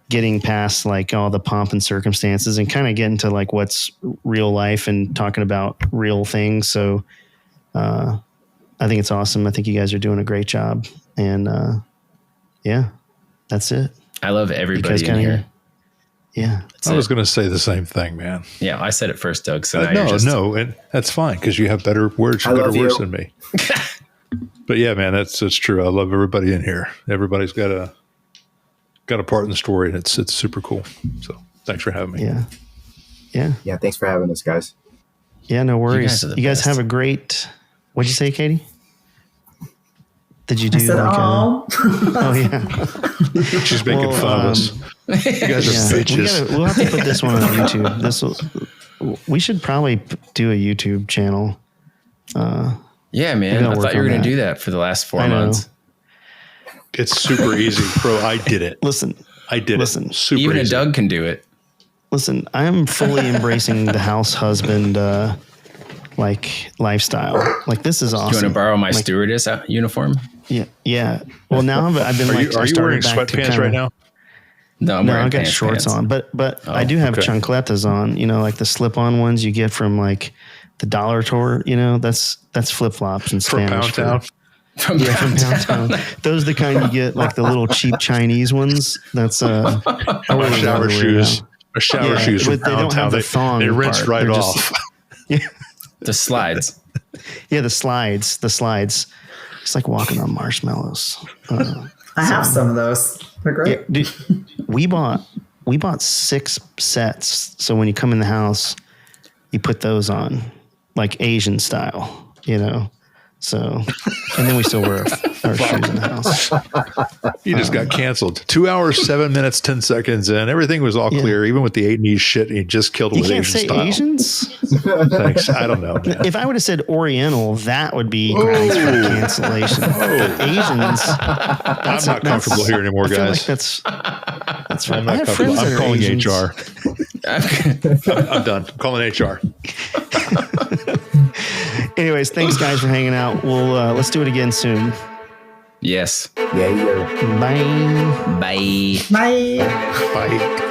getting past like all the pomp and circumstances and kind of getting to like what's real life and talking about real things. So I think it's awesome. I think you guys are doing a great job. And yeah, that's it. I love everybody in here. Yeah. I was going to say the same thing, man. Yeah, I said it first, Doug. So no, and that's fine because you have better words than me. But yeah, man, that's true. I love everybody in here. Everybody's got a part in the story, and it's super cool. So thanks for having me. Yeah. Thanks for having us, guys. Yeah, no worries. You guys have a great. What'd you say, Katie? Did you do oh yeah. She's making fun of us. You guys are bitches. We'll have to put this one on YouTube. We should probably do a YouTube channel. Yeah, man. I thought you were going to do that for the last 4 months. It's super easy, bro. I did it. Listen. Super even easy. a Doug can do it. Listen, I am fully embracing the house husband lifestyle. Like, this is awesome. Do you want to borrow my stewardess uniform? Yeah. Well, now I've been Are you wearing sweatpants right now? No, I'm No, wearing I got shorts on, but I do have chancletas on. You know, like the slip-on ones you get from like the dollar store. You know, that's flip flops in Spanish. From Pound From Pound Town. Those are the kind you get, like the little cheap Chinese ones. That's shower shoes. Shower shoes from but they don't have the thong. They rinse part. right They're off. The slides. Yeah, the slides. It's like walking on marshmallows. I have some of those. They're great. Yeah, dude, we bought 6 sets. So when you come in the house, you put those on, like Asian style, you know. So, and then we still wear our shoes in the house. You just got canceled. 2 hours, 7 minutes, 10 seconds in. Everything was all clear, even with the 8 knees shit. He just killed it with Asian style. You can't say Asians? Thanks. I don't know, man. If I would have said Oriental, that would be grounds for cancellation. But Asians, I'm not comfortable here anymore, guys. I feel like that's right. I'm not comfortable. I'm calling HR. I'm done. I'm calling HR. Anyways, thanks guys for hanging out. We'll let's do it again soon. Yes. Yeah. Bye. Bye. Bye. Bye.